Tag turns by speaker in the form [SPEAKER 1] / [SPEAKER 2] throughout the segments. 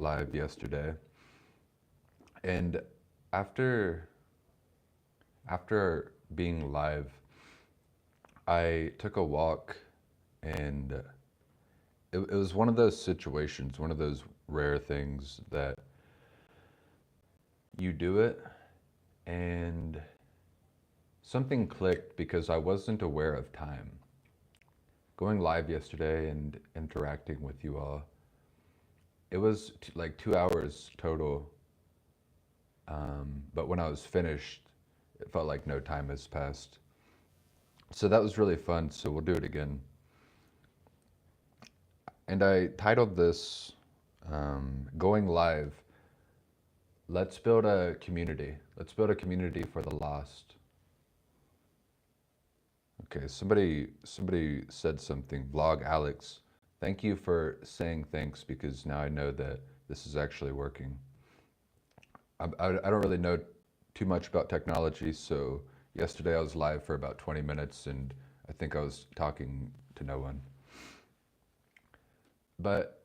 [SPEAKER 1] live yesterday, and after after being live, I took a walk, and it was one of those situations, one of those rare things that you do it, and something clicked because I wasn't aware of time. Going live yesterday and interacting with you all, it was like 2 hours total. But when I was finished, it felt like no time has passed. So that was really fun. So we'll do it again. And I titled this Going Live. Let's build a community. Let's build a community for the lost. Okay, somebody said something. Vlog Alex. Thank you for saying thanks because now I know that this is actually working. I don't really know too much about technology, so yesterday I was live for about 20 minutes and I think I was talking to no one. But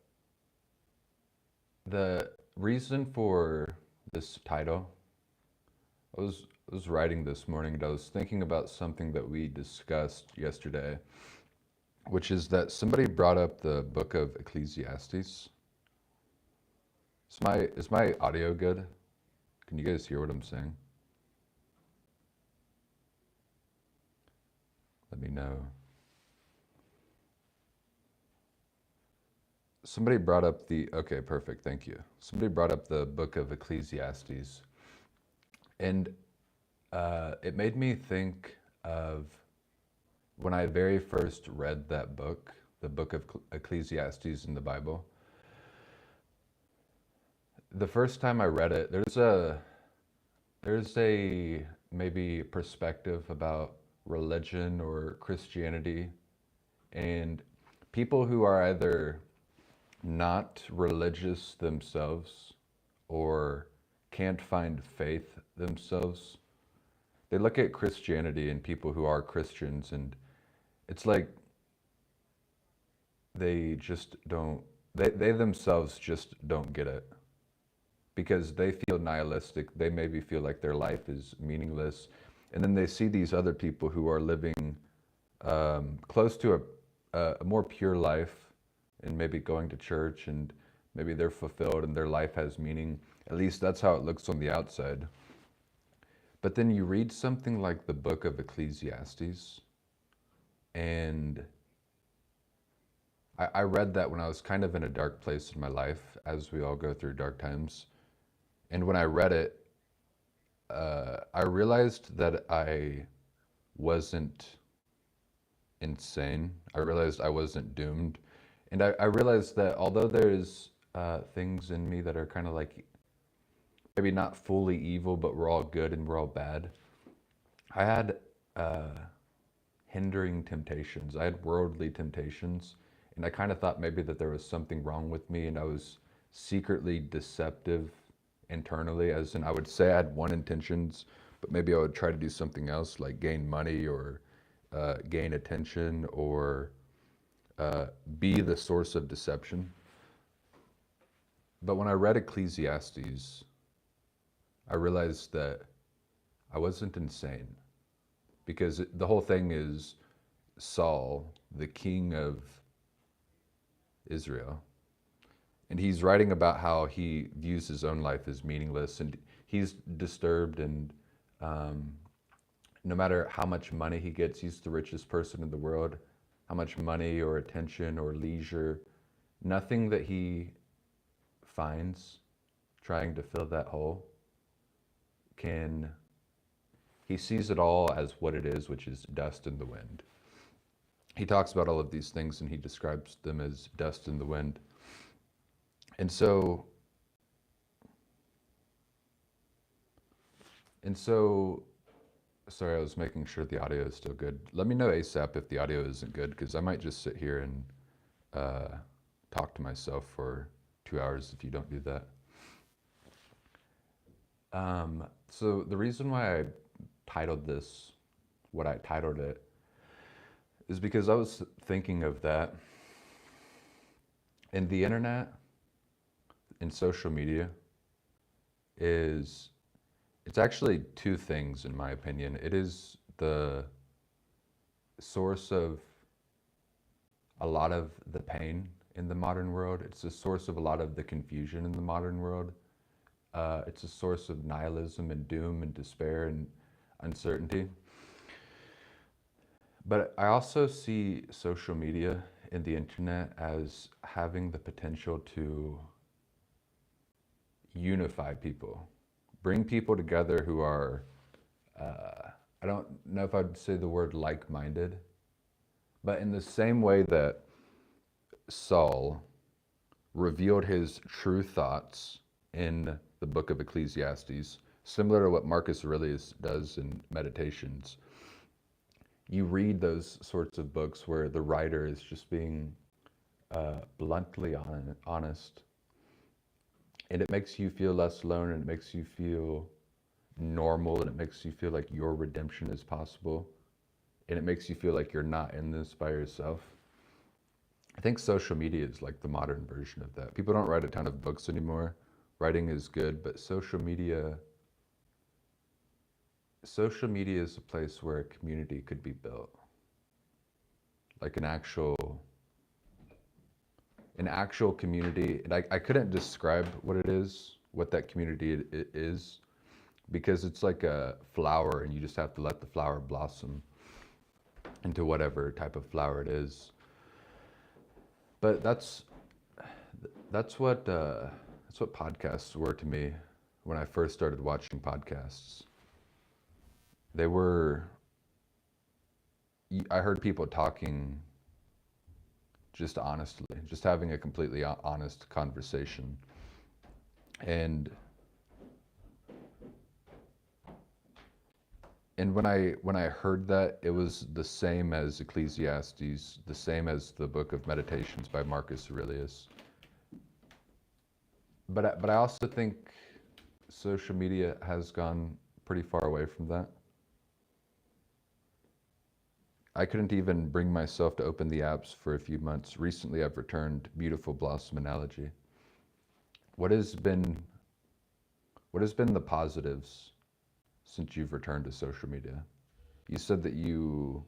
[SPEAKER 1] the reason for this title, I was writing this morning and I was thinking about something that we discussed yesterday, which is that somebody brought up the book of Ecclesiastes. Is my audio good? Can you guys hear what I'm saying? Let me know. Somebody brought up okay, perfect, thank you. Somebody brought up the book of Ecclesiastes, and it made me think of when I very first read that book, the book of Ecclesiastes in the Bible. The first time I read it, there's a maybe perspective about religion or Christianity and people who are either not religious themselves or can't find faith themselves. They look at Christianity and people who are Christians, and it's like they just don't, they themselves just don't get it because they feel nihilistic. They maybe feel like their life is meaningless. And then they see these other people who are living close to a more pure life and maybe going to church and maybe they're fulfilled and their life has meaning. At least that's how it looks on the outside. But then you read something like the book of Ecclesiastes, and I read that when I was kind of in a dark place in my life, as we all go through dark times. And when I read it, I realized that I wasn't insane. I realized I wasn't doomed. And I realized that although there's things in me that are kind of like maybe not fully evil, but we're all good and we're all bad, I had hindering temptations. I had worldly temptations. And I kind of thought maybe that there was something wrong with me and I was secretly deceptive internally, as in I would say I had one intentions, but maybe I would try to do something else like gain money or gain attention or be the source of deception. But when I read Ecclesiastes, I realized that I wasn't insane because the whole thing is Saul, the king of Israel, and he's writing about how he views his own life as meaningless and he's disturbed and um, no matter how much money he gets, he's the richest person in the world, how much money or attention or leisure, nothing that he finds trying to fill that hole can, he sees it all as what it is, which is dust in the wind. He talks about all of these things and he describes them as dust in the wind. And so, and so, sorry, I was making sure the audio is still good. Let me know ASAP if the audio isn't good, because I might just sit here and uh, talk to myself for 2 hours if you don't do that. So the reason why I titled this what I titled it is because I was thinking of that. And the internet, in social media is it's actually two things, in my opinion. It is the source of a lot of the pain in the modern world. It's the source of a lot of the confusion in the modern world. It's a source of nihilism and doom and despair and uncertainty. But I also see social media and the internet as having the potential to unify people, bring people together who are, I don't know if I'd say the word like minded, but in the same way that Saul revealed his true thoughts in the book of Ecclesiastes, similar to what Marcus Aurelius does in Meditations. You read those sorts of books where the writer is just being bluntly honest, and it makes you feel less alone, and it makes you feel normal, and it makes you feel like your redemption is possible, and it makes you feel like you're not in this by yourself. I think social media is like the modern version of that. People don't write a ton of books anymore. Writing is good, but social media is a place where a community could be built. Like an actual community. And I couldn't describe what it is, what that community is, because it's like a flower and you just have to let the flower blossom into whatever type of flower it is. But that's what podcasts were to me when I first started watching podcasts. They were I heard people talking just honestly, just having a completely honest conversation. And when I heard that, it was the same as Ecclesiastes, the same as the book of Meditations by Marcus Aurelius. But I also think social media has gone pretty far away from that. I couldn't even bring myself to open the apps for a few months. Recently, I've returned. Beautiful blossom analogy. What has been what has been the positives since you've returned to social media? You said that you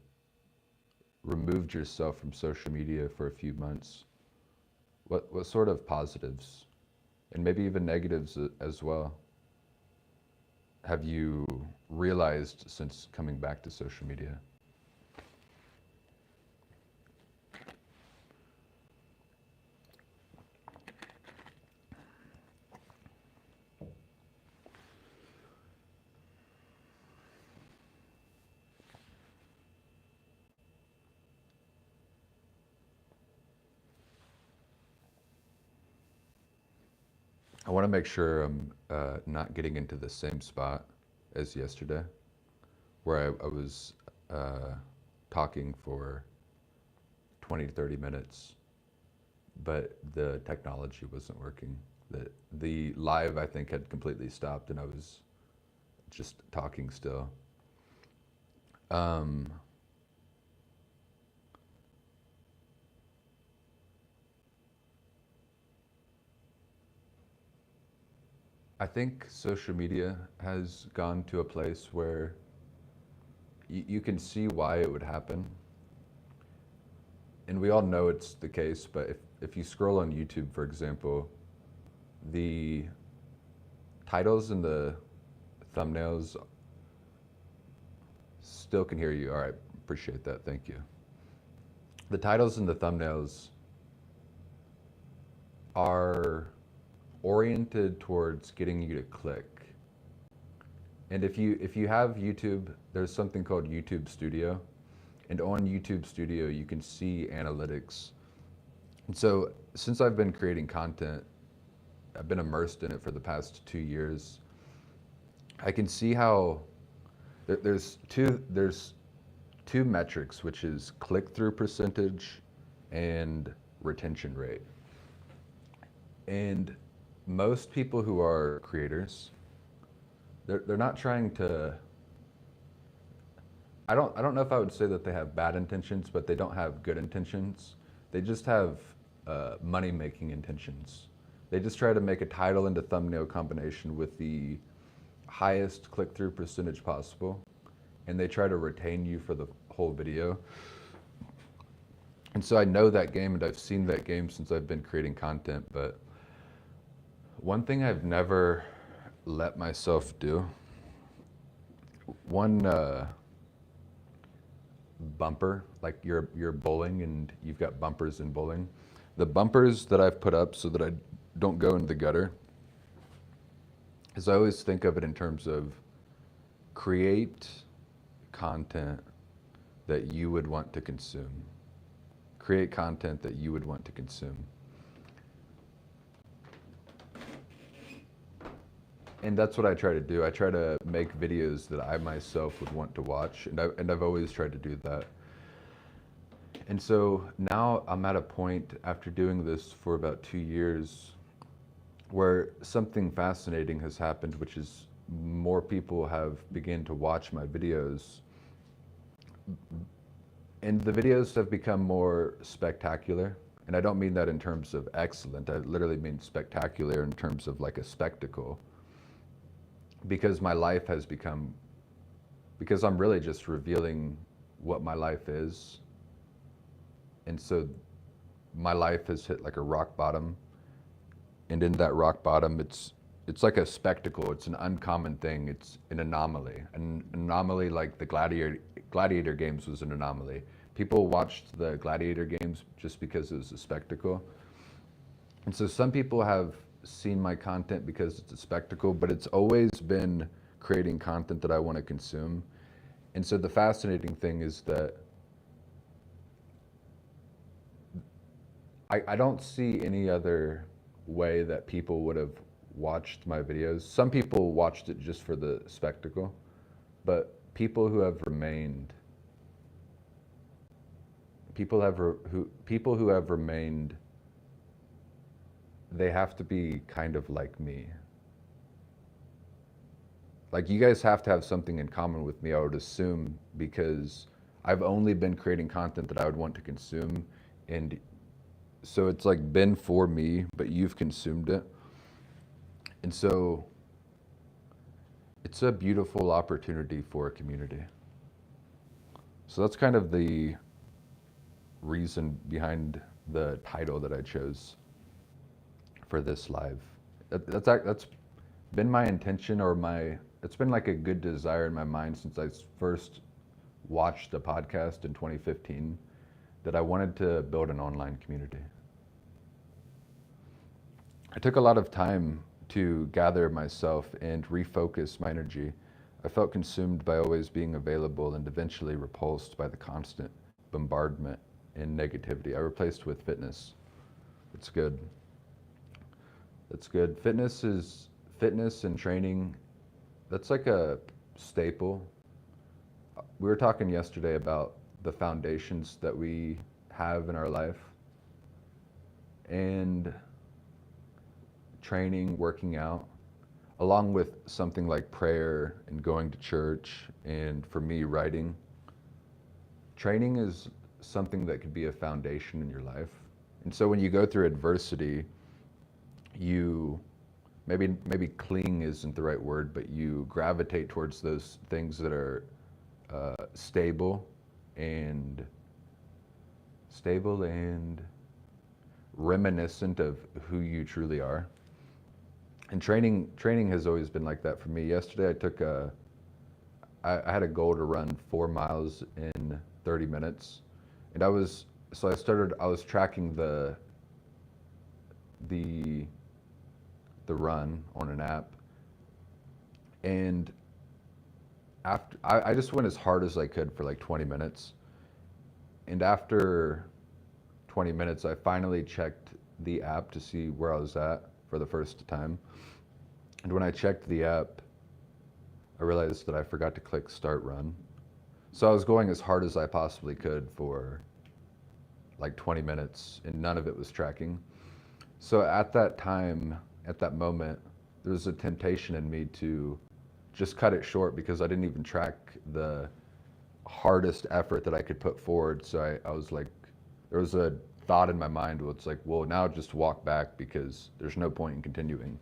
[SPEAKER 1] removed yourself from social media for a few months. What sort of positives and maybe even negatives as well have you realized since coming back to social media? I want to make sure I'm not getting into the same spot as yesterday, where I was uh, talking for 20 to 30 minutes, but the technology wasn't working. The live, I think, had completely stopped, and I was just talking still. Um, I think social media has gone to a place where you can see why it would happen. And we all know it's the case, but if you scroll on YouTube, for example, the titles and the thumbnails still can hear you. All right, appreciate that. Thank you. The titles and the thumbnails are oriented towards getting you to click. And if you have YouTube, there's something called YouTube Studio. And on YouTube Studio, you can see analytics. And so since I've been creating content, I've been immersed in it for the past 2 years. I can see how there's two metrics, which is click-through percentage and retention rate. And most people who are creators, they're not trying to. I don't know if I would say that they have bad intentions, but they don't have good intentions. They just have money-making intentions. They just try to make a title and a thumbnail combination with the highest click-through percentage possible, and they try to retain you for the whole video. And so I know that game, and I've seen that game since I've been creating content. But one thing I've never let myself do, one bumper, like you're bowling and you've got bumpers in bowling. The bumpers that I've put up so that I don't go in the gutter is I always think of it in terms of create content that you would want to consume. Create content that you would want to consume. And that's what I try to do. I try to make videos that I myself would want to watch, and I've always tried to do that. And so now I'm at a point after doing this for about 2 years where something fascinating has happened, which is more people have begun to watch my videos. And the videos have become more spectacular. And I don't mean that in terms of excellent. I literally mean spectacular in terms of like a spectacle. Because my life has become, because I'm really just revealing what my life is. And so my life has hit like a rock bottom. And in that rock bottom, it's like a spectacle. It's an uncommon thing. It's an anomaly. An anomaly like the Gladiator games was an anomaly. People watched the Gladiator games just because it was a spectacle. And so some people have seen my content because it's a spectacle, but it's always been creating content that I want to consume. And so the fascinating thing is that I don't see any other way that people would have watched my videos. Some people watched it just for the spectacle, but people who have remained, people who have remained, they have to be kind of like me. Like you guys have to have something in common with me, I would assume, because I've only been creating content that I would want to consume. And so it's like been for me, but you've consumed it. And so it's a beautiful opportunity for a community. So that's kind of the reason behind the title that I chose for this live. That's been my intention, or it's been like a good desire in my mind since I first watched the podcast in 2015, that I wanted to build an online community. I took a lot of time to gather myself and refocus my energy. I felt consumed by always being available and eventually repulsed by the constant bombardment and negativity. I replaced with fitness. It's good. That's good. Fitness and training, that's like a staple. We were talking yesterday about the foundations that we have in our life. And training, working out, along with something like prayer and going to church, and for me, writing. Training is something that could be a foundation in your life. And so when you go through adversity, you maybe cling isn't the right word, but you gravitate towards those things that are stable and reminiscent of who you truly are. And training has always been like that for me. Yesterday I had a goal to run 4 miles in 30 minutes. And I was tracking the run on an app. And after I just went as hard as I could for like 20 minutes. And after 20 minutes, I finally checked the app to see where I was at for the first time. And when I checked the app, I realized that I forgot to click start run. So I was going as hard as I possibly could for like 20 minutes, and none of it was tracking. So at that time, at that moment, there was a temptation in me to just cut it short, because I didn't even track the hardest effort that I could put forward. So I was like, there was a thought in my mind was like, well, now just walk back because there's no point in continuing.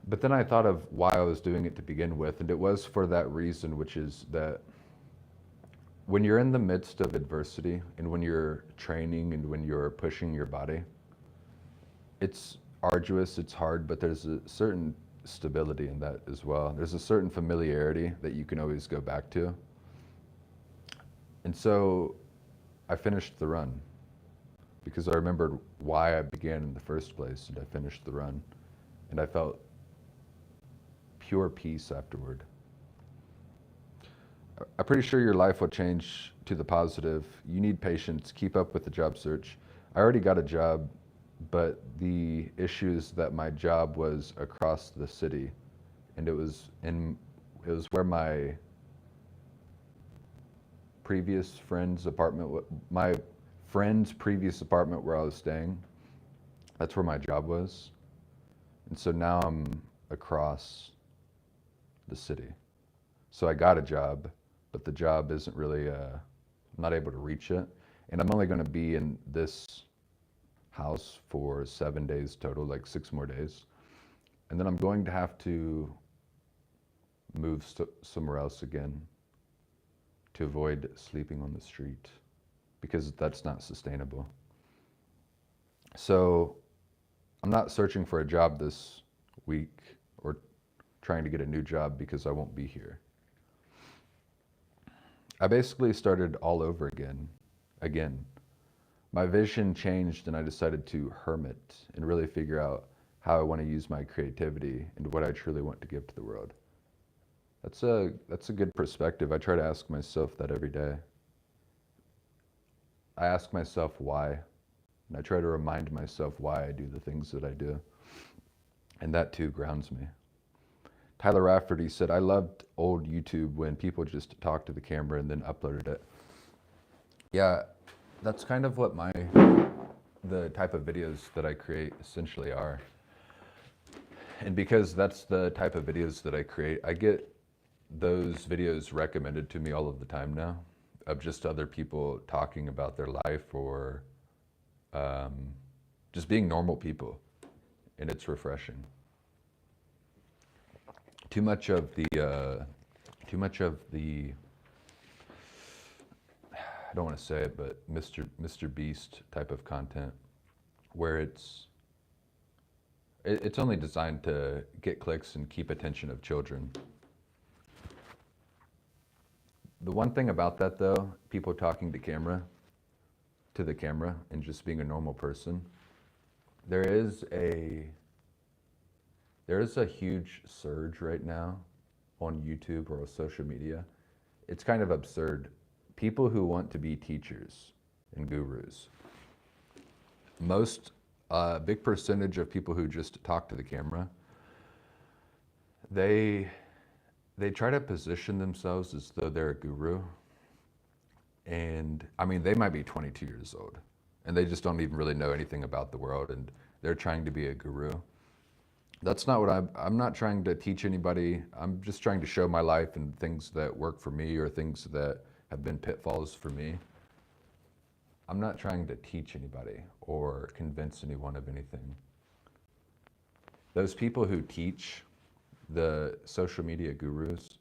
[SPEAKER 1] But then I thought of why I was doing it to begin with, and it was for that reason, which is that when you're in the midst of adversity and when you're training and when you're pushing your body, it's arduous, it's hard, but there's a certain stability in that as well. There's a certain familiarity that you can always go back to. And so I finished the run because I remembered why I began in the first place, and I finished the run. And I felt pure peace afterward. I'm pretty sure your life will change to the positive. You need patience. Keep up with the job search. I already got a job, but the issue is that my job was across the city, and it was where my previous friend's apartment, my friend's previous apartment where I was staying. That's where my job was, and so now I'm across the city. So I got a job, but the job isn't really, I'm not able to reach it. And I'm only going to be in this house for 7 days total, like 6 more days. And then I'm going to have to move somewhere else again to avoid sleeping on the street because that's not sustainable. So I'm not searching for a job this week or trying to get a new job because I won't be here. I basically started all over again. My vision changed and I decided to hermit and really figure out how I want to use my creativity and what I truly want to give to the world. That's a good perspective. I try to ask myself that every day. I ask myself why, and I try to remind myself why I do the things that I do. And that too grounds me. Tyler Rafferty said, I loved old YouTube when people just talked to the camera and then uploaded it. Yeah, that's kind of what the type of videos that I create essentially are. And because that's the type of videos that I create, I get those videos recommended to me all of the time now of just other people talking about their life or just being normal people. And it's refreshing. Too much of the, I don't want to say it, but Mr. Beast type of content where it's only designed to get clicks and keep attention of children. The one thing about that though, people talking to the camera and just being a normal person, there is a huge surge right now on YouTube or social media. It's kind of absurd. People who want to be teachers and gurus. Big percentage of people who just talk to the camera, they try to position themselves as though they're a guru. And I mean, they might be 22 years old and they just don't even really know anything about the world and they're trying to be a guru. That's not what I'm not trying to teach anybody. I'm just trying to show my life and things that work for me or things that have been pitfalls for me. I'm not trying to teach anybody or convince anyone of anything. Those people who teach, the social media gurus,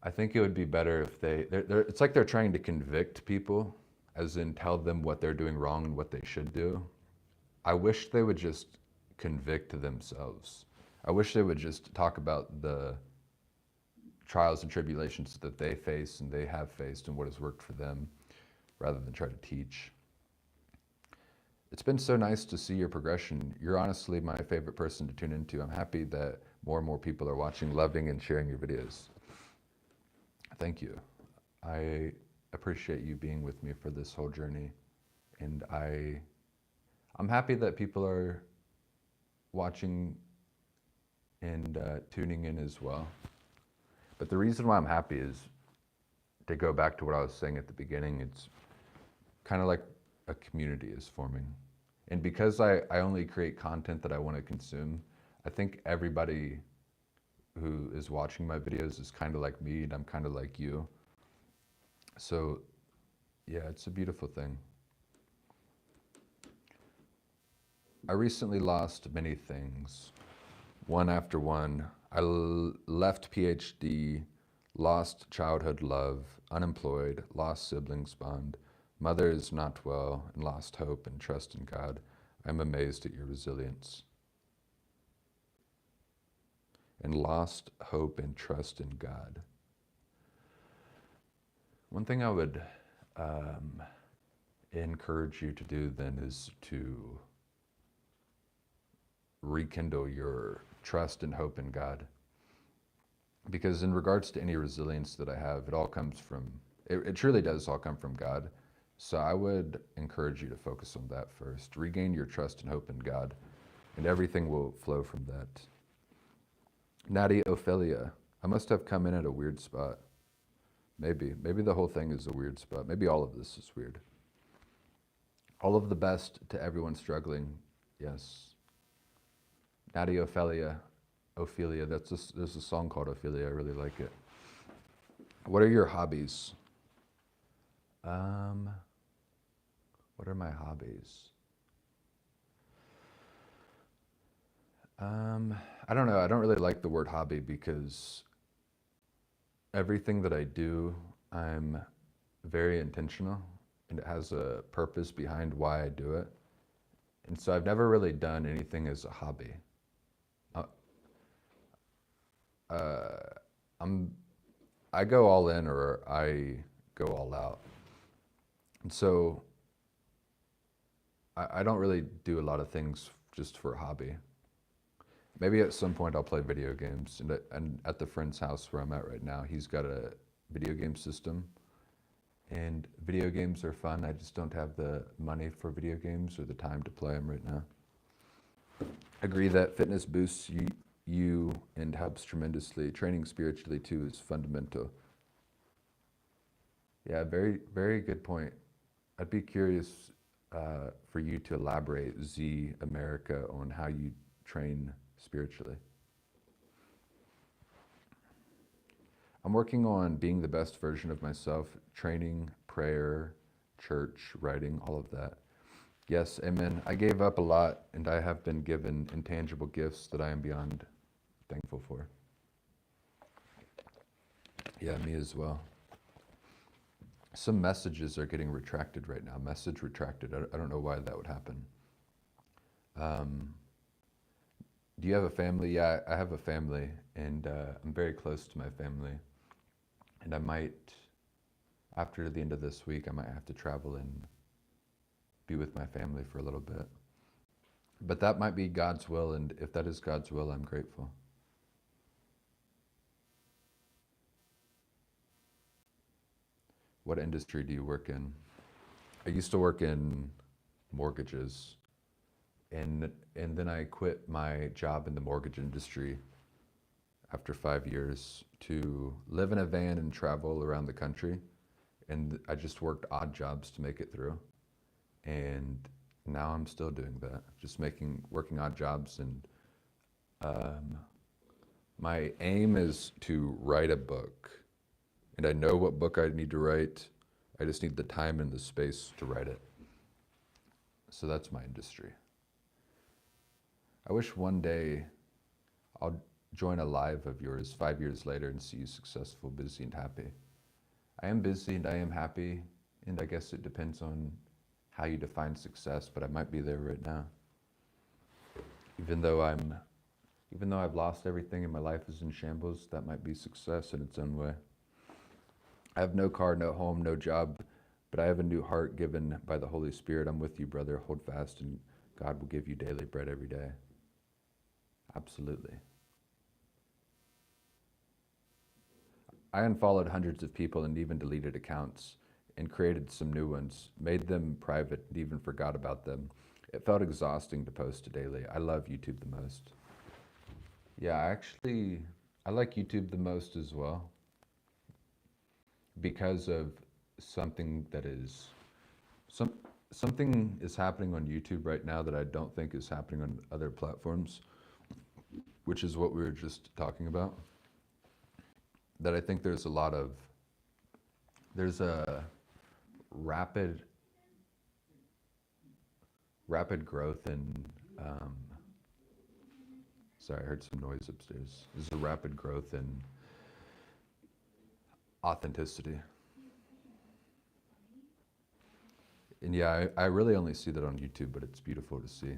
[SPEAKER 1] I think it would be better if it's like they're trying to convict people, as in tell them what they're doing wrong and what they should do. I wish they would just convict themselves. I wish they would just talk about the trials and tribulations that they face and they have faced and what has worked for them, rather than try to teach. It's been so nice to see your progression. You're honestly my favorite person to tune into. I'm happy that more and more people are watching, loving, and sharing your videos. Thank you. I appreciate you being with me for this whole journey. And I'm happy that people are watching and tuning in as well. But the reason why I'm happy is, to go back to what I was saying at the beginning, it's kind of like a community is forming. And because I only create content that I want to consume, I think everybody who is watching my videos is kind of like me and I'm kind of like you. So yeah, it's a beautiful thing. I recently lost many things, one after one. Left PhD, lost childhood love, unemployed, lost siblings bond, mother is not well, and lost hope and trust in God. I'm amazed at your resilience. And lost hope and trust in God. One thing I would um, encourage you to do then is to rekindle your trust and hope in God. Because in regards to any resilience that I have, it all comes from, it truly does all come from God. So I would encourage you to focus on that first. Regain your trust and hope in God, and everything will flow from that. Natty Ophelia, I must have come in at a weird spot. Maybe the whole thing is a weird spot. Maybe all of this is weird. All of the best to everyone struggling. Yes. Natty Ophelia, there's a song called Ophelia. I really like it. What are your hobbies? What are my hobbies? I don't know. I don't really like the word hobby because everything that I do, I'm very intentional and it has a purpose behind why I do it. And so I've never really done anything as a hobby. Uh, uh, I'm, I go all in or I go all out. And so I don't really do a lot of things just for a hobby. Maybe at some point I'll play video games. And at the friend's house where I'm at right now, he's got a video game system. And video games are fun. I just don't have the money for video games or the time to play them right now. Agree that fitness boosts you and helps tremendously. Training spiritually too is fundamental. Yeah, very, very good point. I'd be curious for you to elaborate, Z America, on how you train spiritually. I'm working on being the best version of myself, training, prayer, church, writing, all of that. Yes, amen. I gave up a lot and I have been given intangible gifts that I am beyond thankful for. Yeah, me as well. Some messages are getting retracted right now. Message retracted. I don't know why that would happen. Um, do you have a family? Yeah, I have a family, and I'm very close to my family. And I might, after the end of this week, I might have to travel and be with my family for a little bit. But that might be God's will, and if that is God's will, I'm grateful. What industry do you work in? I used to work in mortgages, and then I quit my job in the mortgage industry after 5 years to live in a van and travel around the country. And I just worked odd jobs to make it through. And now I'm still doing that, just working odd jobs. And um, my aim is to write a book. And I know what book I need to write. I just need the time and the space to write it. So that's my industry. I wish one day I'll join a live of yours 5 years later and see you successful, busy, and happy. I am busy and I am happy, and I guess it depends on how you define success, but I might be there right now. Even though I've lost everything and my life is in shambles, that might be success in its own way. I have no car, no home, no job, but I have a new heart given by the Holy Spirit. I'm with you, brother. Hold fast, and God will give you daily bread every day. Absolutely. I unfollowed hundreds of people and even deleted accounts and created some new ones, made them private and even forgot about them. It felt exhausting to post daily. I love YouTube the most. Yeah, I like YouTube the most as well because of something that is some something is happening on YouTube right now that I don't think is happening on other platforms, which is what we were just talking about. That I think there's a rapid growth in Um, Sorry, I heard some noise upstairs. There's a rapid growth in authenticity. And yeah, I really only see that on YouTube, but it's beautiful to see.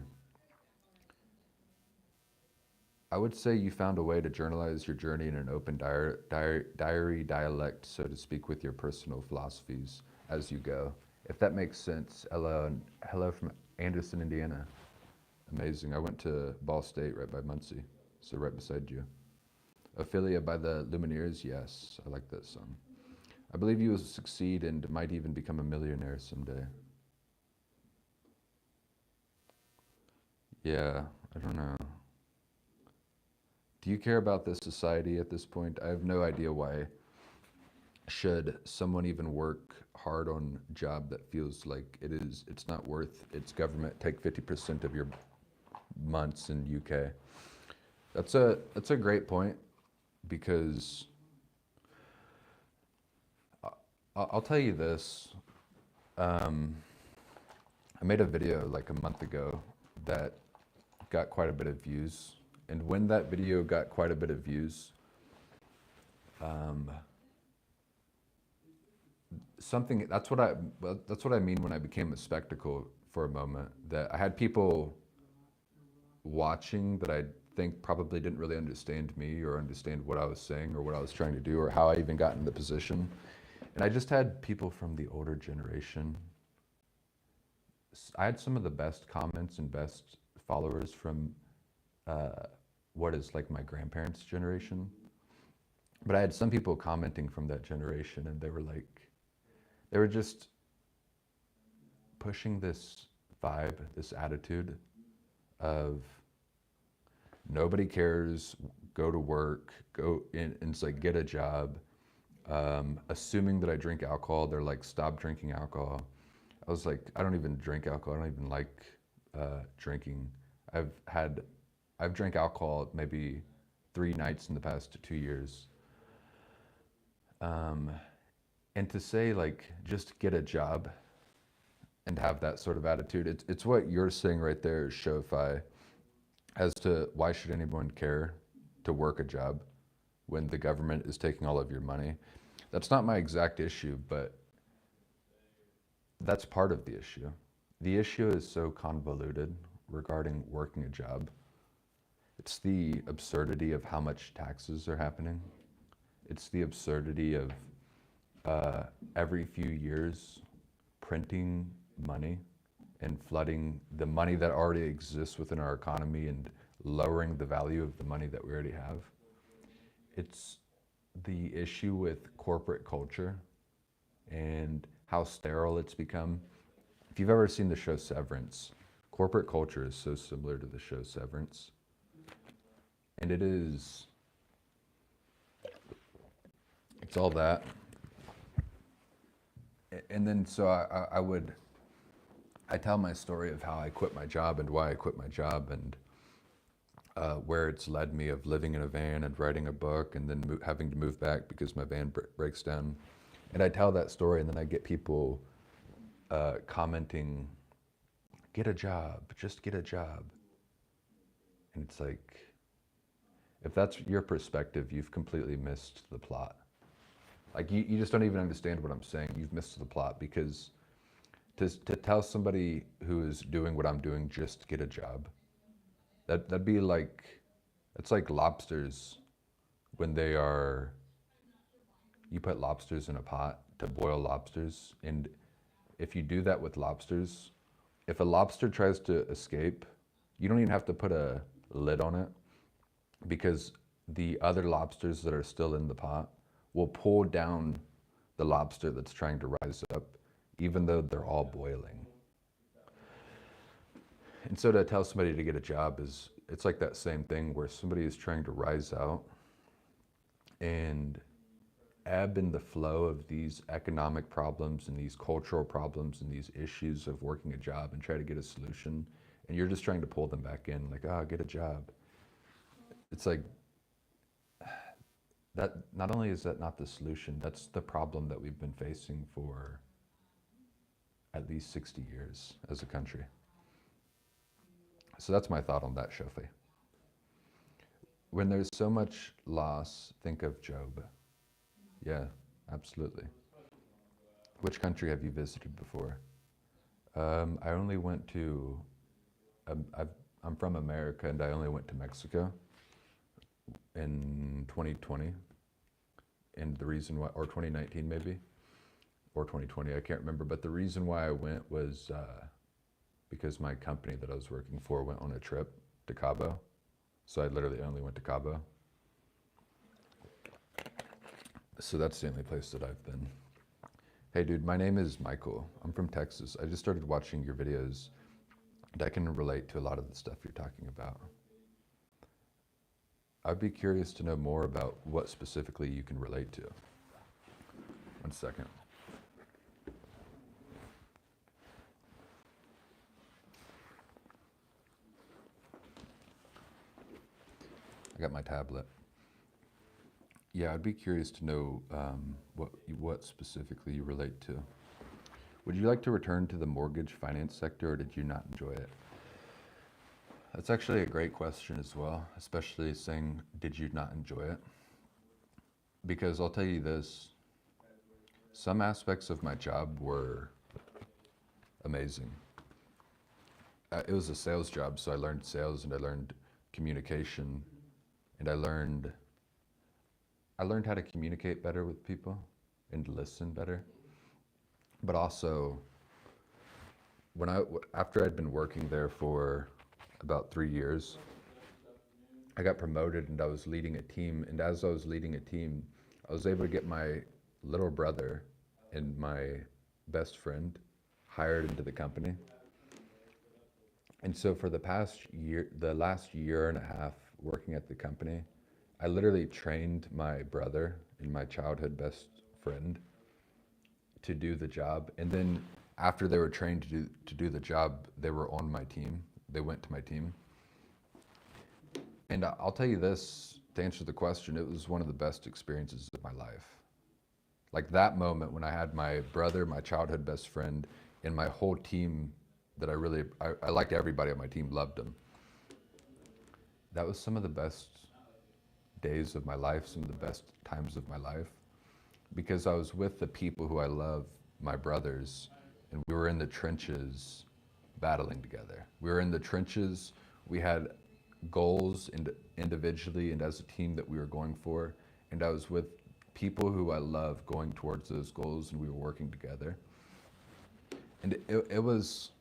[SPEAKER 1] I would say you found a way to journalize your journey in an open diary dialect, so to speak, with your personal philosophies as you go. If that makes sense. Hello from Anderson, Indiana. Amazing. I went to Ball State right by Muncie, so right beside you. Ophelia by the Lumineers, yes, I like that song. I believe you will succeed and might even become a millionaire someday. Yeah, I don't know. Do you care about this society at this point? I have no idea why. Should someone even work hard on a job that feels like it's not worth its government take 50% of your months in UK? That's a great point because I'll tell you this. Um, I made a video like a month ago that got quite a bit of views. And when that video got quite a bit of views, um, that's what I mean when I became a spectacle for a moment. That I had people watching that I think probably didn't really understand me or understand what I was saying or what I was trying to do or how I even got in the position. And I just had people from the older generation. I had some of the best comments and best followers from uh, what is like my grandparents' generation. But I had some people commenting from that generation, and they were just pushing this vibe, this attitude of nobody cares, go to work, go in, and it's like get a job. Assuming that I drink alcohol, they're like, stop drinking alcohol. I was like, I don't even drink alcohol. I don't even like drinking. I've had, I've drank alcohol maybe 3 nights in the past 2 years. Um, and to say like, just get a job and have that sort of attitude, it's what you're saying right there, Shofai, as to why should anyone care to work a job when the government is taking all of your money. That's not my exact issue, but that's part of the issue. The issue is so convoluted regarding working a job. It's the absurdity of how much taxes are happening. It's the absurdity of every few years printing money and flooding the money that already exists within our economy and lowering the value of the money that we already have. It's the issue with corporate culture and how sterile it's become. If you've ever seen the show Severance, corporate culture is so similar to the show Severance. And it's all that. And then so I tell my story of how I quit my job and why I quit my job and where it's led me of living in a van and writing a book and then having to move back because my van breaks down. And I tell that story and then I get people commenting, get a job, just get a job. And it's like, if that's your perspective, you've completely missed the plot. Like you just don't even understand what I'm saying. You've missed the plot because to tell somebody who is doing what I'm doing, just get a job, that'd be like, it's like lobsters when you put lobsters in a pot to boil lobsters. And if you do that with lobsters, if a lobster tries to escape, you don't even have to put a lid on it because the other lobsters that are still in the pot will pull down the lobster that's trying to rise up, even though they're all boiling. And so to tell somebody to get a job it's like that same thing where somebody is trying to rise out and ebb in the flow of these economic problems and these cultural problems and these issues of working a job and try to get a solution. And you're just trying to pull them back in, like, oh, get a job. It's like, that not only is that not the solution, that's the problem that we've been facing for at least 60 years as a country. So that's my thought on that, Shofi. When there's so much loss, think of Job. Yeah, absolutely. Which country have you visited before? I only went to, I'm from America and I only went to Mexico in 2020. And the reason why, or 2019 maybe, or 2020, I can't remember. But the reason why I went was because my company that I was working for went on a trip to Cabo. So I literally only went to Cabo. So that's the only place that I've been. Hey dude, my name is Michael. I'm from Texas. I just started watching your videos and I can relate to a lot of the stuff you're talking about. I'd be curious to know more about what specifically you can relate to. One second. I got my tablet. Yeah, I'd be curious to know what specifically you relate to. Would you like to return to the mortgage finance sector or did you not enjoy it? That's actually a great question as well, especially saying, did you not enjoy it? Because I'll tell you this, some aspects of my job were amazing. It was a sales job, so I learned sales and I learned communication and I learned how to communicate better with people and listen better. But also, after I'd been working there for about 3 years, I got promoted and I was leading a team. And as I was leading a team, I was able to get my little brother and my best friend hired into the company. And so for the last year and a half working at the company, I literally trained my brother and my childhood best friend to do the job. And then after they were trained to do the job, they were on my team. They went to my team. And I'll tell you this, to answer the question, it was one of the best experiences of my life. Like that moment when I had my brother, my childhood best friend, and my whole team that I liked everybody on my team, loved them. That was some of the best days of my life, some of the best times of my life, because I was with the people who I love, my brothers, and we were in the trenches battling together. We were in the trenches, we had goals individually and as a team that we were going for, and I was with people who I love going towards those goals and we were working together. And it was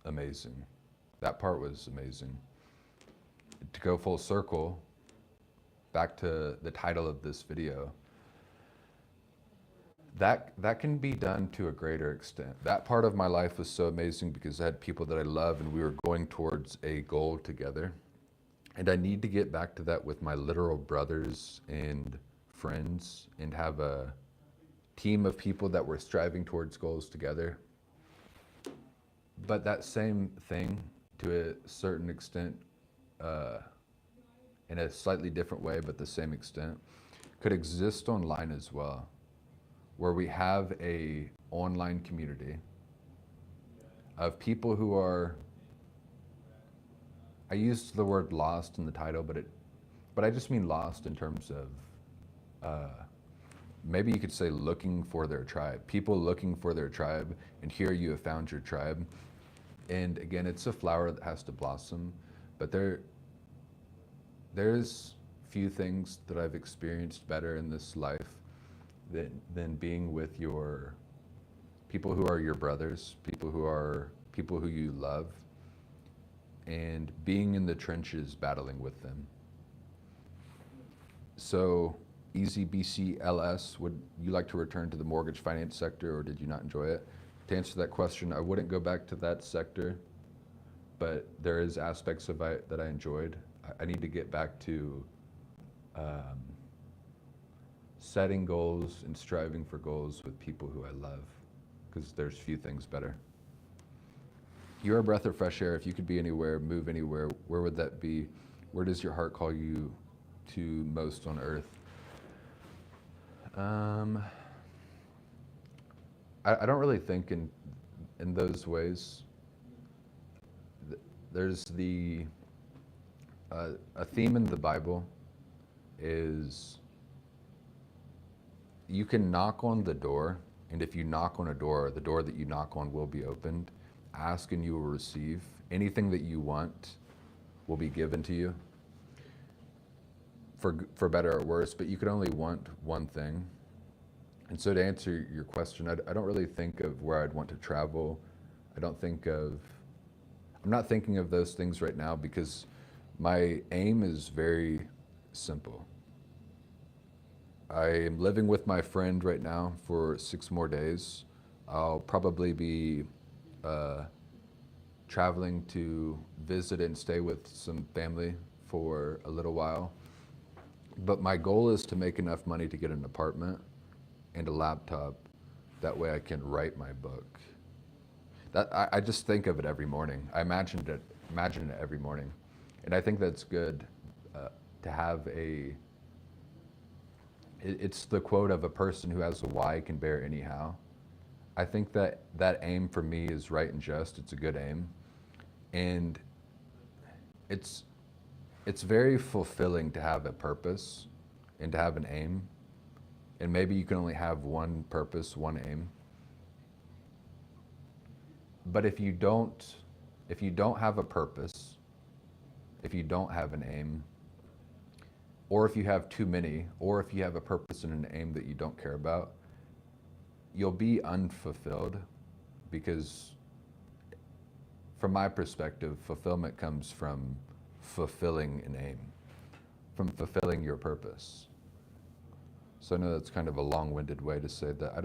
[SPEAKER 1] amazing. That part was amazing. To go full circle, back to the title of this video, that can be done to a greater extent. That part of my life was so amazing because I had people that I love and we were going towards a goal together. And I need to get back to that with my literal brothers and friends and have a team of people that were striving towards goals together. But that same thing, to a certain extent, in a slightly different way, but the same extent, could exist online as well, where we have a online community of people who are, I used the word lost in the title, but I just mean lost in terms of, maybe you could say looking for their tribe, people looking for their tribe, and here you have found your tribe. And again, it's a flower that has to blossom, but there's few things that I've experienced better in this life than being with your people who are your brothers, people who you love, and being in the trenches battling with them. So, Easy BCLS, would you like to return to the mortgage finance sector or did you not enjoy it? To answer that question, I wouldn't go back to that sector, but there is aspects of it that I enjoyed. I need to get back to setting goals and striving for goals with people who I love, because there's few things better. You're a breath of fresh air. If you could be anywhere, move anywhere, where would that be? Where does your heart call you to most on earth? I don't really think in those ways. There's a theme in the Bible is you can knock on the door, and if you knock on a door, the door that you knock on will be opened. Ask and you will receive. Anything that you want will be given to you, for better or worse, but you can only want one thing. And so to answer your question, I don't really think of where I'd want to travel. I don't think of, I'm not thinking of those things right now because my aim is very simple. I am living with my friend right now for 6 more days. I'll probably be traveling to visit and stay with some family for a little while. But my goal is to make enough money to get an apartment and a laptop. That way I can write my book. I just think of it every morning. I imagine it every morning. And I think that's good to have it's the quote of a person who has a why can bear anyhow. I think that aim for me is right and just. It's a good aim. And it's very fulfilling to have a purpose and to have an aim. And maybe you can only have one purpose, one aim. But if you don't have a purpose, if you don't have an aim, or if you have too many, or if you have a purpose and an aim that you don't care about, you'll be unfulfilled, because from my perspective, fulfillment comes from fulfilling an aim, from fulfilling your purpose. So I know that's kind of a long-winded way to say that I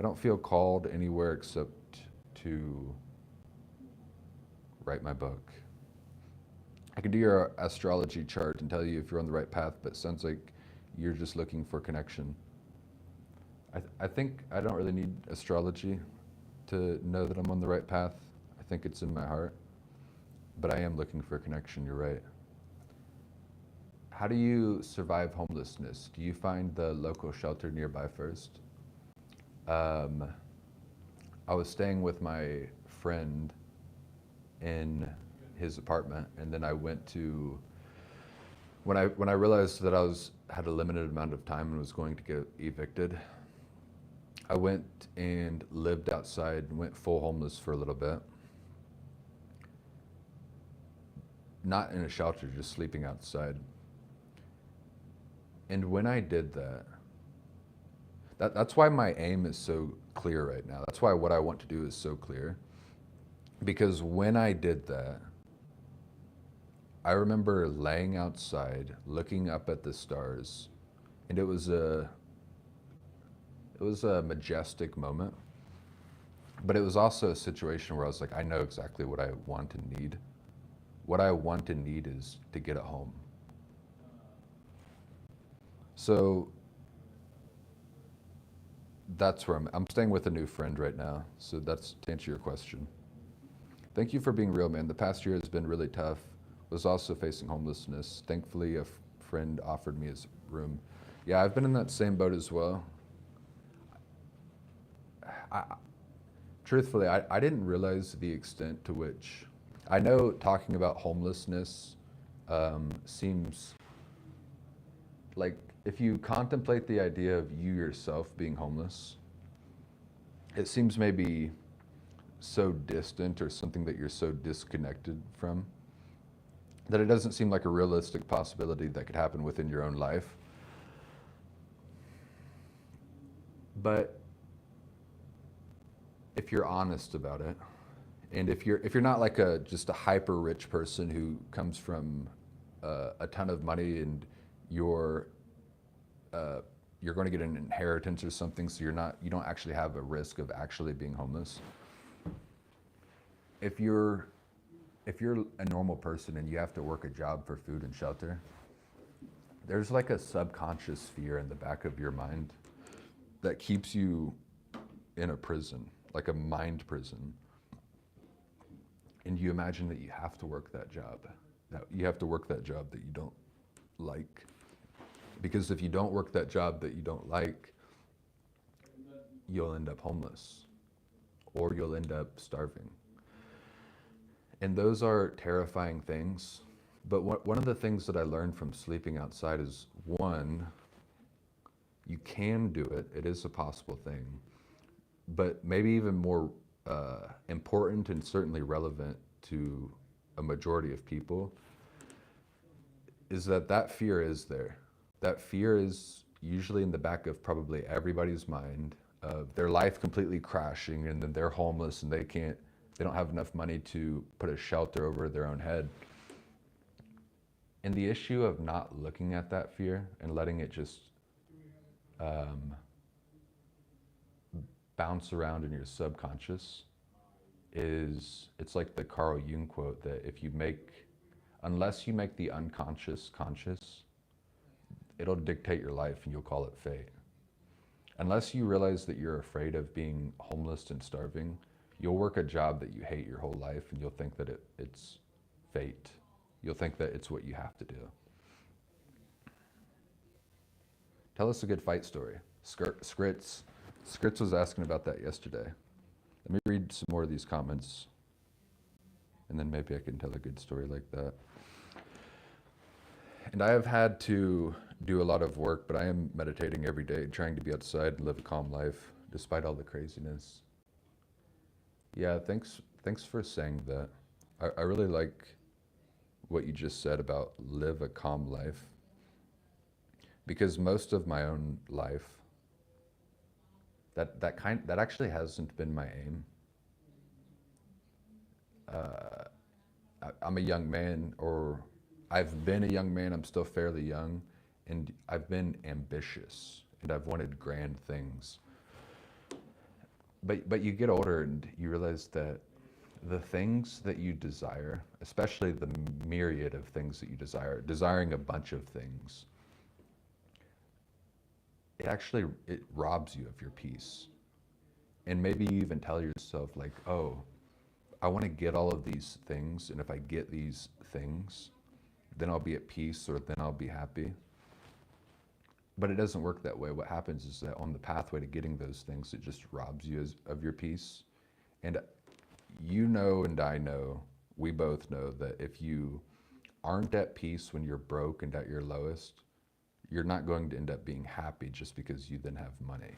[SPEAKER 1] don't feel called anywhere except to write my book. I can do your astrology chart and tell you if you're on the right path, but it sounds like you're just looking for connection. I think I don't really need astrology to know that I'm on the right path. I think it's in my heart, but I am looking for connection, you're right. How do you survive homelessness? Do you find the local shelter nearby first? I was staying with my friend in his apartment, and then I went to, when I realized that I had a limited amount of time and was going to get evicted, I went and lived outside and went full homeless for a little bit. Not in a shelter, just sleeping outside. And when I did that's why my aim is so clear right now. That's why what I want to do is so clear. Because when I did that, I remember laying outside, looking up at the stars, and it was a majestic moment. But it was also a situation where I was like, I know exactly what I want and need. What I want and need is to get a home. So that's where I'm staying with a new friend right now. So that's to answer your question. Thank you for being real, man. The past year has been really tough. Was also facing homelessness. Thankfully, a friend offered me his room. Yeah, I've been in that same boat as well. Truthfully, I didn't realize the extent to which, I know talking about homelessness seems like, if you contemplate the idea of you yourself being homeless, it seems maybe so distant or something that you're so disconnected from that it doesn't seem like a realistic possibility that could happen within your own life. But if you're honest about it, and if you're not like just a hyper rich person who comes from a ton of money and you're going to get an inheritance or something, so you don't actually have a risk of actually being homeless. If you're a normal person and you have to work a job for food and shelter, there's like a subconscious fear in the back of your mind that keeps you in a prison, like a mind prison. And you imagine that you have to work that job, that you you don't like. Because if you don't work that job that you don't like, you'll end up homeless, or you'll end up starving. And those are terrifying things. But one of the things that I learned from sleeping outside is one, you can do it, it is a possible thing. But maybe even more important and certainly relevant to a majority of people is that that fear is there. That fear is usually in the back of probably everybody's mind of their life completely crashing and then they're homeless and they don't have enough money to put a shelter over their own head. And the issue of not looking at that fear and letting it just bounce around in your subconscious it's like the Carl Jung quote that unless you make the unconscious conscious, it'll dictate your life and you'll call it fate. Unless you realize that you're afraid of being homeless and starving, you'll work a job that you hate your whole life and you'll think that it's fate. You'll think that it's what you have to do. Tell us a good fight story. Skritz was asking about that yesterday. Let me read some more of these comments and then maybe I can tell a good story like that. And I have had to do a lot of work, but I am meditating every day, trying to be outside and live a calm life despite all the craziness. Yeah, thanks for saying that. I really like what you just said about live a calm life, because most of my own life, that actually hasn't been my aim. I'm a young man, or I've been a young man, I'm still fairly young, and I've been ambitious, and I've wanted grand things. But you get older and you realize that the things that you desire, especially the myriad of things that you desire, desiring a bunch of things, it robs you of your peace. And maybe you even tell yourself like, oh, I want to get all of these things, and if I get these things, then I'll be at peace, or then I'll be happy. But it doesn't work that way. What happens is that on the pathway to getting those things, it just robs you of your peace. And you know, and I know, we both know that if you aren't at peace when you're broke and at your lowest, you're not going to end up being happy just because you then have money.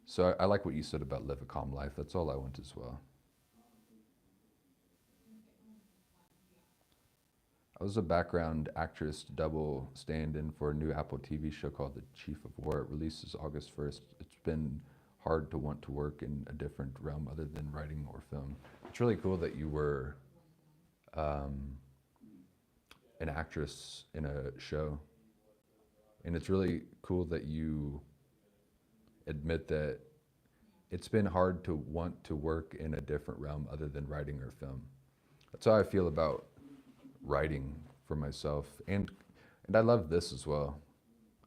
[SPEAKER 1] So I like what you said about live a calm life. That's all I want as well. I was a background actress double stand-in for a new Apple TV show called The Chief of War. It releases August 1st. It's been hard to want to work in a different realm other than writing or film. It's really cool that you were an actress in a show. And it's really cool that you admit that it's been hard to want to work in a different realm other than writing or film. That's how I feel about writing for myself, and I love this as well.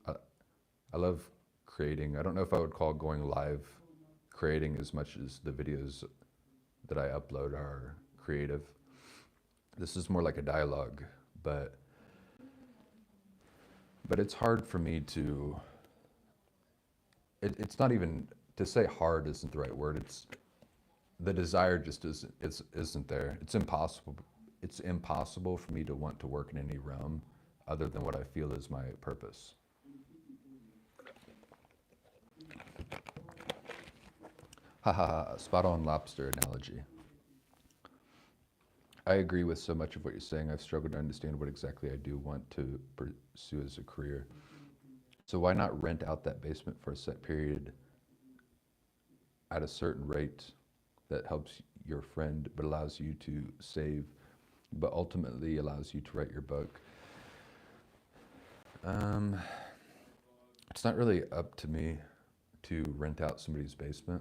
[SPEAKER 1] I love creating. I don't know if I would call going live creating as much as the videos that I upload are creative. This is more like a dialogue, but it's hard for me to, it's not even, to say hard isn't the right word. It's, the desire just isn't there. It's impossible. It's impossible for me to want to work in any realm other than what I feel is my purpose. Ha ha ha, spot on lobster analogy. I agree with so much of what you're saying. I've struggled to understand what exactly I do want to pursue as a career. So why not rent out that basement for a set period at a certain rate that helps your friend but allows you to save, but ultimately allows you to write your book? It's not really up to me to rent out somebody's basement.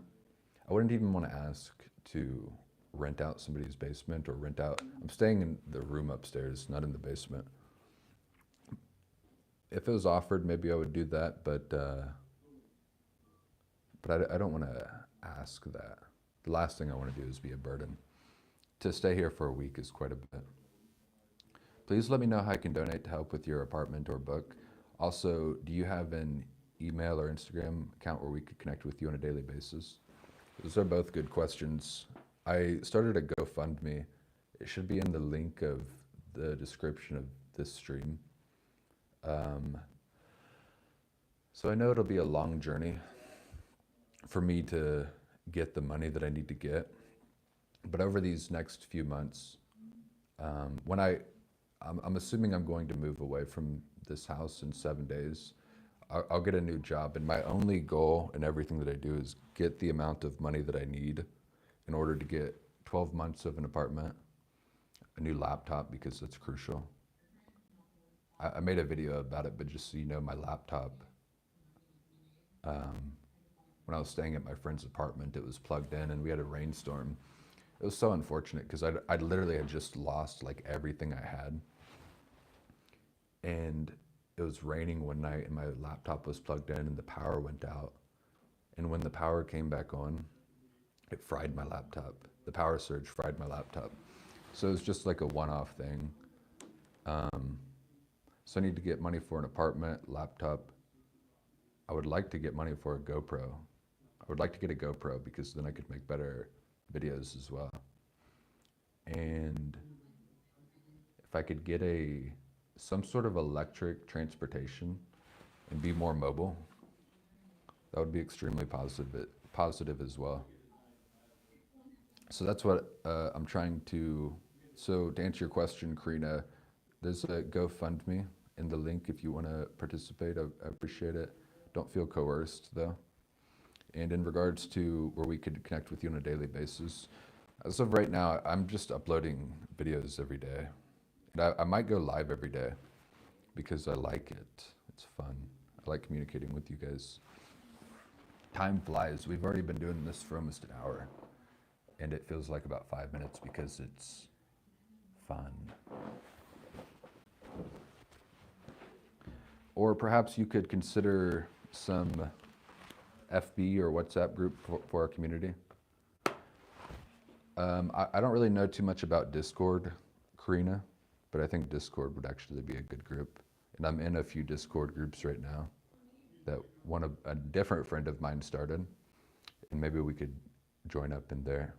[SPEAKER 1] I wouldn't even want to ask to rent out somebody's basement or rent out. I'm staying in the room upstairs, not in the basement. If it was offered, maybe I would do that, but I don't want to ask that. The last thing I want to do is be a burden. To stay here for a week is quite a bit. Please let me know how I can donate to help with your apartment or book. Also, do you have an email or Instagram account where we could connect with you on a daily basis? Those are both good questions. I started a GoFundMe. It should be in the link of the description of this stream. Um, so I know it'll be a long journey for me to get the money that I need to get. But over these next few months, when I'm assuming I'm going to move away from this house in 7 days. I'll get a new job, and my only goal in everything that I do is get the amount of money that I need in order to get 12 months of an apartment, a new laptop because that's crucial. I made a video about it, but just so you know, my laptop, um, when I was staying at my friend's apartment, it was plugged in and we had a rainstorm. It was so unfortunate because I literally had just lost like everything I had. And it was raining one night and my laptop was plugged in and the power went out. And when the power came back on, it fried my laptop. The power surge fried my laptop. So it was just like a one-off thing. So I need to get money for an apartment, laptop. I would like to get money for a GoPro. I would like to get a GoPro because then I could make better videos as well. And if I could get some sort of electric transportation and be more mobile, that would be extremely positive as well. So that's what I'm trying to. So to answer your question, Karina, there's a GoFundMe in the link if you want to participate. I appreciate it. Don't feel coerced though. And in regards to where we could connect with you on a daily basis, as of right now, I'm just uploading videos every day. And I might go live every day because I like it. It's fun. I like communicating with you guys. Time flies. We've already been doing this for almost an hour. And it feels like about 5 minutes because it's fun. Or perhaps you could consider some FB or WhatsApp group for our community. I don't really know too much about Discord, Karina, but I think Discord would actually be a good group. And I'm in a few Discord groups right now that a different friend of mine started, and maybe we could join up in there.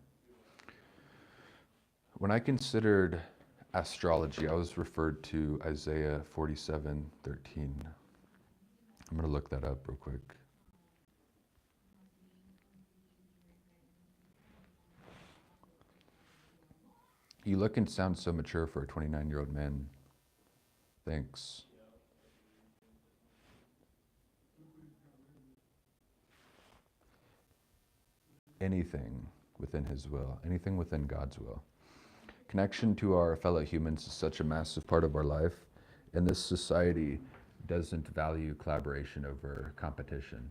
[SPEAKER 1] When I considered astrology, I was referred to Isaiah 47:13. I'm going to look that up real quick. You look and sound so mature for a 29-year-old man. Thanks. Anything within His will, anything within God's will. Connection to our fellow humans is such a massive part of our life, and this society doesn't value collaboration over competition.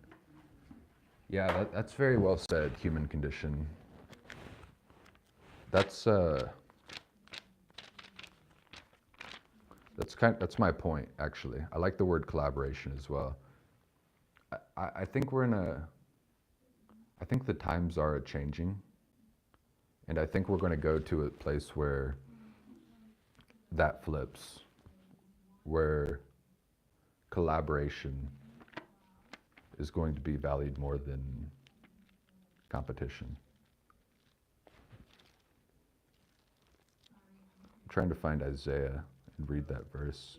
[SPEAKER 1] Yeah, that's very well said, human condition. That's my point, actually. I like the word collaboration as well. I think I think the times are changing, and I think we're going to go to a place where that flips, where collaboration is going to be valued more than competition. I'm trying to find Isaiah and read that verse.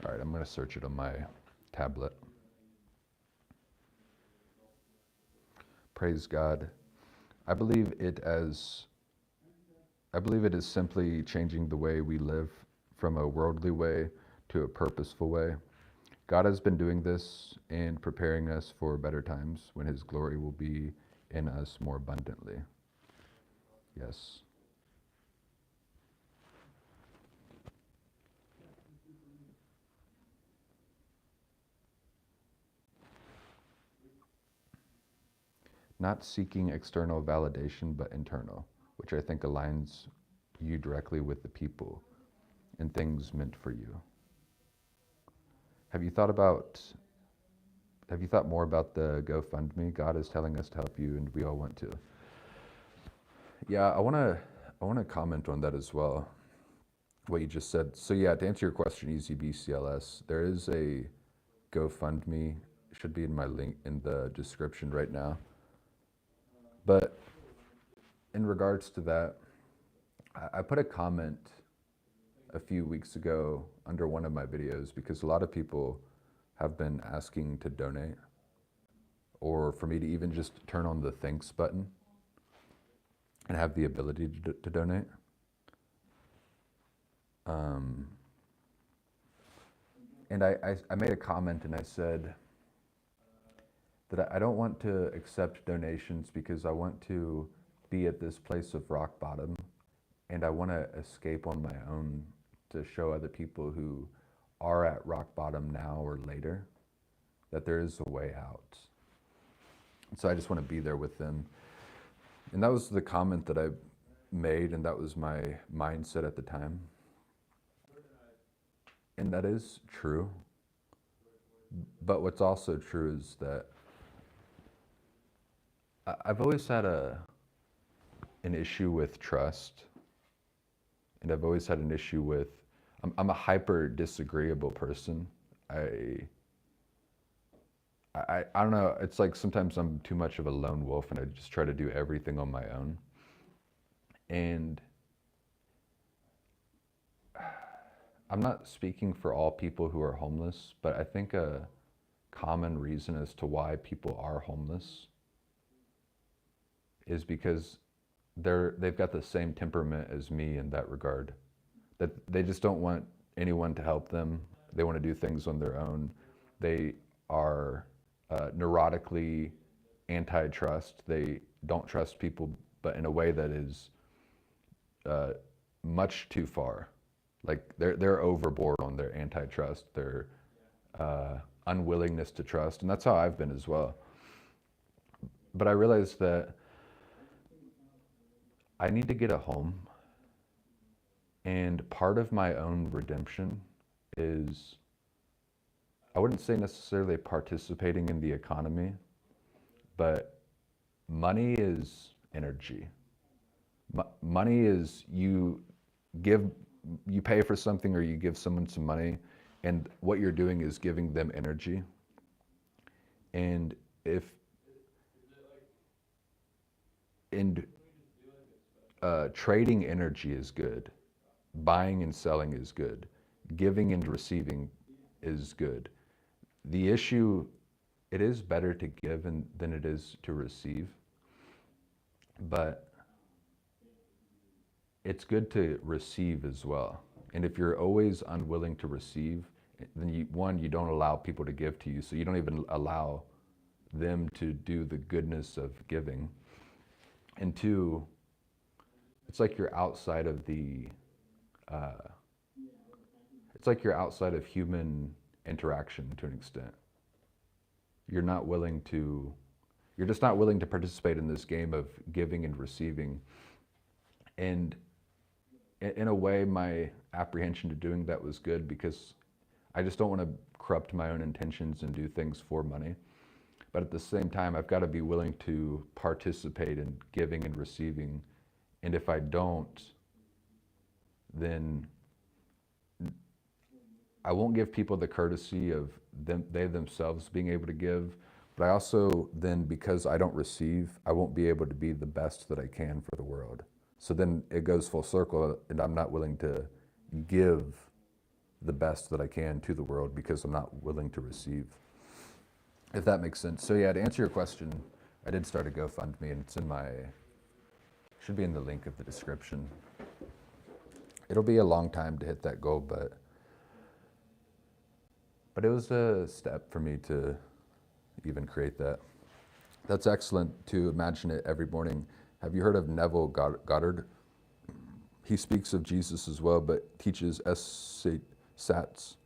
[SPEAKER 1] All right, I'm going to search it on my tablet. Praise God. I believe it is simply changing the way we live from a worldly way to a purposeful way. God has been doing this and preparing us for better times when His glory will be in us more abundantly. Yes. Not seeking external validation, but internal, which I think aligns you directly with the people and things meant for you. Have you thought more about the GoFundMe? God is telling us to help you, and we all want to. Yeah, I want to comment on that as well. what you just said. So yeah, to answer your question, EasyBCLS, there is a GoFundMe, should be in my link in the description right now. But in regards to that, I put a comment a few weeks ago under one of my videos because a lot of people have been asking to donate or for me to even just turn on the thanks button and have the ability to donate. And I made a comment and I said that I don't want to accept donations because I want to be at this place of rock bottom and I want to escape on my own to show other people who are at rock bottom now or later that there is a way out. So I just want to be there with them. And that was the comment that I made, and that was my mindset at the time. And that is true. But what's also true is that I've always had an issue with trust. And I've always had an issue with, I'm a hyper disagreeable person. I don't know, it's like sometimes I'm too much of a lone wolf and I just try to do everything on my own. And I'm not speaking for all people who are homeless, but I think a common reason as to why people are homeless is because they've got the same temperament as me in that regard. That they just don't want anyone to help them. They want to do things on their own. They are neurotically anti-trust. They don't trust people, but in a way that is much too far. Like they're overboard on their antitrust, their unwillingness to trust, and that's how I've been as well. But I realized that I need to get a home, and part of my own redemption is, I wouldn't say necessarily participating in the economy, but money is energy. Money is you pay for something or you give someone some money, and what you're doing is giving them energy. And trading energy is good, buying and selling is good, giving and receiving is good. The issue, it is better to give than it is to receive, but it's good to receive as well. And if you're always unwilling to receive, then you don't allow people to give to you, so you don't even allow them to do the goodness of giving. And two, it's like you're outside of it's like you're outside of human interaction to an extent. You're just not willing to participate in this game of giving and receiving. And in a way, my apprehension to doing that was good because I just don't want to corrupt my own intentions and do things for money. But at the same time, I've got to be willing to participate in giving and receiving. And if I don't, then I won't give people the courtesy of they themselves being able to give. But I also then, because I don't receive, I won't be able to be the best that I can for the world. So then it goes full circle, and I'm not willing to give the best that I can to the world because I'm not willing to receive, if that makes sense. So yeah, to answer your question, I did start a GoFundMe, and it's should be in the link of the description. It'll be a long time to hit that goal, but it was a step for me to even create that. That's excellent to imagine it every morning. Have you heard of Neville Goddard? He speaks of Jesus as well, but teaches SATS,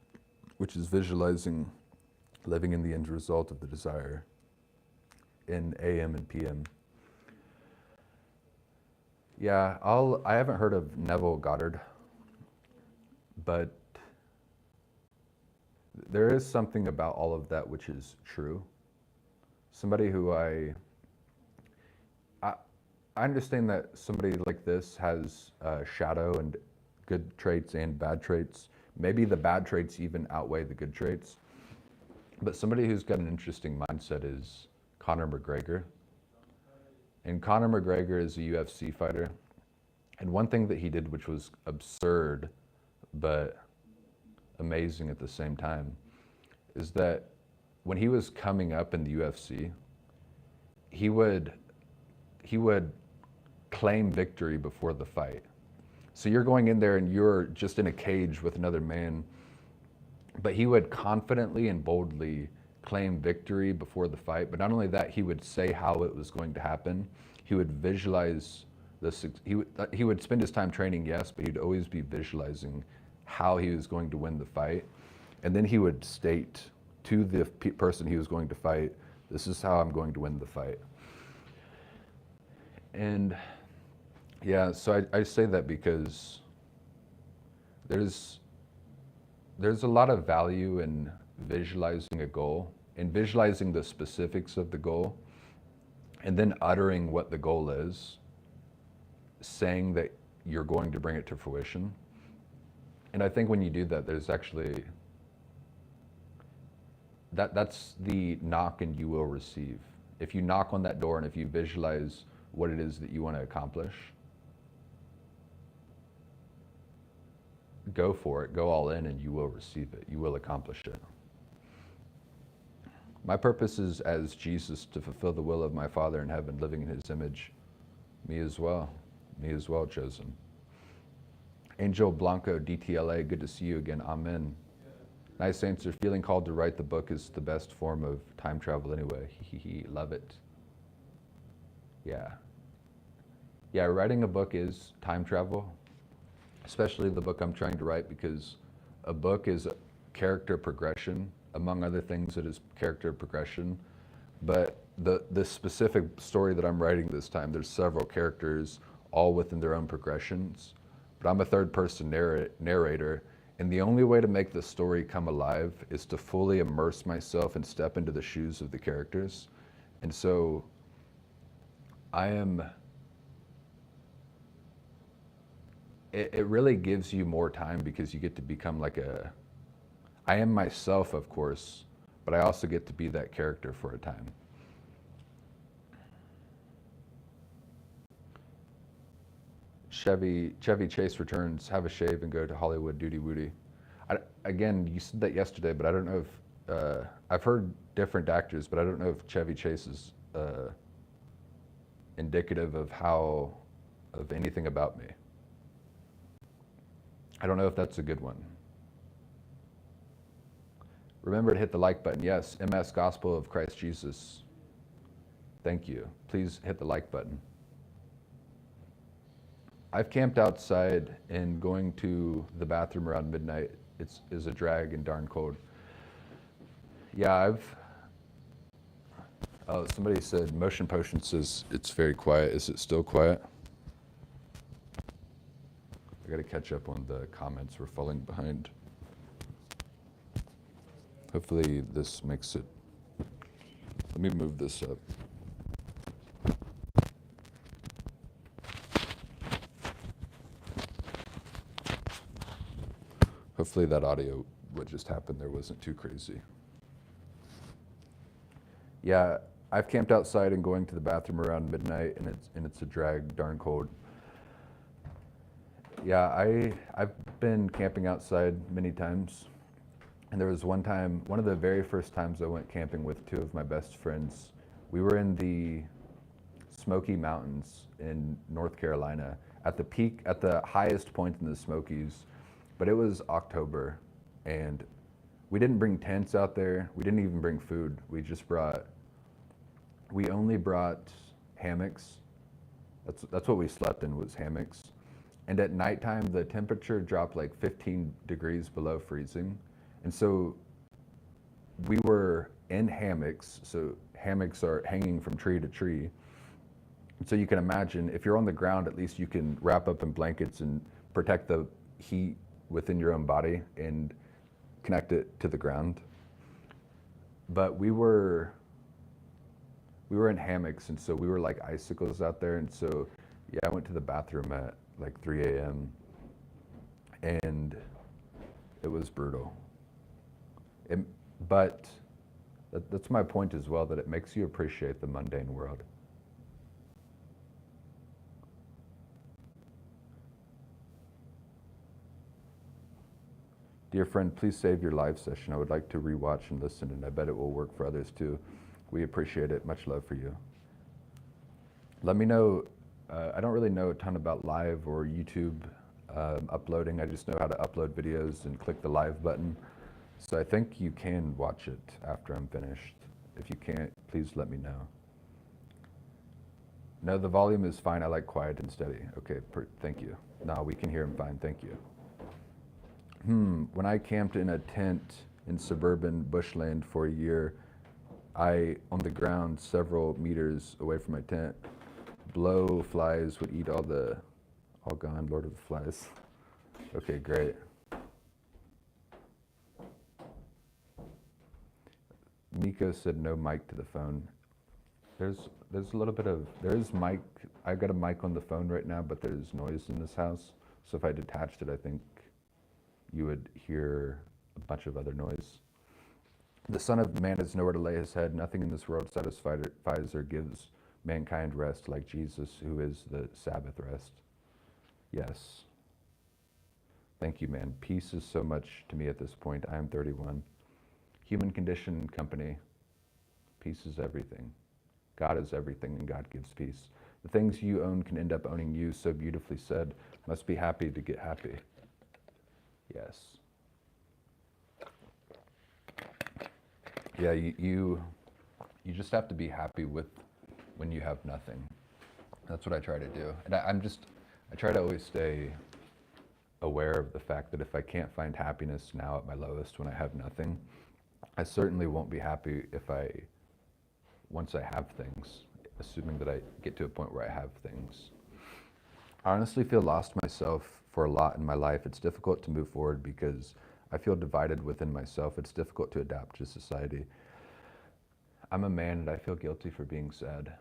[SPEAKER 1] which is visualizing living in the end result of the desire in AM and PM. Yeah, I haven't heard of Neville Goddard, but there is something about all of that which is true. Somebody who I understand that somebody like this has a shadow, and good traits and bad traits. Maybe the bad traits even outweigh the good traits. But somebody who's got an interesting mindset is Conor McGregor. And Conor McGregor is a UFC fighter. And one thing that he did, which was absurd but amazing at the same time, is that when he was coming up in the UFC, he would claim victory before the fight. So you're going in there and you're just in a cage with another man, but he would confidently and boldly claim victory before the fight. But not only that, he would say how it was going to happen. He would visualize this. He would spend his time training, yes, but he'd always be visualizing how he was going to win the fight. And then he would state to the person he was going to fight, this is how I'm going to win the fight. And yeah, so I say that because there's a lot of value in visualizing a goal and visualizing the specifics of the goal and then uttering what the goal is, saying that you're going to bring it to fruition. And I think when you do that, there's actually, that's the knock and you will receive. If you knock on that door and if you visualize what it is that you want to accomplish, go for it, go all in, and you will receive it. You will accomplish it. My purpose is as Jesus to fulfill the will of my Father in heaven, living in his image. Me as well, chosen. Angel Blanco, DTLA, good to see you again. Amen. Nice answer. Feeling called to write the book is the best form of time travel anyway. Love it. Yeah. Yeah, writing a book is time travel, especially the book I'm trying to write, because a book is a character progression. Among other things, it is character progression. But the specific story that I'm writing this time, there's several characters, all within their own progressions. But I'm a third-person narrator, and the only way to make the story come alive is to fully immerse myself and step into the shoes of the characters. And so it really gives you more time because you get to become I am myself, of course, but I also get to be that character for a time. Chevy Chase returns, have a shave and go to Hollywood Duty Woody. Again, you said that yesterday, but I don't know if, I've heard different actors, but I don't know if Chevy Chase is indicative of anything about me. I don't know if that's a good one. Remember to hit the like button. Yes, MS Gospel of Christ Jesus. Thank you. Please hit the like button. I've camped outside, and going to the bathroom around midnight is a drag and darn cold. Yeah, somebody said Motion Potion says it's very quiet. Is it still quiet? I gotta catch up on the comments. We're falling behind. Hopefully this makes it. Let me move this up. Hopefully that audio, what just happened there, wasn't too crazy. Yeah, I've camped outside and going to the bathroom around midnight, and it's a drag, darn cold. Yeah, I've been camping outside many times, and there was one time, one of the very first times I went camping with two of my best friends. We were in the Smoky Mountains in North Carolina at the peak, at the highest point in the Smokies, but it was October, and we didn't bring tents out there. We didn't even bring food. We only brought hammocks. That's what we slept in, was hammocks. And at nighttime, the temperature dropped like 15 degrees below freezing. And so we were in hammocks. So hammocks are hanging from tree to tree. And so you can imagine, if you're on the ground, at least you can wrap up in blankets and protect the heat within your own body and connect it to the ground. But we were in hammocks, and so we were like icicles out there. And so, yeah, I went to the bathroom at like 3 a.m. and it was brutal. It, but that's my point as well, that it makes you appreciate the mundane world. Dear friend, please save your live session. I would like to rewatch and listen, and I bet it will work for others too. We appreciate it. Much love for you. Let me know. I don't really know a ton about live or YouTube uploading. I just know how to upload videos and click the live button. So I think you can watch it after I'm finished. If you can't, please let me know. No, the volume is fine. I like quiet and steady. Okay, thank you. No, we can hear him fine. Thank you. When I camped in a tent in suburban bushland for a year, on the ground several meters away from my tent, blow flies would eat all gone, Lord of the Flies. Okay, great. Miko said no mic to the phone. There's a little bit of, there is mic, I've got a mic on the phone right now, but there's noise in this house. So if I detached it, I think you would hear a bunch of other noise. The Son of Man has nowhere to lay his head. Nothing in this world satisfies or gives mankind rest like Jesus, who is the Sabbath rest. Yes. Thank you, man. Peace is so much to me at this point. I am 31. Human condition company. Peace is everything. God is everything, and God gives peace. The things you own can end up owning you, so beautifully said. Must be happy to get happy. Yes. Yeah, you just have to be happy with when you have nothing. That's what I try to do. And I try to always stay aware of the fact that if I can't find happiness now at my lowest when I have nothing, I certainly won't be happy once I have things, assuming that I get to a point where I have things. I honestly feel lost myself for a lot in my life. It's difficult to move forward because I feel divided within myself. It's difficult to adapt to society. I'm a man and I feel guilty for being sad.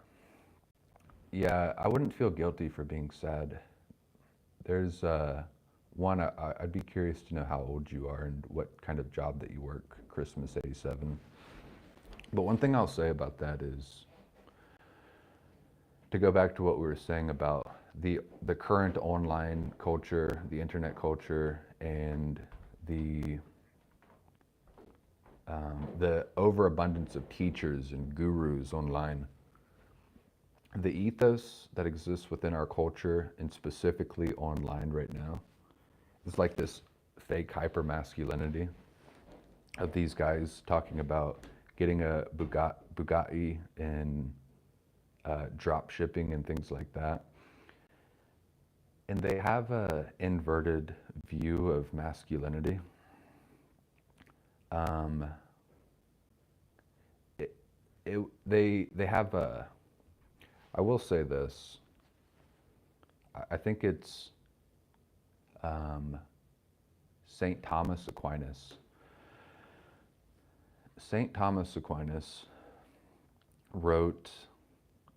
[SPEAKER 1] Yeah, I wouldn't feel guilty for being sad. There's one, I'd be curious to know how old you are and what kind of job that you work, Christmas 87. But one thing I'll say about that is, to go back to what we were saying about the current online culture, the internet culture, and the overabundance of teachers and gurus online. The ethos that exists within our culture, and specifically online right now, is like this fake hyper-masculinity of these guys talking about getting a Bugatti and drop shipping and things like that. And they have a inverted view of masculinity. They have a, I will say this, I think it's St. Thomas Aquinas. St. Thomas Aquinas wrote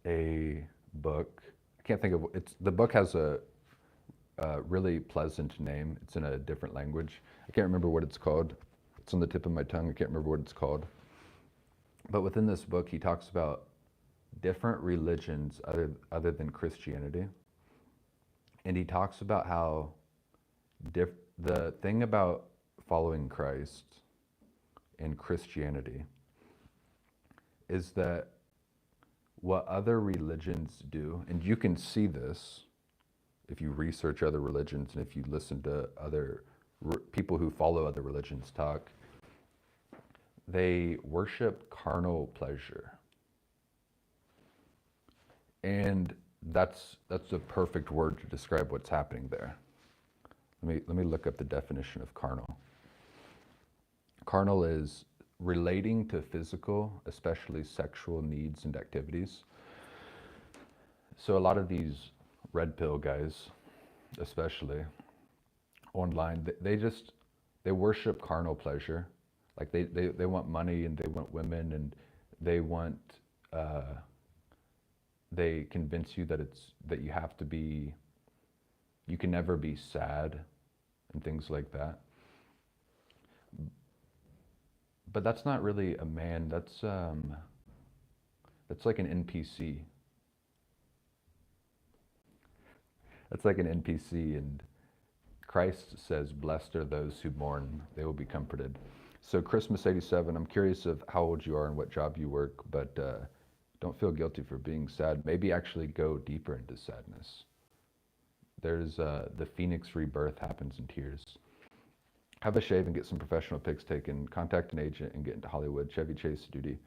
[SPEAKER 1] a book. I can't think of it's. The book has a really pleasant name. It's in a different language. I can't remember what it's called. It's on the tip of my tongue. I can't remember what it's called. But within this book, he talks about different religions other than Christianity, and he talks about how the thing about following Christ in Christianity is that what other religions do, and you can see this if you research other religions and if you listen to other people who follow other religions talk, they worship carnal pleasure. And that's a perfect word to describe what's happening there. Let me look up the definition of carnal. Carnal is relating to physical, especially sexual needs and activities. So a lot of these red pill guys, especially online, they worship carnal pleasure. Like they want money and they want women and they want, they convince you that you have to be, you can never be sad and things like that. But that's not really a man. That's like an NPC. That's like an NPC, and Christ says, "Blessed are those who mourn; they will be comforted." So Christmas '87. I'm curious of how old you are and what job you work, but don't feel guilty for being sad. Maybe actually go deeper into sadness. There's the phoenix rebirth happens in tears. Have a shave and get some professional pics taken. Contact an agent and get into Hollywood. Chevy Chase duty.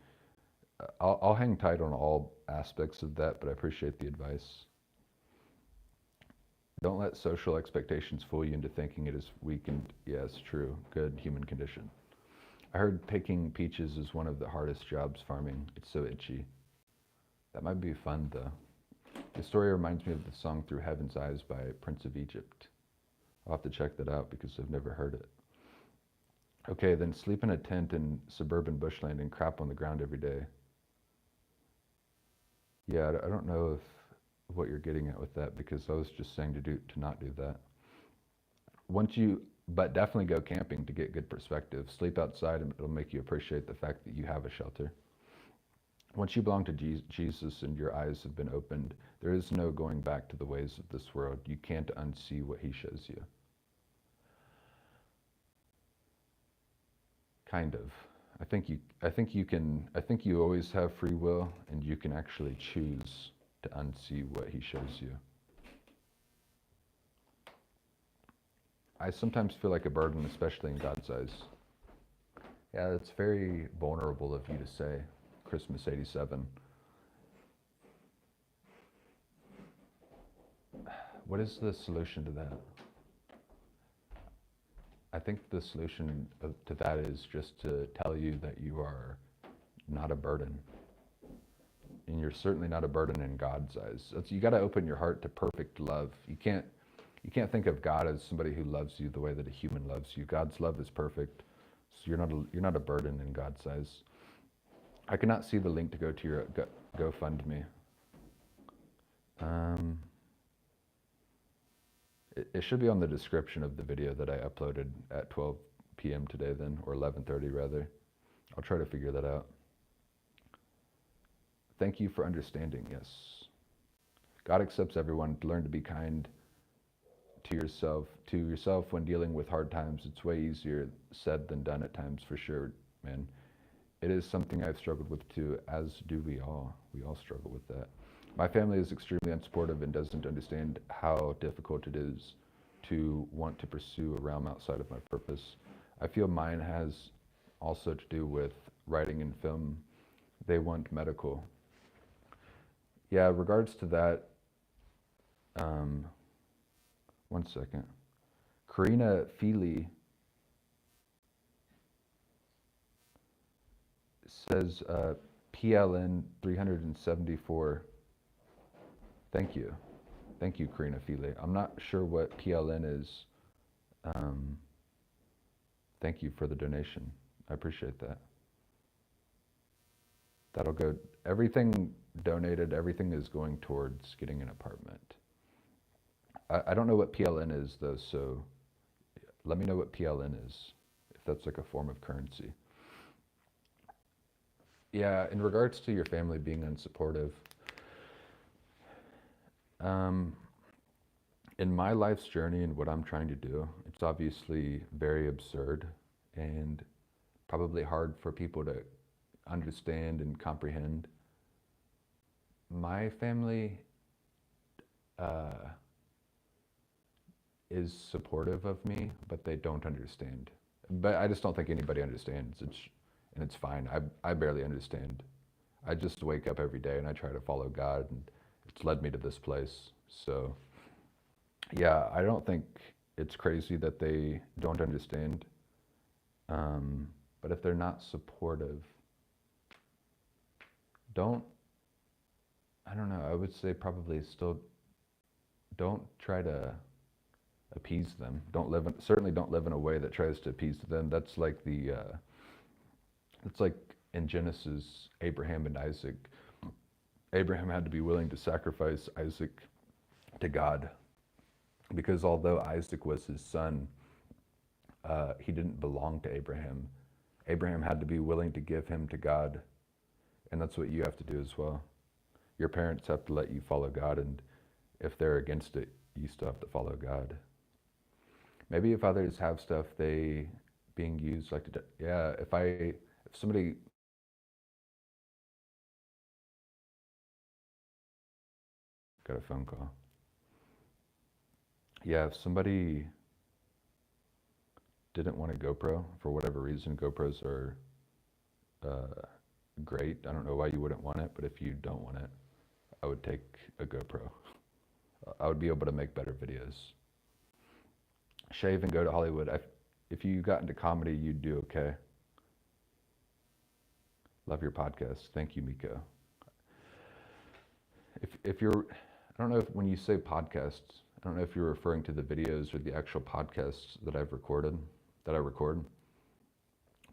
[SPEAKER 1] I'll hang tight on all aspects of that, but I appreciate the advice. Don't let social expectations fool you into thinking it is weakened. Yes, true. Good human condition. I heard picking peaches is one of the hardest jobs farming. It's so itchy. That might be fun though. The story reminds me of the song Through Heaven's Eyes by Prince of Egypt. I'll have to check that out because I've never heard it. Okay, then sleep in a tent in suburban bushland and crap on the ground every day. Yeah, I don't know if what you're getting at with that, because I was just saying to not do that. But definitely go camping to get good perspective. Sleep outside and it'll make you appreciate the fact that you have a shelter. Once you belong to Jesus and your eyes have been opened, there is no going back to the ways of this world. You can't unsee what he shows you. Kind of. I think you always have free will, and you can actually choose to unsee what he shows you. I sometimes feel like a burden, especially in God's eyes. Yeah, it's very vulnerable of you to say, Christmas '87. What is the solution to that? I think the solution to that is just to tell you that you are not a burden. And you're certainly not a burden in God's eyes. You got to open your heart to perfect love. You can't think of God as somebody who loves you the way that a human loves you. God's love is perfect. So you're not a burden in God's eyes. I cannot see the link to go to your GoFundMe. It should be on the description of the video that I uploaded at 12 p.m. today then, or 11:30 rather. I'll try to figure that out. Thank you for understanding, yes. God accepts everyone. Learn to be kind to yourself when dealing with hard times. It's way easier said than done at times, for sure, man. It is something I've struggled with too, as do we all. We all struggle with that. My family is extremely unsupportive and doesn't understand how difficult it is to want to pursue a realm outside of my purpose. I feel mine has also to do with writing and film. They want medical. Yeah, regards to that, one second. Karina Feely says PLN 374. Thank you. Thank you, Karina Feely. I'm not sure what PLN is. Thank you for the donation. I appreciate that. That'll go, everything donated, everything is going towards getting an apartment. I don't know what PLN is though, so let me know what PLN is, if that's like a form of currency. Yeah, in regards to your family being unsupportive, in my life's journey and what I'm trying to do, it's obviously very absurd and probably hard for people to understand and comprehend. My family is supportive of me, but they don't understand. But I just don't think anybody understands. And it's fine. I barely understand. I just wake up every day and I try to follow God, and it's led me to this place. So yeah, I don't think it's crazy that they don't understand. But if they're not supportive, I don't know, I would say probably still don't try to appease them. Certainly don't live in a way that tries to appease them. That's like it's like in Genesis, Abraham and Isaac. Abraham had to be willing to sacrifice Isaac to God, because although Isaac was his son, he didn't belong to Abraham. Abraham had to be willing to give him to God, and that's what you have to do as well. Your parents have to let you follow God, and if they're against it, you still have to follow God. Maybe if others have stuff they being used like to, yeah, if somebody got a phone call. Yeah, if somebody didn't want a GoPro for whatever reason, GoPros are great. I don't know why you wouldn't want it, but if you don't want it, I would take a GoPro. I would be able to make better videos. Shave and go to Hollywood. If you got into comedy, you'd do okay. Love your podcast. Thank you, Miko. If you're, I don't know if when you say podcasts, I don't know if you're referring to the videos or the actual podcasts that I record,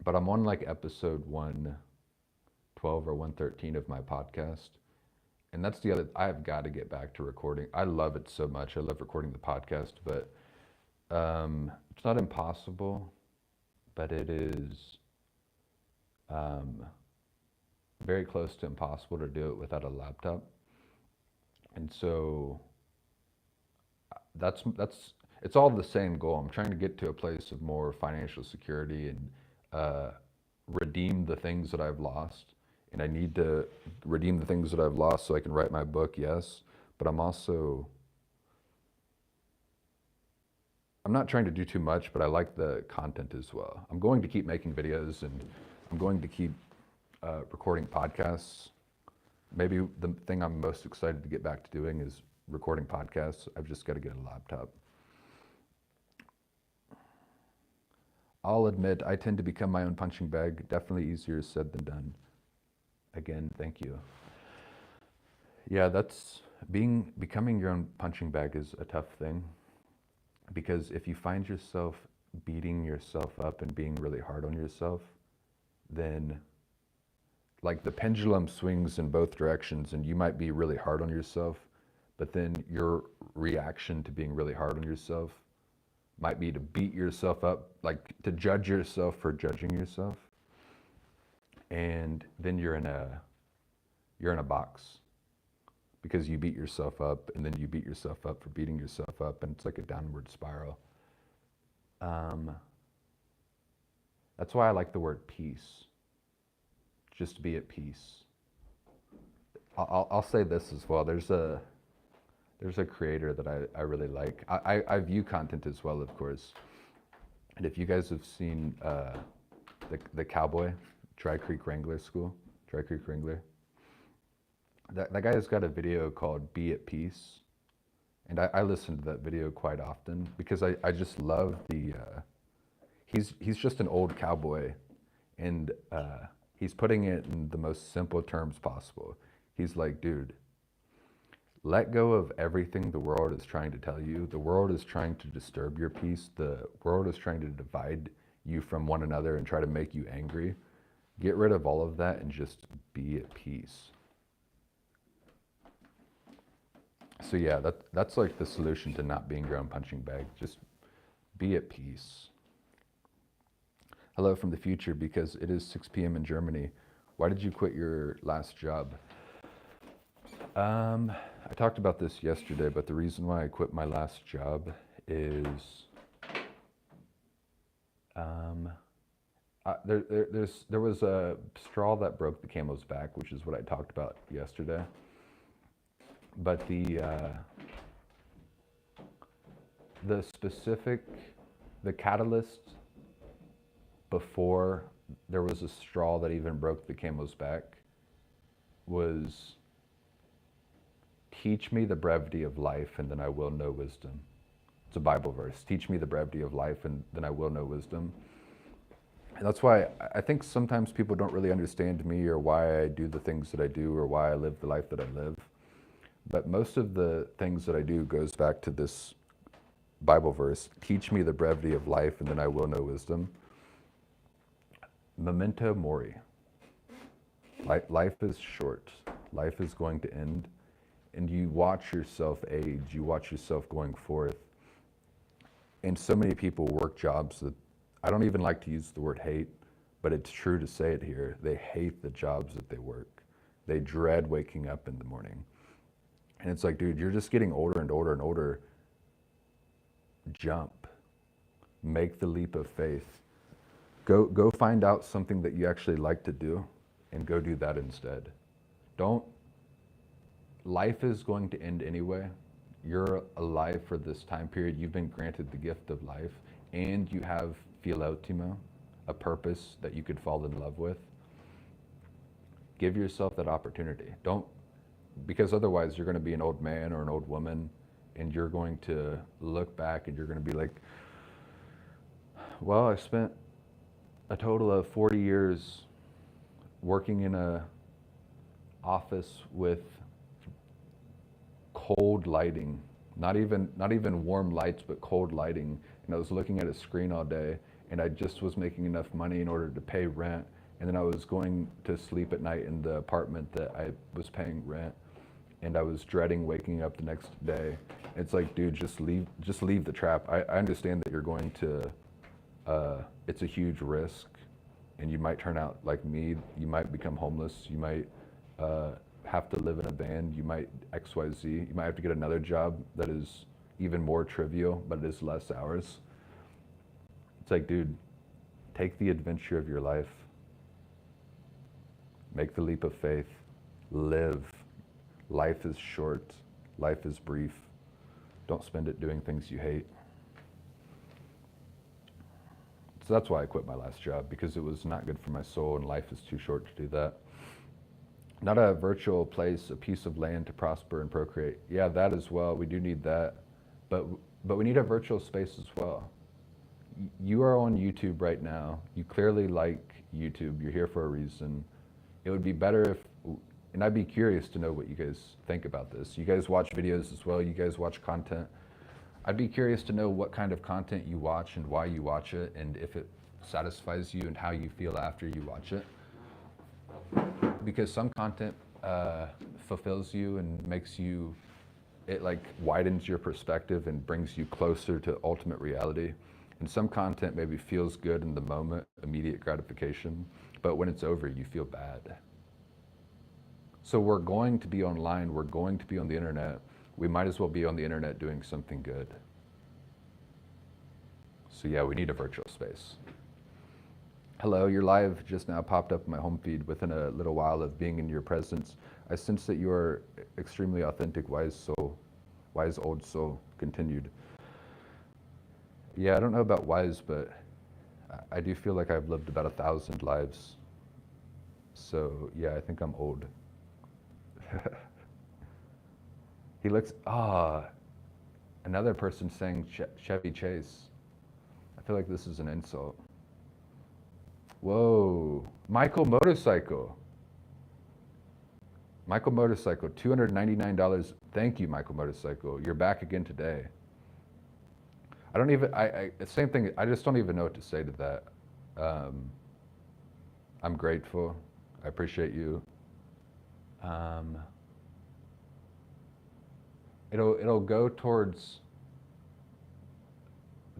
[SPEAKER 1] but I'm on like episode 112 or 113 of my podcast. And that's the other, I've got to get back to recording. I love it so much. I love recording the podcast, but it's not impossible, but it is very close to impossible to do it without a laptop. And so that's it's all the same goal. I'm trying to get to a place of more financial security and redeem the things that I've lost. And I need to redeem the things that I've lost so I can write my book, yes. But I'm not trying to do too much, but I like the content as well. I'm going to keep making videos, and I'm going to keep recording podcasts. Maybe the thing I'm most excited to get back to doing is recording podcasts. I've just got to get a laptop. I'll admit, I tend to become my own punching bag. Definitely easier said than done. Again, thank you. Yeah, becoming your own punching bag is a tough thing, because if you find yourself beating yourself up and being really hard on yourself, then like the pendulum swings in both directions, and you might be really hard on yourself, but then your reaction to being really hard on yourself might be to beat yourself up, like to judge yourself for judging yourself. And then you're in a box, because you beat yourself up, and then you beat yourself up for beating yourself up, and it's like a downward spiral. That's why I like the word peace. Just be at peace. I'll say this as well. There's a creator that I really like. I view content as well, of course. And if you guys have seen the Cowboy, Dry Creek Wrangler School, Dry Creek Wrangler, that guy has got a video called Be at Peace. And I listen to that video quite often, because I just love he's just an old cowboy, and he's putting it in the most simple terms possible. He's like, dude, let go of everything the world is trying to tell you. The world is trying to disturb your peace. The world is trying to divide you from one another and try to make you angry. Get rid of all of that and just be at peace. So yeah, that's like the solution to not being your own punching bag. Just be at peace. Hello from the future, because it is 6 p.m. in Germany. Why did you quit your last job? I talked about this yesterday, but the reason why I quit my last job is there was a straw that broke the camel's back, which is what I talked about yesterday. But the catalyst before there was a straw that even broke the camel's back was, teach me the brevity of life, and then I will know wisdom. It's a Bible verse. Teach me the brevity of life, and then I will know wisdom. And that's why I think sometimes people don't really understand me, or why I do the things that I do, or why I live the life that I live. But most of the things that I do goes back to this Bible verse, teach me the brevity of life, and then I will know wisdom. Memento mori. Life is short. Life is going to end. And you watch yourself age. You watch yourself going forth. And so many people work jobs that I don't even like to use the word hate, but it's true to say it here. They hate the jobs that they work. They dread waking up in the morning. And it's like, dude, you're just getting older and older and older. Jump. Make the leap of faith. Go find out something that you actually like to do and go do that instead. Don't, life is going to end anyway. You're alive for this time period. You've been granted the gift of life and you have philotimo, a purpose that you could fall in love with. Give yourself that opportunity. Don't, because otherwise you're going to be an old man or an old woman and you're going to look back and you're going to be like, well, I spent a total of 40 years working in a office with cold lighting, not even warm lights, but cold lighting. And I was looking at a screen all day and I just was making enough money in order to pay rent. And then I was going to sleep at night in the apartment that I was paying rent. And I was dreading waking up the next day. It's like, dude, just leave the trap. I understand that you're going to, it's a huge risk and you might turn out like me. You might become homeless. You might have to live in a van. You might XYZ. You might have to get another job that is even more trivial, but it is less hours. It's like, dude, take the adventure of your life. Make the leap of faith. Live. Life is short. Life is brief. Don't spend it doing things you hate. So that's why I quit my last job, because it was not good for my soul and life is too short to do that. Not a virtual place, a piece of land to prosper and procreate. Yeah, that as well. We do need that. But we need a virtual space as well. You are on YouTube right now. You clearly like YouTube. You're here for a reason. It would be better if, and I'd be curious to know what you guys think about this. You guys watch videos as well. You guys watch content. I'd be curious to know what kind of content you watch and why you watch it and if it satisfies you and how you feel after you watch it. Because some content fulfills you and makes you, it like widens your perspective and brings you closer to ultimate reality. And some content maybe feels good in the moment, immediate gratification, but when it's over, you feel bad. So we're going to be online, we're going to be on the internet. We might as well be on the internet doing something good. So yeah, we need a virtual space. Hello, your live just now popped up in my home feed within a little while of being in your presence. I sense that you are extremely authentic, wise soul, wise old soul, continued. Yeah, I don't know about wise, but I do feel like I've lived about 1,000 lives. So yeah, I think I'm old. He looks, another person saying Chevy Chase. I feel like this is an insult. Whoa, Michael Motorcycle. Michael Motorcycle, $299. Thank you, Michael Motorcycle. You're back again today. I don't even, same thing, I just don't even know what to say to that. I'm grateful. I appreciate you. It'll go towards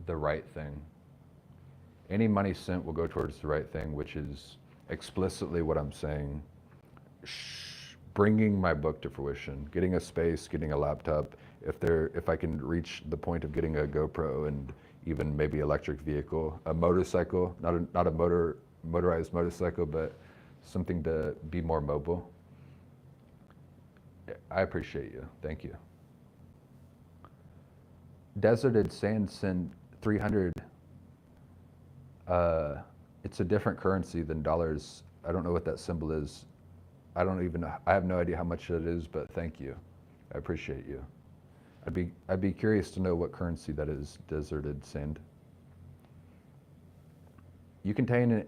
[SPEAKER 1] the right thing. Any money sent will go towards the right thing, which is explicitly what I'm saying. Bringing my book to fruition, getting a space, getting a laptop. If I can reach the point of getting a GoPro and even maybe electric vehicle, a motorcycle, not a motorized motorcycle, but something to be more mobile. I appreciate you. Thank you. Deserted Sand send 300. It's a different currency than dollars. I don't know what that symbol is. I don't even know. I have no idea how much it is, but thank you. I appreciate you. I'd be curious to know what currency that is. Deserted Sand. You contain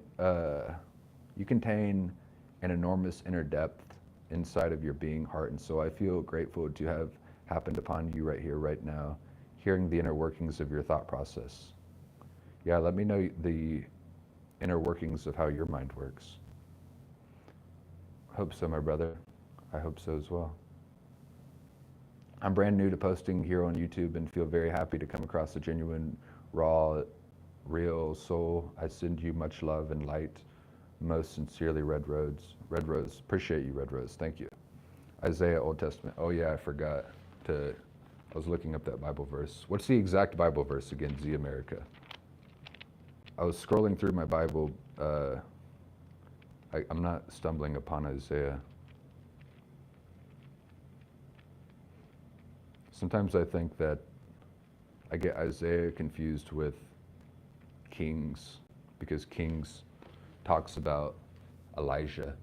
[SPEAKER 1] an enormous inner depth inside of your being, heart, and soul. I feel grateful to have happened upon you right here, right now, hearing the inner workings of your thought process. Yeah, let me know the inner workings of how your mind works. Hope so, my brother. I hope so as well. I'm brand new to posting here on YouTube and feel very happy to come across a genuine, raw, Real soul, I send you much love and light. Most sincerely, Red Rose. Red Rose, appreciate you, Red Rose. Thank you. Isaiah, Old Testament. Oh yeah, I forgot to. I was looking up that Bible verse. What's the exact Bible verse again? Z America. I was scrolling through my Bible. I'm not stumbling upon Isaiah. Sometimes I think that I get Isaiah confused with Kings, because Kings talks about Elijah,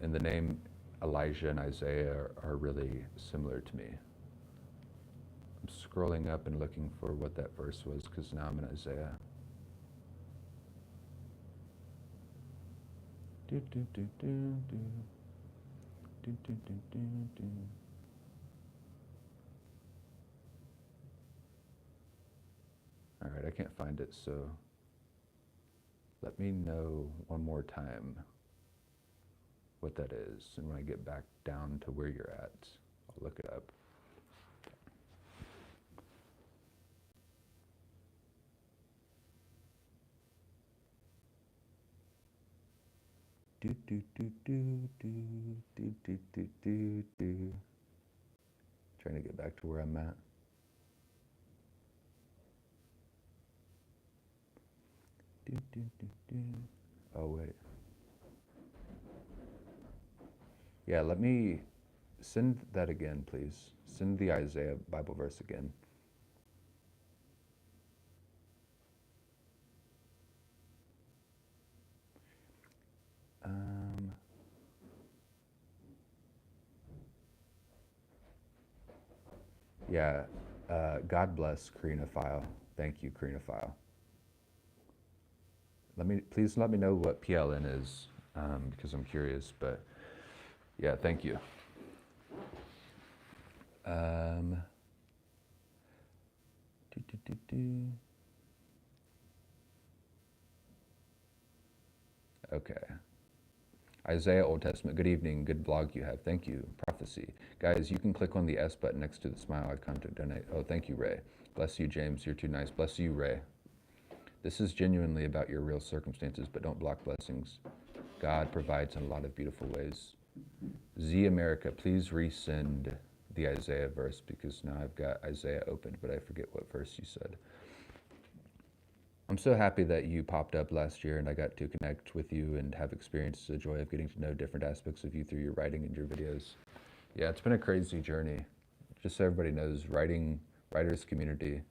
[SPEAKER 1] and the name Elijah and Isaiah are really similar to me. I'm scrolling up and looking for what that verse was, because now I'm in Isaiah. Do, do, do, do, do. Do, do, do, do, do. All right, I can't find it, so let me know one more time what that is. And when I get back down to where you're at, I'll look it up. Do, do, do, do, do, do, do, do, do, do. Trying to get back to where I'm at. Do, do, do, do. Oh, wait. Yeah, let me send that again, please. Send the Isaiah Bible verse again. Yeah, God bless Karina File. Thank you, Karina File. Please let me know what PLN is, because I'm curious, but yeah, thank you. Do, do, do, do. Okay. Isaiah, Old Testament. Good evening. Good blog you have. Thank you. Prophecy. Guys, you can click on the S button next to the smile icon to donate. Oh, thank you, Ray. Bless you, James. You're too nice. Bless you, Ray. This is genuinely about your real circumstances, but don't block blessings. God provides in a lot of beautiful ways. Z America, please resend the Isaiah verse, because now I've got Isaiah opened, but I forget what verse you said. I'm so happy that you popped up last year and I got to connect with you and have experienced the joy of getting to know different aspects of you through your writing and your videos. Yeah, it's been a crazy journey. Just so everybody knows, writers community,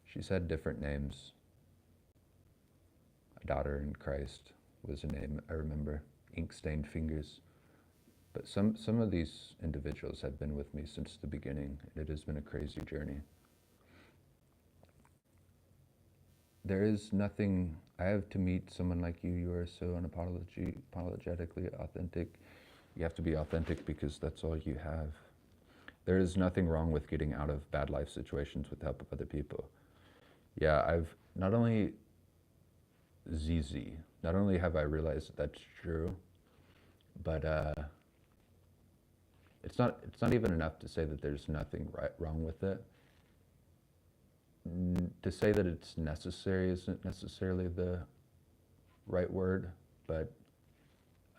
[SPEAKER 1] she's had different names. A Daughter in Christ was a name I remember. Ink Stained Fingers. But some of these individuals have been with me since the beginning, and it has been a crazy journey. There is nothing, I have to meet someone like you. You are so unapologetically authentic. You have to be authentic because that's all you have. There is nothing wrong with getting out of bad life situations with the help of other people. Yeah, I've not only not only have I realized that that's true, but it's not even enough to say that there's nothing wrong with it. To say that it's necessary isn't necessarily the right word, but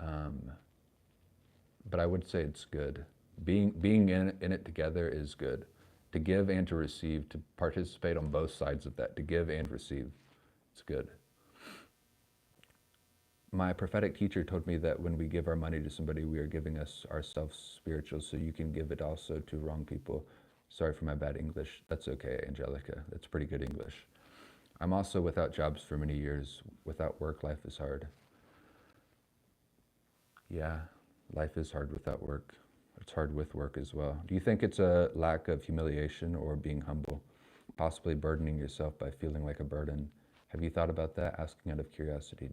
[SPEAKER 1] I would say it's good. Being in it together is good. To give and to receive, to participate on both sides of that, to give and receive, it's good. My prophetic teacher told me that when we give our money to somebody, we are giving us ourselves spiritual, so you can give it also to wrong people. Sorry for my bad English. That's okay, Angelica. That's pretty good English. I'm also without jobs for many years. Without work, life is hard. Yeah, life is hard without work. It's hard with work as well. Do you think it's a lack of humiliation or being humble? Possibly burdening yourself by feeling like a burden. Have you thought about that? Asking out of curiosity.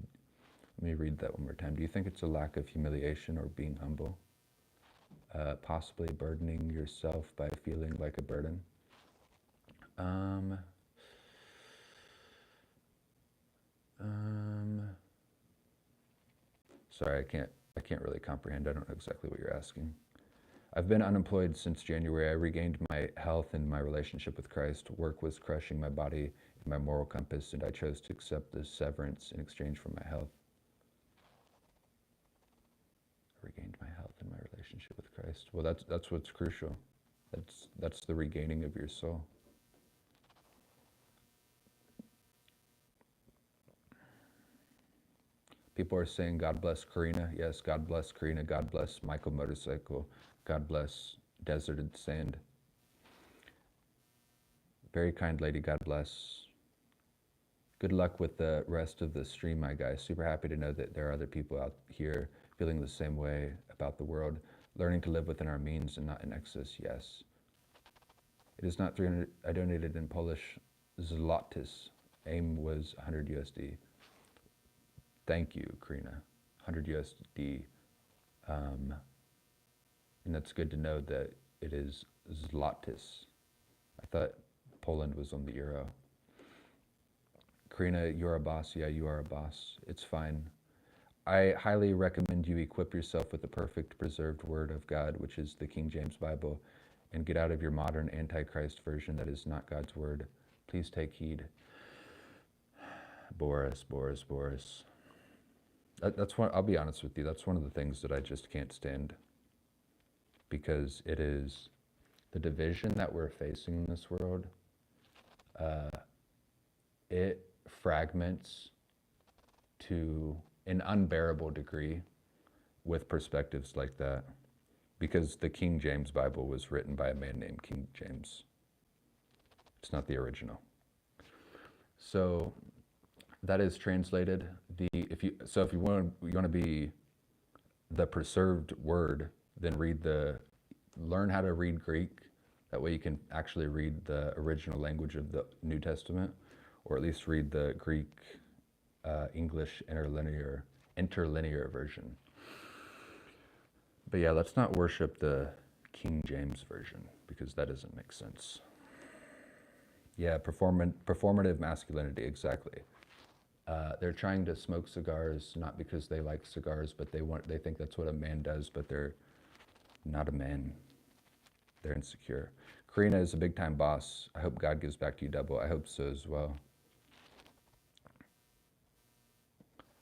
[SPEAKER 1] Let me read that one more time. Do you think it's a lack of humiliation or being humble? Possibly burdening yourself by feeling like a burden. Sorry, I can't really comprehend. I don't know exactly what you're asking. I've been unemployed since January. I regained my health and my relationship with Christ. Work was crushing my body my moral compass, and I chose to accept this severance in exchange for my health. I regained my health and my relationship with Christ. Well, that's what's crucial. That's the regaining of your soul. People are saying, God bless Karina. Yes, God bless Karina. God bless Michael Motorcycle. God bless Deserted Sand. Very kind lady, God bless. Good luck with the rest of the stream, my guys. Super happy to know that there are other people out here feeling the same way about the world, learning to live within our means and not in excess. Yes. It is not 300. I donated in Polish zlotys. Aim was 100 USD. Thank you, Karina. 100 USD. And that's good to know that it is zlotys. I thought Poland was on the euro. Karina, you're a boss. Yeah, you are a boss. It's fine. I highly recommend you equip yourself with the perfect preserved word of God, which is the King James Bible, and get out of your modern Antichrist version that is not God's word. Please take heed. Boris. That's one, I'll be honest with you, that's one of the things that I just can't stand, because it is the division that we're facing in this world. It fragments to an unbearable degree with perspectives like that, because the King James Bible was written by a man named King James. It's not the original. So that is translated. If you want to be the preserved word, then learn how to read Greek. That way you can actually read the original language of the New Testament, or at least read the Greek English interlinear version. But yeah, let's not worship the King James version, because that doesn't make sense. Yeah, performative masculinity, exactly. They're trying to smoke cigars, not because they like cigars, but they think that's what a man does, but they're not a man. They're insecure. Karina is a big time boss. I hope God gives back to you double. I hope so as well.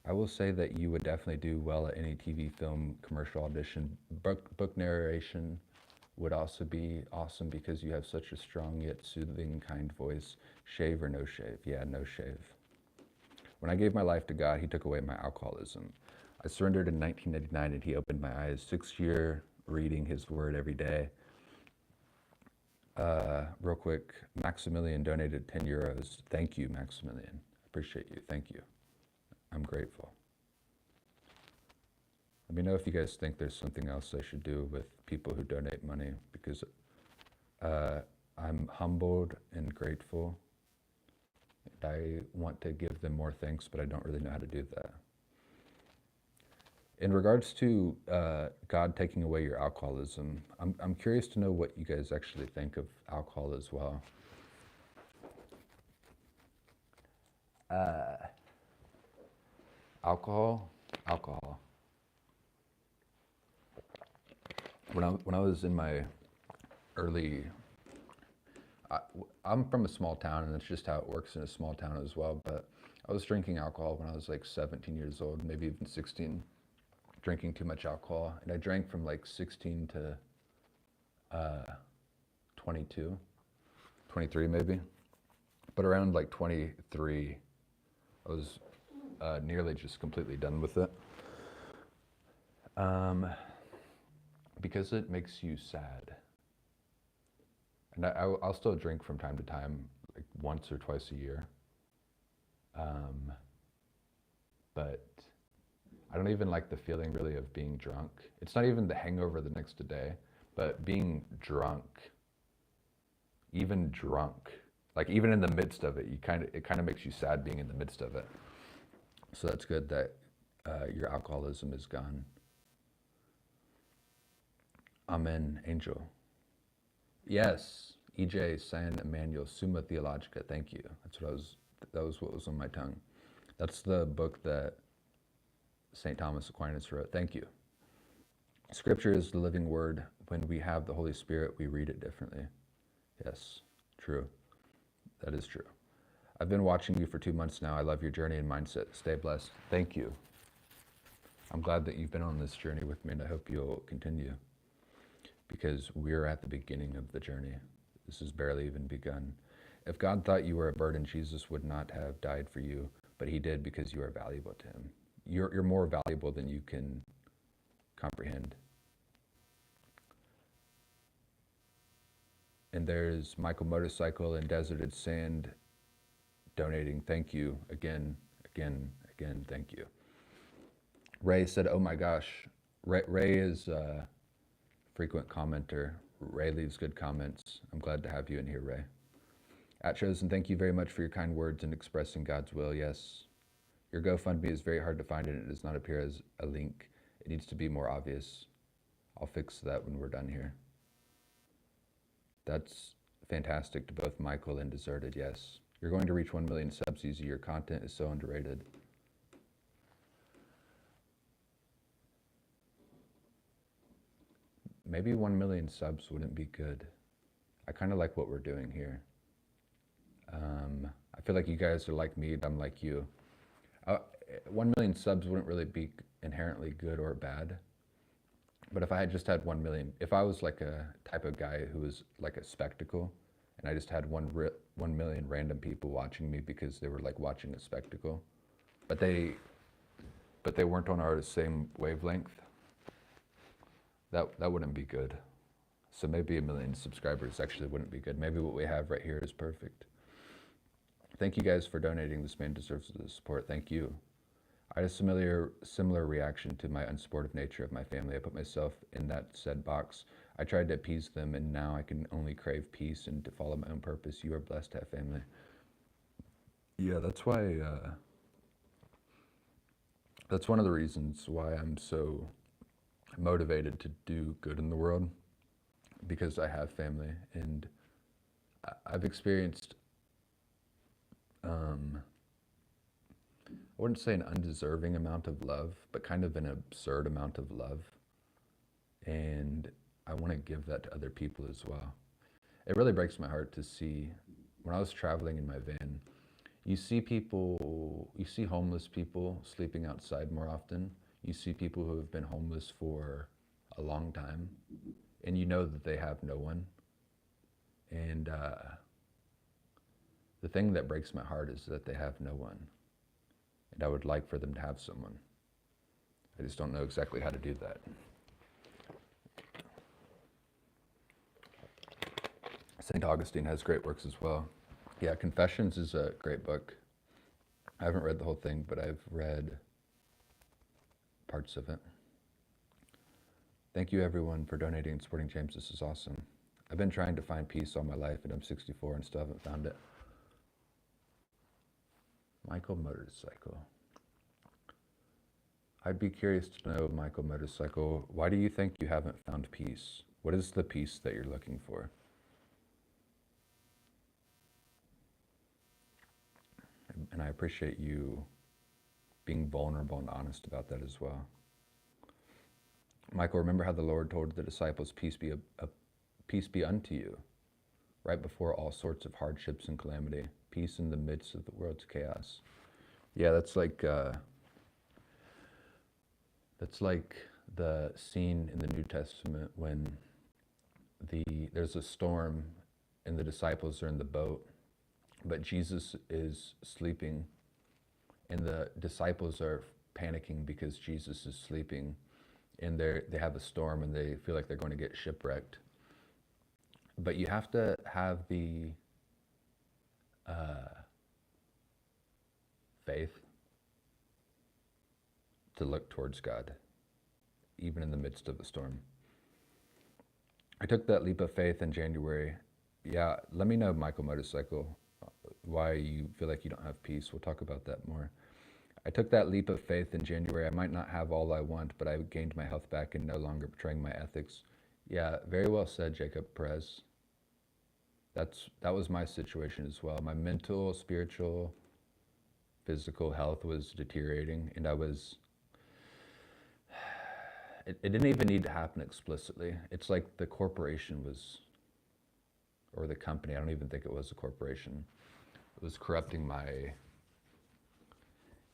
[SPEAKER 1] I will say that you would definitely do well at any TV, film, commercial audition. Book narration would also be awesome, because you have such a strong yet soothing, kind voice. Shave or no shave? Yeah, no shave. When I gave my life to God, he took away my alcoholism. I surrendered in 1999 and he opened my eyes. 6 year reading his word every day. Real quick, Maximilian donated 10 euros. Thank you, Maximilian. Appreciate you. Thank you. I'm grateful. Let me know if you guys think there's something else I should do with people who donate money, because I'm humbled and grateful. And I want to give them more thanks, but I don't really know how to do that. In regards to God taking away your alcoholism, I'm curious to know what you guys actually think of alcohol as well. Alcohol. When I was in my early, I'm from a small town, and it's just how it works in a small town as well. But I was drinking alcohol when I was like 17 years old, maybe even 16. Drinking too much alcohol, and I drank from like 16 to 22, 23 maybe. But around like 23, I was nearly just completely done with it. Because it makes you sad. And I'll still drink from time to time, like once or twice a year. But I don't even like the feeling really of being drunk. It's not even the hangover the next day, but being drunk, like even in the midst of it, it kind of makes you sad being in the midst of it. So that's good that your alcoholism is gone. Amen, Angel. Yes, EJ San Emmanuel, Summa Theologica. Thank you. That was what was on my tongue. That's the book that St. Thomas Aquinas wrote. Thank you. Scripture is the living word. When we have the Holy Spirit, we read it differently. Yes, true. That is true. I've been watching you for 2 months now. I love your journey and mindset. Stay blessed. Thank you. I'm glad that you've been on this journey with me, and I hope you'll continue, because we're at the beginning of the journey. This has barely even begun. If God thought you were a burden, Jesus would not have died for you, but he did because you are valuable to him. You're more valuable than you can comprehend. And there's Michael Motorcycle and Deserted Sand donating. Thank you again, thank you. Ray said, oh my gosh. Ray is a frequent commenter. Ray leaves good comments. I'm glad to have you in here, Ray. At Chosen, thank you very much for your kind words and expressing God's will. Yes, your GoFundMe is very hard to find and it does not appear as a link. It needs to be more obvious. I'll fix that when we're done here. That's fantastic to both Michael and Deserted, yes. You're going to reach 1 million subs easy. Your content is so underrated. Maybe 1 million subs wouldn't be good. I kind of like what we're doing here. I feel like you guys are like me, I'm like you. 1 million subs wouldn't really be inherently good or bad. But if I had just had 1 million, if I was like a type of guy who was like a spectacle, and I just had 1 million random people watching me because they were like watching a spectacle, but they weren't on our same wavelength, that wouldn't be good. So maybe 1 million subscribers actually wouldn't be good. Maybe what we have right here is perfect. Thank you guys for donating. This man deserves the support. Thank you. I had a similar reaction to my unsupportive nature of my family. I put myself in that said box. I tried to appease them, and now I can only crave peace and to follow my own purpose. You are blessed to have family. Yeah, that's why, that's one of the reasons why I'm so motivated to do good in the world, because I have family, and I've experienced, I wouldn't say an undeserving amount of love, but kind of an absurd amount of love. And I want to give that to other people as well. It really breaks my heart to see, when I was traveling in my van, you see people, you see homeless people sleeping outside more often. You see people who have been homeless for a long time, and you know that they have no one. And the thing that breaks my heart is that they have no one. And I would like for them to have someone. I just don't know exactly how to do that. St. Augustine has great works as well. Yeah, Confessions is a great book. I haven't read the whole thing, but I've read parts of it. Thank you everyone for donating and supporting James. This is awesome. I've been trying to find peace all my life, and I'm 64 and still haven't found it. Michael Motorcycle. I'd be curious to know, Michael Motorcycle, why do you think you haven't found peace? What is the peace that you're looking for? And I appreciate you being vulnerable and honest about that as well. Michael, remember how the Lord told the disciples, peace be unto you, right before all sorts of hardships and calamity, peace in the midst of the world's chaos. Yeah, that's like the scene in the New Testament when there's a storm and the disciples are in the boat, but Jesus is sleeping, and the disciples are panicking because Jesus is sleeping, and they have a storm and they feel like they're going to get shipwrecked. But you have to have the faith to look towards God, even in the midst of the storm. I took that leap of faith in January. Yeah, let me know, Michael Motorcycle, why you feel like you don't have peace. We'll talk about that more. I took that leap of faith in January. I might not have all I want, but I gained my health back and no longer betraying my ethics. Yeah, very well said, Jacob Perez. That was my situation as well. My mental, spiritual, physical health was deteriorating, and it didn't even need to happen explicitly. It's like the corporation was, or the company, I don't even think it was a corporation, It was corrupting my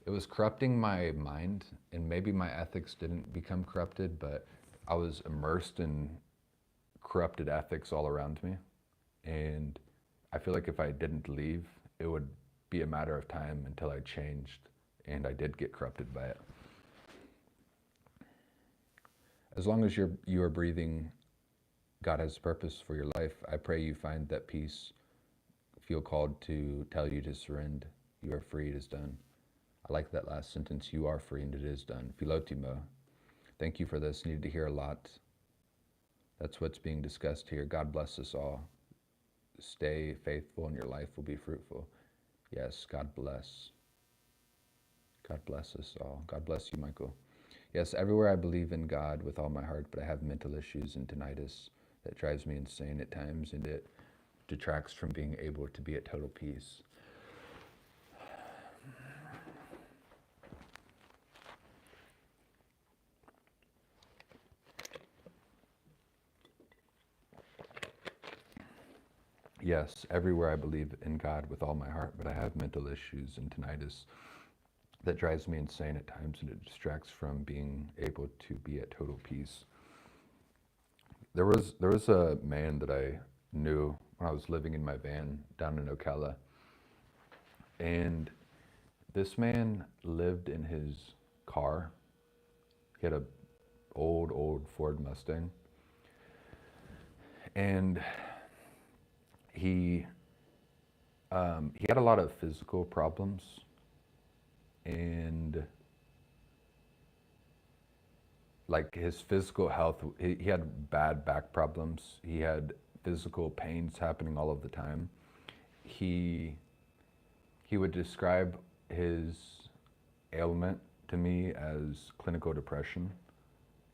[SPEAKER 1] it was corrupting my mind, and maybe my ethics didn't become corrupted, but I was immersed in corrupted ethics all around me. And I feel like if I didn't leave, it would be a matter of time until I changed, and I did get corrupted by it. As long as you are breathing, God has a purpose for your life. I pray you find that peace, feel called to tell you to surrender. You are free, it is done. I like that last sentence. You are free and it is done. Philotimo. Thank you for this. Needed to hear a lot. That's what's being discussed here. God bless us all. Stay faithful and your life will be fruitful. Yes, God bless. God bless us all. God bless you, Michael. Yes, everywhere I believe in God with all my heart, but I have mental issues and tinnitus that drives me insane at times, and it detracts from being able to be at total peace. Yes, everywhere I believe in God with all my heart, but I have mental issues and tinnitus that drives me insane at times, and it distracts from being able to be at total peace. There was a man that I knew when I was living in my van down in Ocala, and this man lived in his car. He had a old Ford Mustang, and he had a lot of physical problems, and like his physical health, he had bad back problems. He had physical pains happening all of the time. He would describe his ailment to me as clinical depression,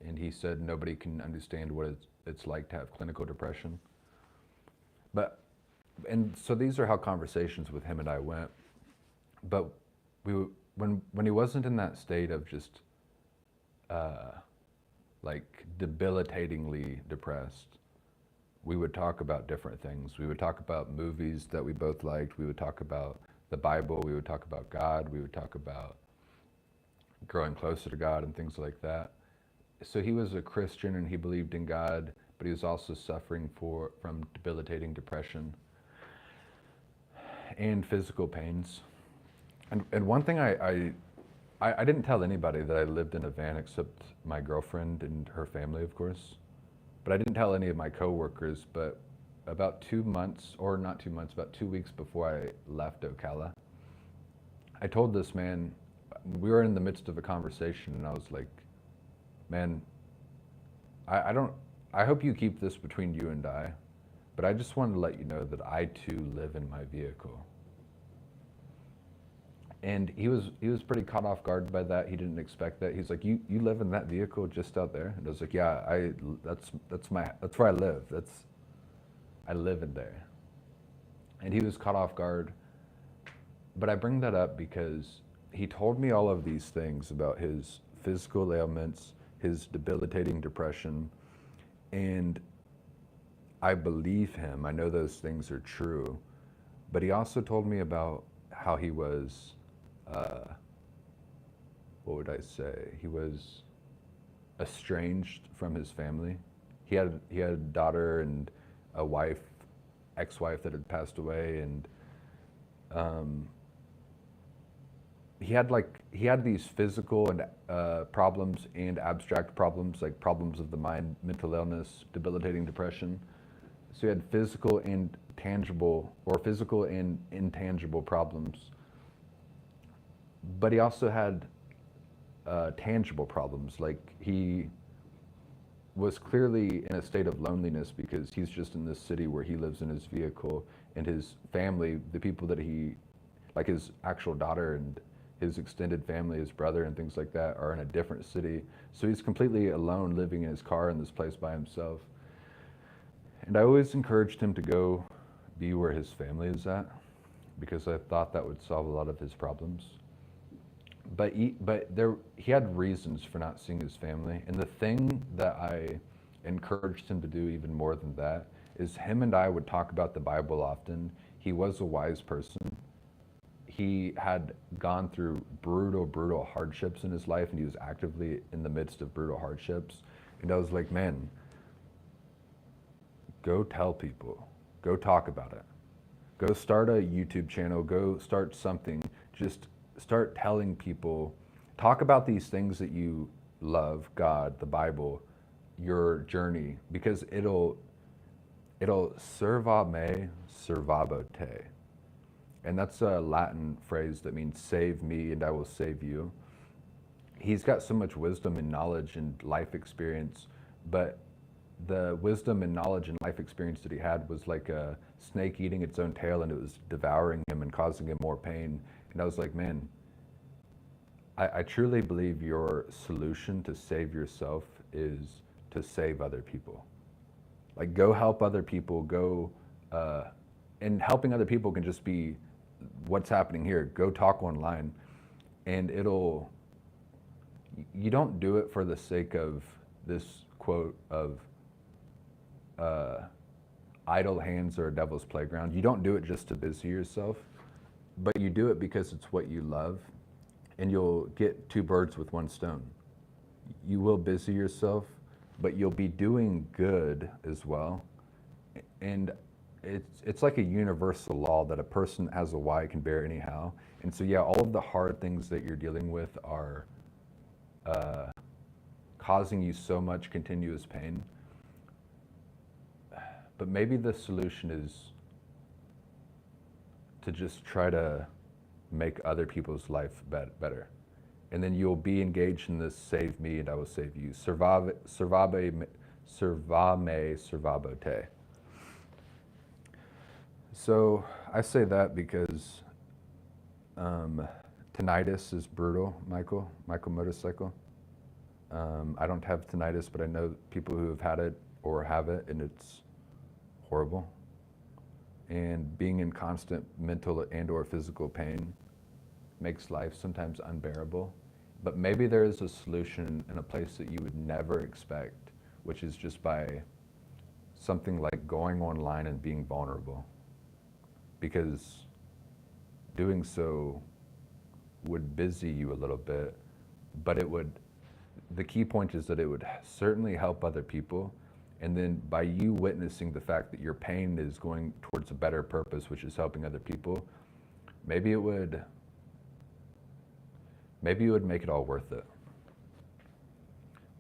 [SPEAKER 1] and he said nobody can understand what it's like to have clinical depression. But and so these are how conversations with him and I went. But when he wasn't in that state of just like debilitatingly depressed, we would talk about different things. We would talk about movies that we both liked. We would talk about the Bible. We would talk about God. We would talk about growing closer to God and things like that. So he was a Christian and he believed in God, but he was also suffering from debilitating depression and physical pains. And one thing I didn't tell anybody that I lived in a van except my girlfriend and her family, of course. But I didn't tell any of my coworkers. But about 2 months, or not 2 months, about 2 weeks before I left Ocala, I told this man, we were in the midst of a conversation, and I was like, man, I hope you keep this between you and I, but I just wanted to let you know that I too live in my vehicle. And he was pretty caught off guard by that. He didn't expect that. He's like, you live in that vehicle just out there? And I was like, yeah, that's where I live. I live in there. And he was caught off guard. But I bring that up because he told me all of these things about his physical ailments, his debilitating depression, and I believe him. I know those things are true. But he also told me about how he was, what would I say? He was estranged from his family. He had a daughter and a wife, ex-wife that had passed away, and he had these physical and problems and abstract problems, like problems of the mind, mental illness, debilitating depression. So he had physical and tangible, or physical and intangible problems. But he also had tangible problems, like he was clearly in a state of loneliness because he's just in this city where he lives in his vehicle, and his family, the people that he, like his actual daughter and his extended family, his brother and things like that, are in a different city. So he's completely alone, living in his car in this place by himself. And I always encouraged him to go be where his family is at, because I thought that would solve a lot of his problems. But he had reasons for not seeing his family. And the thing that I encouraged him to do even more than that is him and I would talk about the Bible often. He was a wise person. he had gone through brutal hardships in his life, and he was actively in the midst of brutal hardships. And I was like, man, go tell people, go talk about it, go start a YouTube channel, go start something, just start telling people, talk about these things that you love, God, the Bible, your journey, because it'll serva me, servabo te. And that's a Latin phrase that means save me and I will save you. He's got so much wisdom and knowledge and life experience, but the wisdom and knowledge and life experience that he had was like a snake eating its own tail, and it was devouring him and causing him more pain. And I was like, man, I truly believe your solution to save yourself is to save other people. Like, go help other people, and helping other people can just be what's happening here. Go talk online, and you don't do it for the sake of this quote of idle hands are a devil's playground. You don't do it just to busy yourself, but you do it because it's what you love, and you'll get two birds with one stone. You will busy yourself, but you'll be doing good as well. And it's like a universal law that a person that has a why can bear anyhow. And so, yeah, all of the hard things that you're dealing with are causing you so much continuous pain. But maybe the solution is to just try to make other people's life better. And then you'll be engaged in this save me and I will save you. Servame, servabo te. So I say that because tinnitus is brutal, Michael Motorcycle. I don't have tinnitus, but I know people who have had it or have it, and it's horrible. And being in constant mental and or physical pain makes life sometimes unbearable. But maybe there is a solution in a place that you would never expect, which is just by something like going online and being vulnerable. Because doing so would busy you a little bit, but the key point is that it would certainly help other people. And then by you witnessing the fact that your pain is going towards a better purpose, which is helping other people, maybe it would make it all worth it.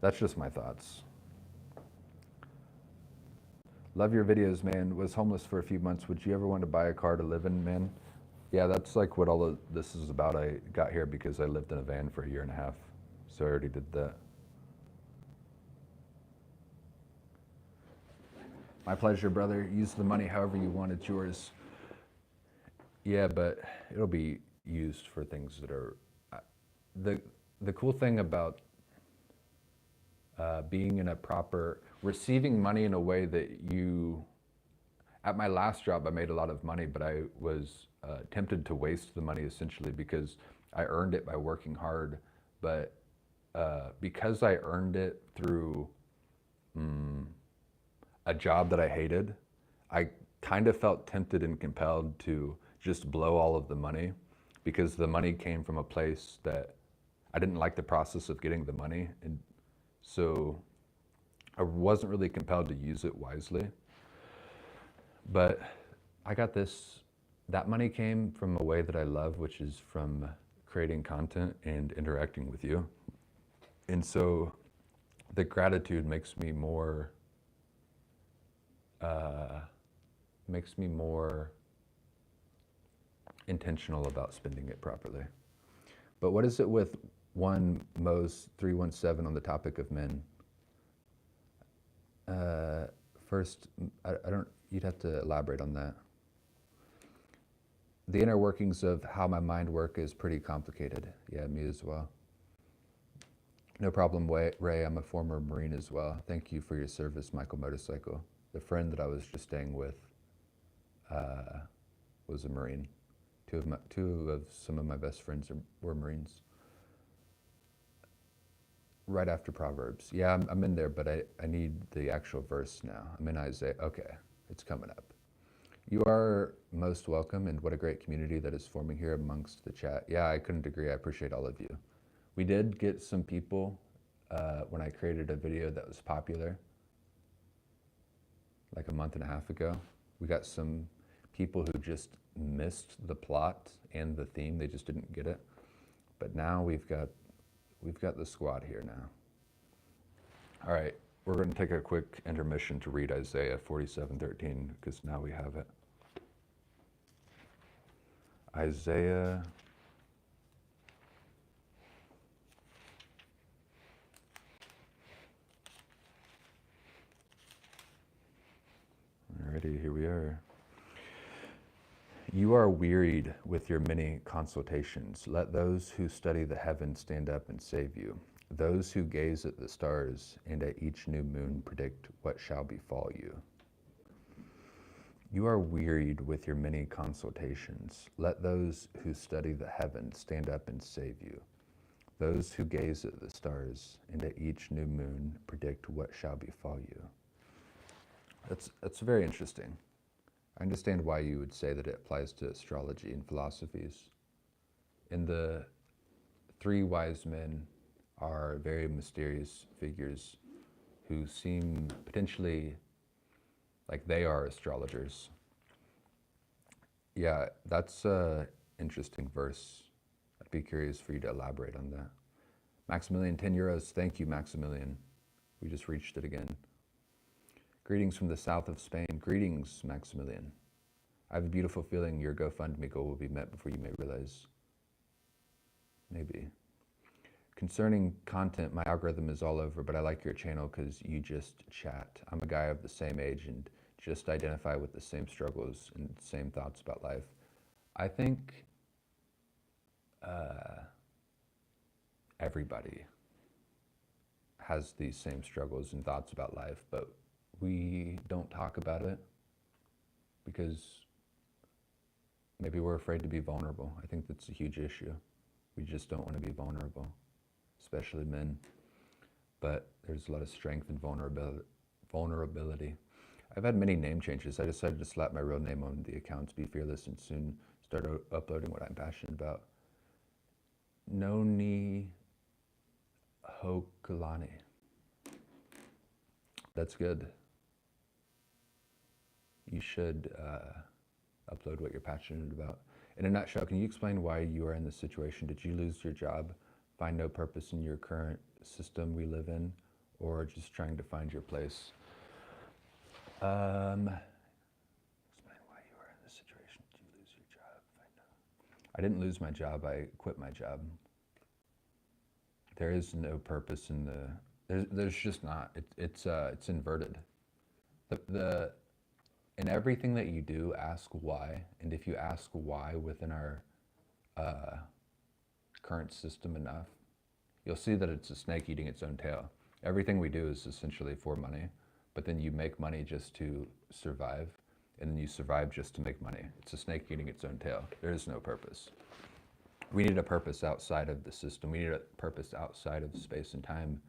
[SPEAKER 1] That's just my thoughts. Love your videos, man. Was homeless for a few months. Would you ever want to buy a car to live in, man? Yeah, that's like what all of this is about. I got here because I lived in a van for a year and a half. So I already did that. My pleasure, brother. Use the money however you want. It's yours. Yeah, but it'll be used for things that are... The cool thing about being in a proper... Receiving money in a way that you... At my last job, I made a lot of money, but I was tempted to waste the money essentially because I earned it by working hard. But because I earned it through a job that I hated, I kind of felt tempted and compelled to just blow all of the money because the money came from a place that I didn't like the process of getting the money. And so I wasn't really compelled to use it wisely. But I got that money came from a way that I love, which is from creating content and interacting with you. And so the gratitude makes me more intentional about spending it properly. But what is it with one Mose 317 on the topic of men? First, I don't, you'd have to elaborate on that. The inner workings of how my mind works is pretty complicated. Yeah, me as well. No problem, Ray. I'm a former Marine as well. Thank you for your service, Michael Motorcycle. The friend that I was just staying with was a Marine. Two of some of my best friends were Marines. Right after Proverbs. Yeah, I'm in there, but I need the actual verse now. I'm in Isaiah. Okay, it's coming up. You are most welcome, and what a great community that is forming here amongst the chat. Yeah, I couldn't agree. I appreciate all of you. We did get some people when I created a video that was popular like a month and a half ago. We got some people who just missed the plot and the theme. They just didn't get it. But now we've got the squad here now. All right, we're going to take a quick intermission to read Isaiah 47:13 because now we have it. Isaiah. Alrighty, here we are. You are wearied with your many consultations. Let those who study the heavens stand up and save you. Those who gaze at the stars and at each new moon predict what shall befall you. You are wearied with your many consultations. Let those who study the heavens stand up and save you. Those who gaze at the stars and at each new moon predict what shall befall you. That's very interesting. I understand why you would say that it applies to astrology and philosophies. And the three wise men are very mysterious figures who seem potentially like they are astrologers. Yeah, that's an interesting verse. I'd be curious for you to elaborate on that. Maximilian, 10 euros. Thank you, Maximilian. We just reached it again. Greetings from the south of Spain. Greetings, Maximilian. I have a beautiful feeling your GoFundMe goal will be met before you may realize. Maybe. Concerning content, my algorithm is all over, but I like your channel because you just chat. I'm a guy of the same age and just identify with the same struggles and same thoughts about life. I think everybody has these same struggles and thoughts about life, but we don't talk about it because maybe we're afraid to be vulnerable. I think that's a huge issue. We just don't want to be vulnerable, especially men. But there's a lot of strength in vulnerability. I've had many name changes. I decided to slap my real name on the account to be fearless and soon start uploading what I'm passionate about. Noni Hokulani. That's good. You should upload what you're passionate about. In a nutshell, can you explain why you are in this situation? Did you lose your job, find no purpose in your current system we live in, or just trying to find your place? Explain why you are in this situation. Did you lose your job? I didn't lose my job. I quit my job. There is no purpose in the. There's just not. It's inverted. In everything that you do, ask why. And if you ask why within our current system enough, you'll see that it's a snake eating its own tail. Everything we do is essentially for money, but then you make money just to survive, and then you survive just to make money. It's a snake eating its own tail. There is no purpose. We need a purpose outside of the system. We need a purpose outside of space and time.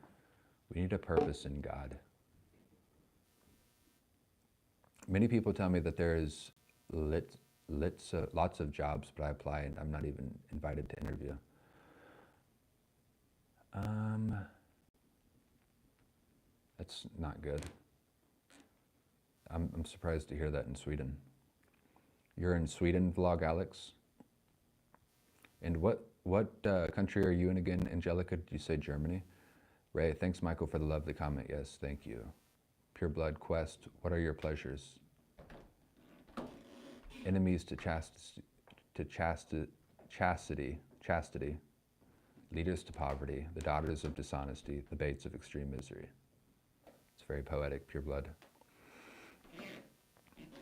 [SPEAKER 1] We need a purpose in God. Many people tell me that there is lots of jobs, but I apply and I'm not even invited to interview. That's not good. I'm surprised to hear that in Sweden. You're in Sweden, Vlog Alex? And what country are you in again, Angelica? Did you say Germany? Ray, thanks, Michael, for the lovely comment. Yes, thank you. Pure Blood Quest, what are your pleasures? Enemies to chastity, leaders to poverty, the daughters of dishonesty, the baits of extreme misery. It's very poetic, Pure Blood.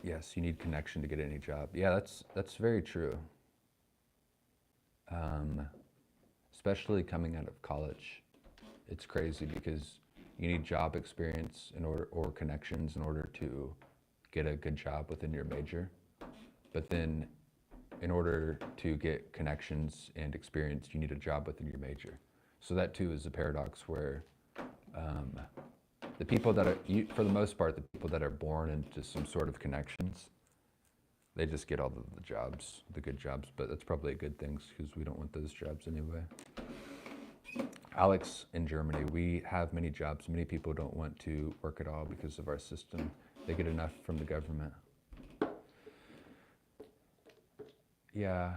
[SPEAKER 1] Yes, you need connection to get any job. Yeah, that's very true. Especially coming out of college, it's crazy because you need job experience or connections in order to get a good job within your major. But then in order to get connections and experience, you need a job within your major. So that too is a paradox where the people that are, for the most part, the people that are born into some sort of connections They just get all the jobs, the good jobs, but that's probably a good thing because we don't want those jobs anyway. Alex, in Germany, we have many jobs. Many people don't want to work at all because of our system. They get enough from the government. Yeah.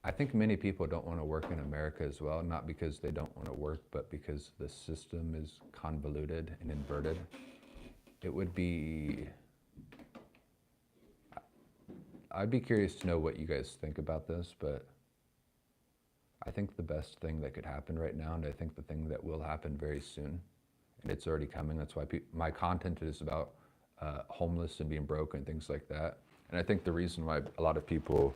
[SPEAKER 1] I think many people don't want to work in America as well, not because they don't want to work, but because the system is convoluted and inverted. It would be, I'd be curious to know what you guys think about this, but I think the best thing that could happen right now, and I think the thing that will happen very soon, and it's already coming, that's why my content is about homeless and being broke and things like that. And I think the reason why a lot of people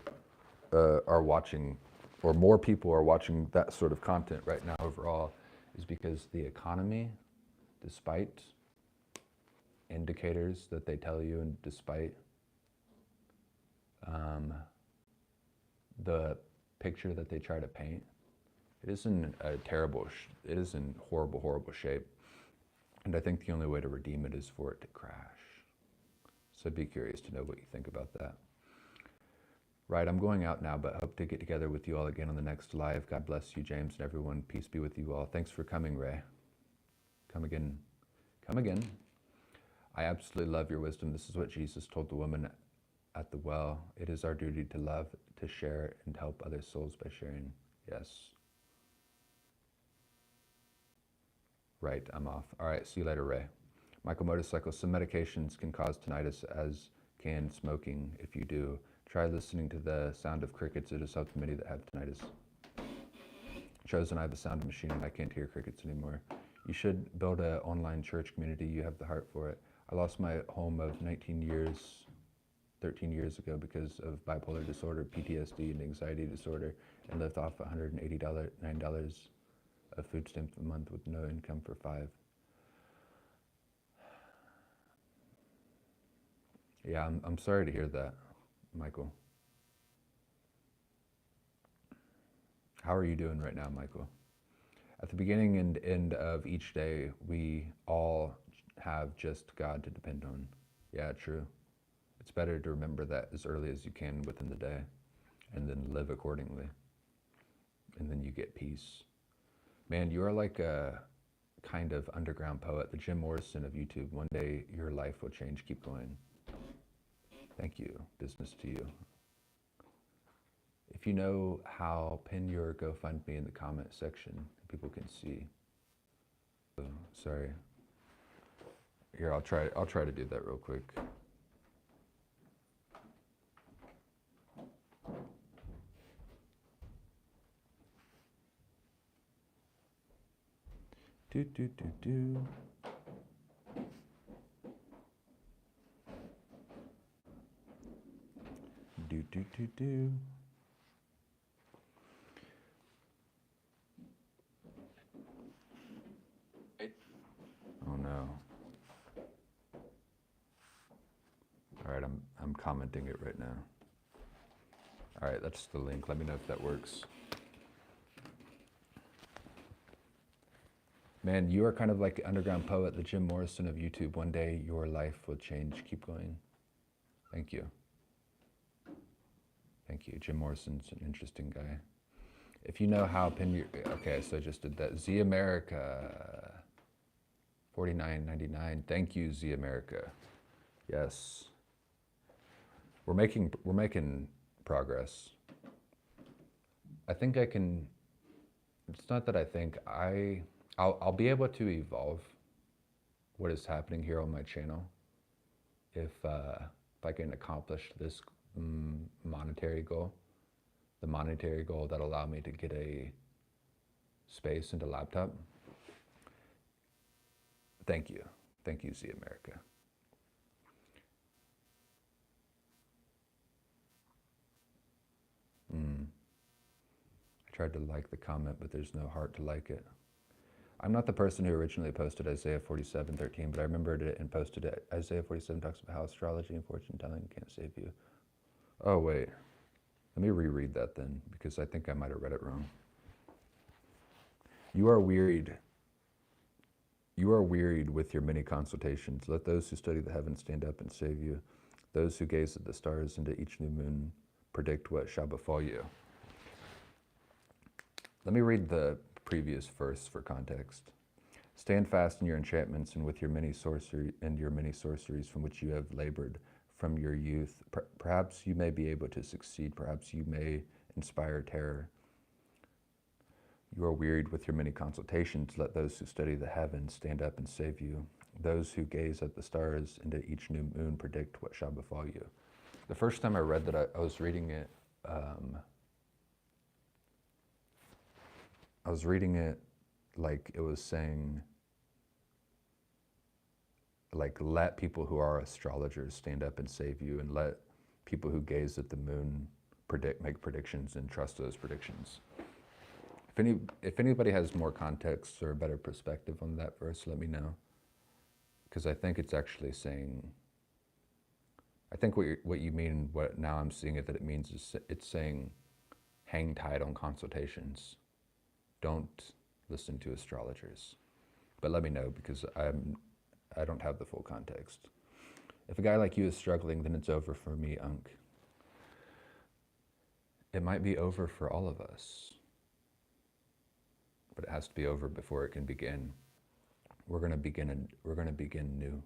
[SPEAKER 1] are watching, or more people are watching that sort of content right now overall, is because the economy, despite indicators that they tell you and despite the picture that they try to paint, it is in a terrible, it is in horrible, horrible shape. And I think the only way to redeem it is for it to crash. So I'd be curious to know what you think about that. Right, I'm going out now, but hope to get together with you all again on the next live. God bless you, James, and everyone. Peace be with you all. Thanks for coming, Ray. Come again. Come again. I absolutely love your wisdom. This is what Jesus told the woman at the well. It is our duty to love, to share, and help other souls by sharing. Yes. Right, I'm off. All right, see you later, Ray. Michael Motorcycle, some medications can cause tinnitus, as can smoking. If you do, try listening to the sound of crickets. It has helped many that have tinnitus. Chosen, I have a sound machine and I can't hear crickets anymore. You should build an online church community. You have the heart for it. I lost my home of 13 years ago because of bipolar disorder, PTSD, and anxiety disorder, and lived off $189 of food stamps a month with no income for 5. Yeah, I'm sorry to hear that, Michael. How are you doing right now, Michael? At the beginning and end of each day, we all have just God to depend on. Yeah, true. It's better to remember that as early as you can within the day and then live accordingly. And then you get peace. Man, you are like a kind of underground poet, the Jim Morrison of YouTube. One day your life will change. Keep going. Thank you. Business to you. If you know how, pin your GoFundMe in the comment section. People can see. Oh, sorry. Here, I'll try to do that real quick. Do. Do. Oh no. All right, I'm commenting it right now. All right, that's the link. Let me know if that works. Man, you are kind of like the underground poet, the Jim Morrison of YouTube. One day your life will change. Keep going. Thank you. Thank you. Jim Morrison's an interesting guy. If you know how, pin your, okay, so I just did that. Z America, $49.99. Thank you, Z America. Yes. We're making progress. I think I can, it's not that I think, I'll be able to evolve what is happening here on my channel if I can accomplish this monetary goal, the monetary goal that allow me to get a space and a laptop. Thank you, Z America. I tried to like the comment, but there's no heart to like it. I'm not the person who originally posted Isaiah 47:13, but I remembered it and posted it. Isaiah 47 talks about how astrology and fortune telling can't save you. Oh, wait. Let me reread that then, because I think I might have read it wrong. You are wearied. You are wearied with your many consultations. Let those who study the heavens stand up and save you. Those who gaze at the stars and at each new moon predict what shall befall you. Let me read the previous verse for context. Stand fast in your enchantments and with your many sorceries from which you have labored from your youth. Perhaps you may be able to succeed. Perhaps you may inspire terror. You are wearied with your many consultations. Let those who study the heavens stand up and save you. Those who gaze at the stars and at each new moon predict what shall befall you. The first time I read that, I was reading it. I was reading it like it was saying, like, let people who are astrologers stand up and save you, and let people who gaze at the moon make predictions and trust those predictions. If anybody has more context or a better perspective on that verse, let me know. Because I think it's actually saying, I think what you mean, what now I'm seeing it that it means is it's saying, hang tight on consultations. Don't listen to astrologers. But let me know, because I don't have the full context. If a guy like you is struggling, then it's over for me, Unk. It might be over for all of us, but it has to be over before it can begin. We're gonna begin new.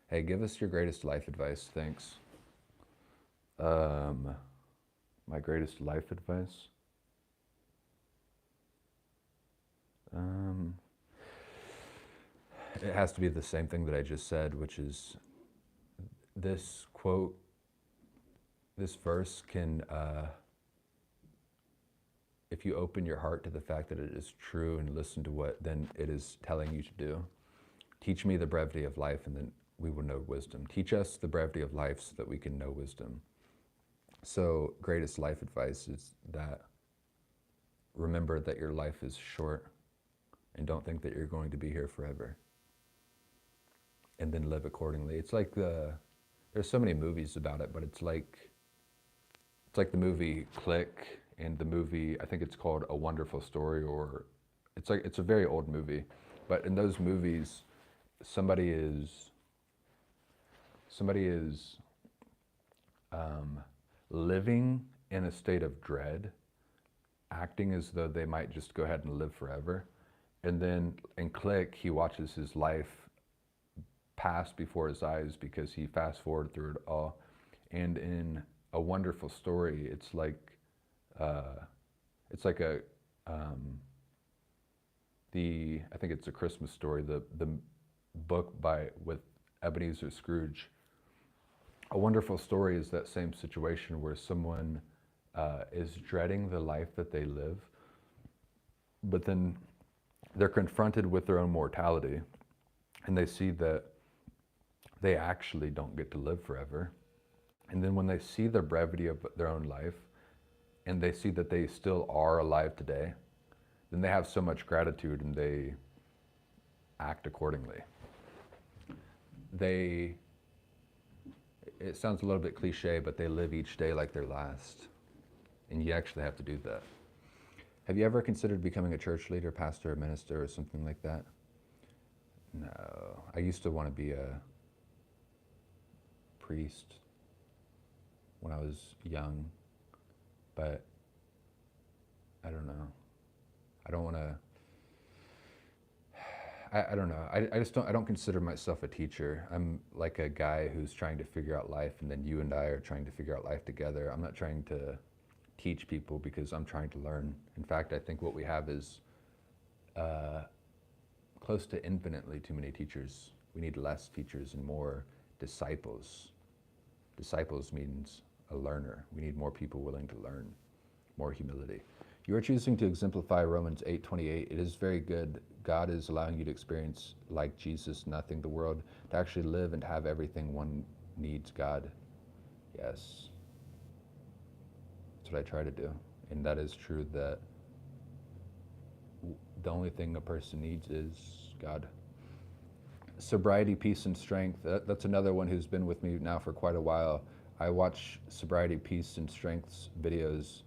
[SPEAKER 1] Hey, give us your greatest life advice. Thanks. My greatest life advice. It has to be the same thing that I just said, which is this quote, this verse can, if you open your heart to the fact that it is true and listen to what then it is telling you to do. Teach me the brevity of life, and then we will know wisdom. Teach us the brevity of life so that we can know wisdom. So greatest life advice is that remember that your life is short, and don't think that you're going to be here forever. And then live accordingly. It's like there's so many movies about it, but it's like the movie Click, and the movie, I think it's called A Wonderful Story, or it's a very old movie. But in those movies, somebody is living in a state of dread, acting as though they might just go ahead and live forever. And then in Click, he watches his life pass before his eyes because he fast forwarded through it all. And in A Wonderful Story, it's like I think it's A Christmas Story, the book with Ebenezer Scrooge. A Wonderful Story is that same situation where someone is dreading the life that they live, but then they're confronted with their own mortality, and they see that they actually don't get to live forever. And then when they see the brevity of their own life, and they see that they still are alive today, then they have so much gratitude and they act accordingly. It sounds a little bit cliche, but they live each day like their last. And you actually have to do that. Have you ever considered becoming a church leader, pastor, or minister, or something like that? No. I used to want to be a priest when I was young, but I don't know. I don't want to. I don't know. I don't consider myself a teacher. I'm like a guy who's trying to figure out life, and then you and I are trying to figure out life together. I'm not trying to teach people because I'm trying to learn. In fact, I think what we have is close to infinitely too many teachers. We need less teachers and more disciples. Disciples means a learner. We need more people willing to learn, more humility. You are choosing to exemplify Romans 8:28. It is very good. God is allowing you to experience, like Jesus, nothing the world, to actually live and have everything one needs God. Yes. That's what I try to do. And that is true, that the only thing a person needs is God. Sobriety, peace, and strength. That's another one who's been with me now for quite a while. I watch Sobriety, Peace, and Strength's videos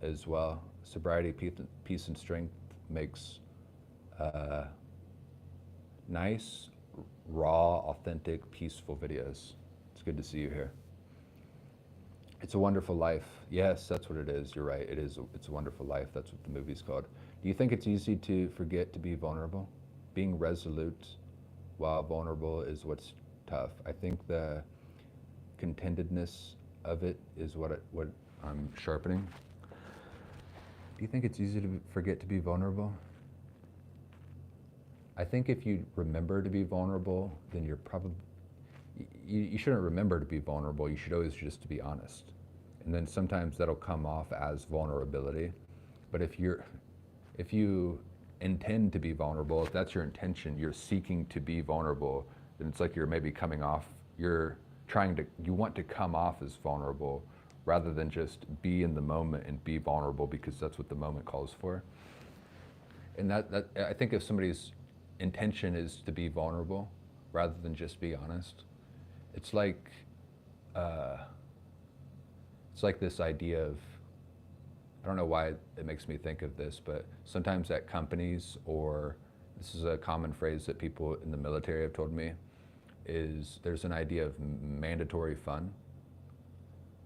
[SPEAKER 1] as well. Sobriety, Peace, and Strength makes nice, raw, authentic, peaceful videos. It's good to see you here. It's a Wonderful Life. Yes, that's what it is. You're right. It is. It's a Wonderful Life. That's what the movie's called. Do you think it's easy to forget to be vulnerable? Being resolute while vulnerable is what's tough. I think the contentedness of it is what I'm sharpening. Do you think it's easy to forget to be vulnerable? I think if you remember to be vulnerable, then you're probably you shouldn't remember to be vulnerable. You should always just to be honest. And then sometimes that'll come off as vulnerability. But if you intend to be vulnerable, if that's your intention, you're seeking to be vulnerable, then it's like you're maybe coming off, you want to come off as vulnerable rather than just be in the moment and be vulnerable because that's what the moment calls for. And that I think if somebody's intention is to be vulnerable rather than just be honest, it's like uh, it's like this idea of, I don't know why it makes me think of this, but sometimes at companies, or this is a common phrase that people in the military have told me, is there's an idea of mandatory fun,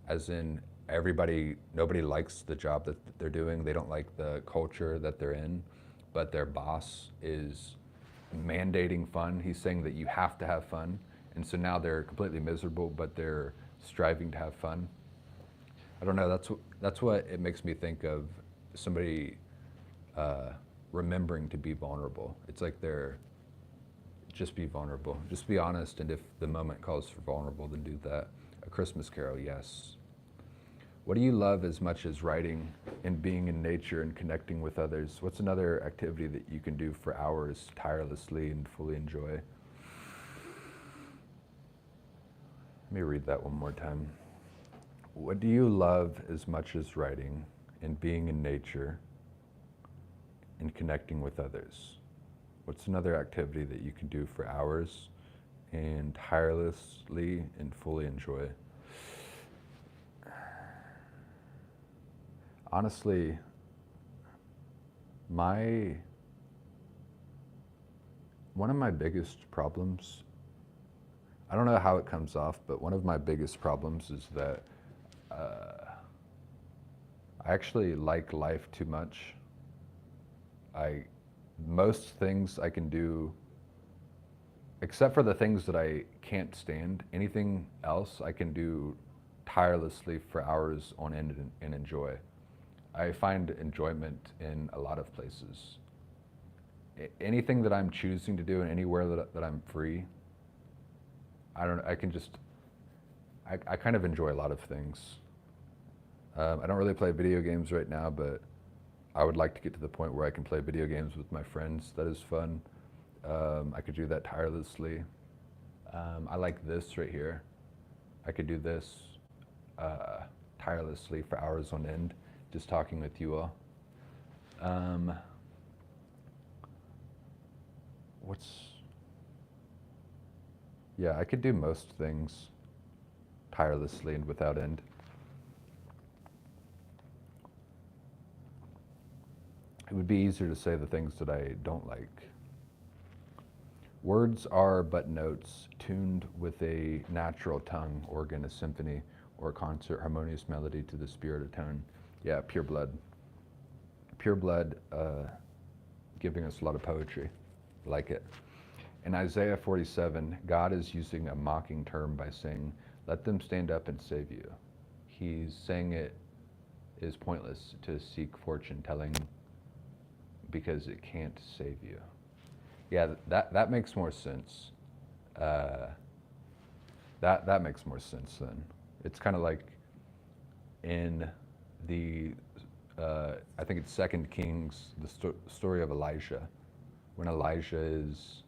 [SPEAKER 1] as in nobody likes the job that they're doing. They don't like the culture that they're in, but their boss is mandating fun. He's saying that you have to have fun. And so now they're completely miserable, but they're striving to have fun. I don't know. That's what it makes me think of. Somebody remembering to be vulnerable. It's like they're just be vulnerable, just be honest, and if the moment calls for vulnerable, then do that. A Christmas Carol, yes. What do you love as much as writing and being in nature and connecting with others? What's another activity that you can do for hours tirelessly and fully enjoy? Let me read that one more time. What do you love as much as writing and being in nature and connecting with others? What's another activity that you can do for hours and tirelessly and fully enjoy? Honestly, one of my biggest problems, I don't know how it comes off, but one of my biggest problems is that I actually like life too much. Most things I can do, except for the things that I can't stand, anything else I can do tirelessly for hours on end and enjoy. I find enjoyment in a lot of places. Anything that I'm choosing to do and anywhere that I'm free, I kind of enjoy a lot of things. I don't really play video games right now, but I would like to get to the point where I can play video games with my friends. That is fun. I could do that tirelessly. I like this right here. I could do this tirelessly for hours on end, just talking with you all. Yeah, I could do most things tirelessly and without end. It would be easier to say the things that I don't like. Words are but notes tuned with a natural tongue, organ, a symphony, or a concert, harmonious melody to the spirit of tone. Yeah, Pure Blood. Pure Blood giving us a lot of poetry. Like it. In Isaiah 47, God is using a mocking term by saying, let them stand up and save you. He's saying it is pointless to seek fortune telling because it can't save you. Yeah, that makes more sense. That makes more sense then. It's kind of like in the, I think it's 2 Kings, the story of Elijah, when Elijah is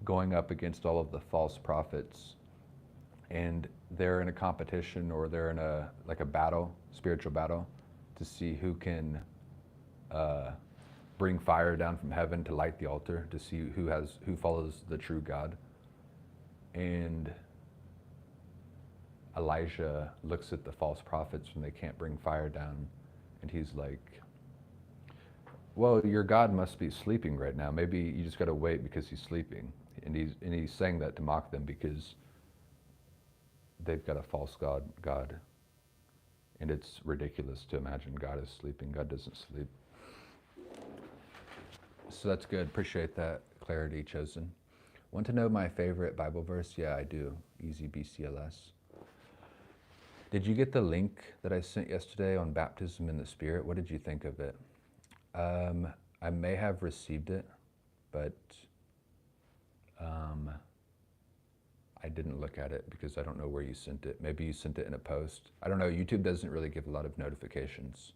[SPEAKER 1] going up against all of the false prophets, and they're in a competition, or they're in a battle, spiritual battle, to see who can bring fire down from heaven to light the altar, to see who follows the true God. And Elijah looks at the false prophets when they can't bring fire down, and he's like, well, your God must be sleeping right now. Maybe you just got to wait because he's sleeping. And he's saying that to mock them, because they've got a false God, and it's ridiculous to imagine God is sleeping. God doesn't sleep. So that's good. Appreciate that clarity, Chosen. Want to know my favorite Bible verse? Yeah, I do. Easy BCLS. Did you get the link that I sent yesterday on baptism in the Spirit? What did you think of it? I may have received it, but I didn't look at it because I don't know where you sent it. Maybe you sent it in a post. I don't know. YouTube doesn't really give a lot of notifications.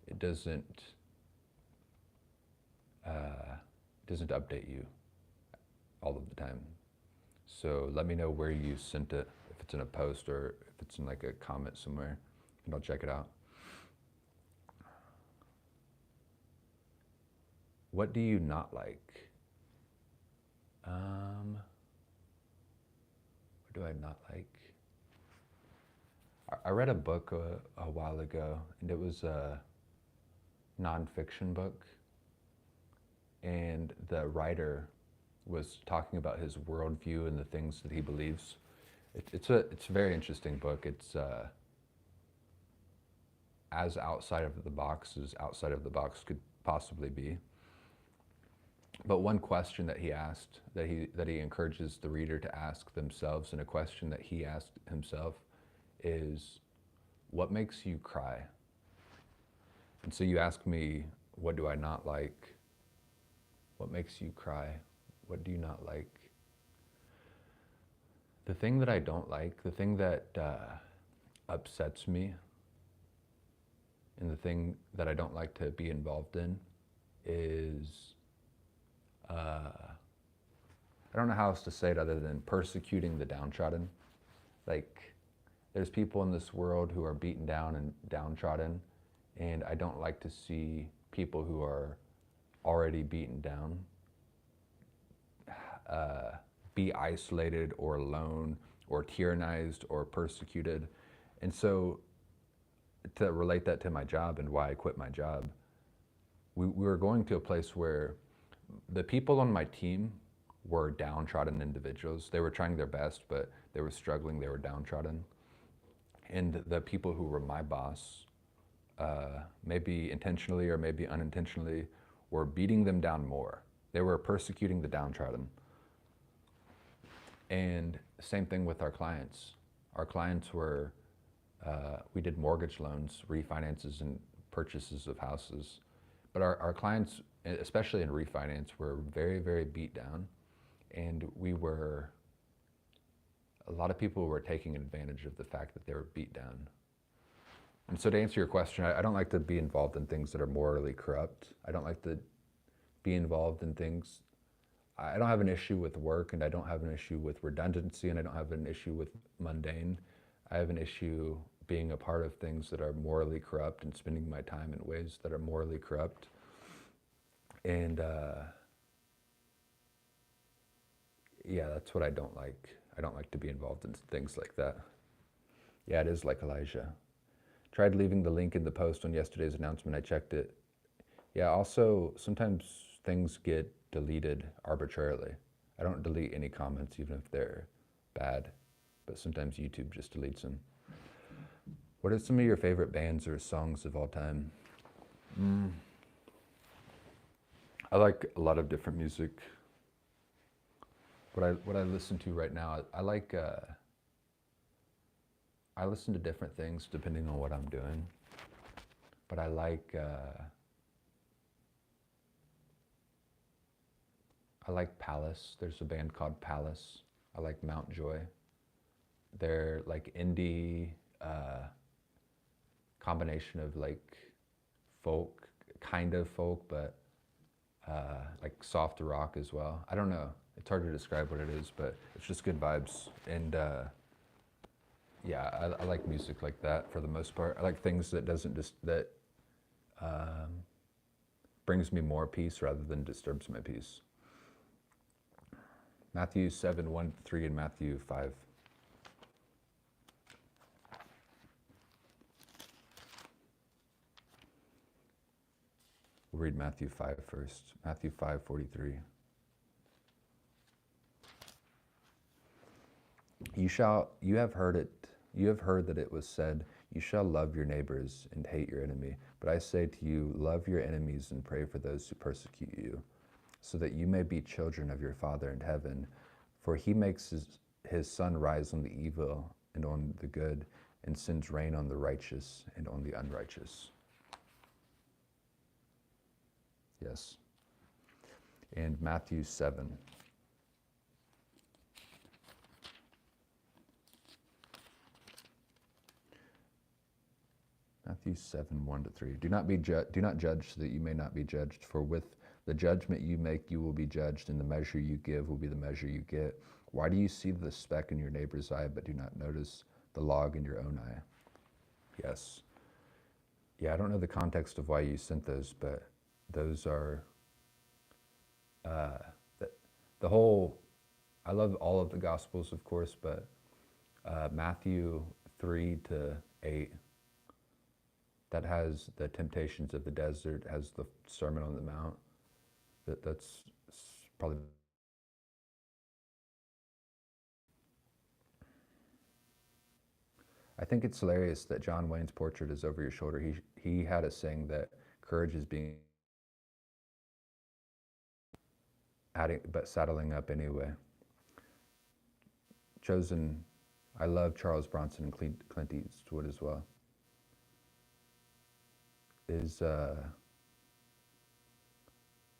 [SPEAKER 1] It doesn't update you all of the time. So let me know where you sent it, if it's in a post or if it's in like a comment somewhere, and I'll check it out. What do you not like? What do I not like? I read a book a while ago, and it was a nonfiction book, and the writer was talking about his worldview and the things that he believes. It's a very interesting book. It's as outside of the box as outside of the box could possibly be. But one question that he asked, that he encourages the reader to ask themselves, and a question that he asked himself is, what makes you cry? And so you ask me, what do I not like? What makes you cry? What do you not like? The thing that I don't like, the thing that upsets me, and the thing that I don't like to be involved in is, I don't know how else to say it other than persecuting the downtrodden. Like, there's people in this world who are beaten down and downtrodden, and I don't like to see people who are already beaten down be isolated or alone or tyrannized or persecuted. And so to relate that to my job and why I quit my job, we were going to a place where the people on my team were downtrodden individuals. They were trying their best, but they were struggling, they were downtrodden. And the people who were my boss, maybe intentionally or maybe unintentionally, were beating them down more. They were persecuting the downtrodden. And same thing with our clients. Our clients were, we did mortgage loans, refinances, and purchases of houses. But our clients, especially in refinance, were very, very beat down. And a lot of people were taking advantage of the fact that they were beat down. And so to answer your question, I don't like to be involved in things that are morally corrupt. I don't like to be involved in things. I don't have an issue with work, and I don't have an issue with redundancy, and I don't have an issue with mundane. I have an issue being a part of things that are morally corrupt and spending my time in ways that are morally corrupt. And yeah, that's what I don't like. I don't like to be involved in things like that. Yeah, it is like Elijah. Tried leaving the link in the post on yesterday's announcement. I checked it. Yeah, also, sometimes things get deleted arbitrarily. I don't delete any comments, even if they're bad, but sometimes YouTube just deletes them. What are some of your favorite bands or songs of all time? I like a lot of different music. What I listen to right now, I listen to different things depending on what I'm doing. But I like Palace. There's a band called Palace. I like Mount Joy. They're like indie, combination of like folk, kind of folk, but like soft rock as well. I don't know. It's hard to describe what it is, but it's just good vibes. And yeah, I like music like that for the most part. I like things that brings me more peace rather than disturbs my peace. Matthew 7, 1-3, and Matthew 5. We'll read Matthew 5 first. Matthew 5:43. You have heard that it was said, you shall love your neighbors and hate your enemy. But I say to you, love your enemies and pray for those who persecute you, so that you may be children of your Father in heaven. For he makes his sun rise on the evil and on the good, and sends rain on the righteous and on the unrighteous. Yes. And Matthew 7. Matthew 7, 1-3. Do not judge so that you may not be judged, for with the judgment you make, you will be judged, and the measure you give will be the measure you get. Why do you see the speck in your neighbor's eye, but do not notice the log in your own eye? Yes. Yeah, I don't know the context of why you sent those, but those are the whole. I love all of the Gospels, of course, but Matthew 3-8, that has the temptations of the desert, has the Sermon on the Mount. That's probably. I think it's hilarious that John Wayne's portrait is over your shoulder. He had a saying that courage is being adding, but saddling up anyway. Chosen. I love Charles Bronson and Clint Eastwood as well.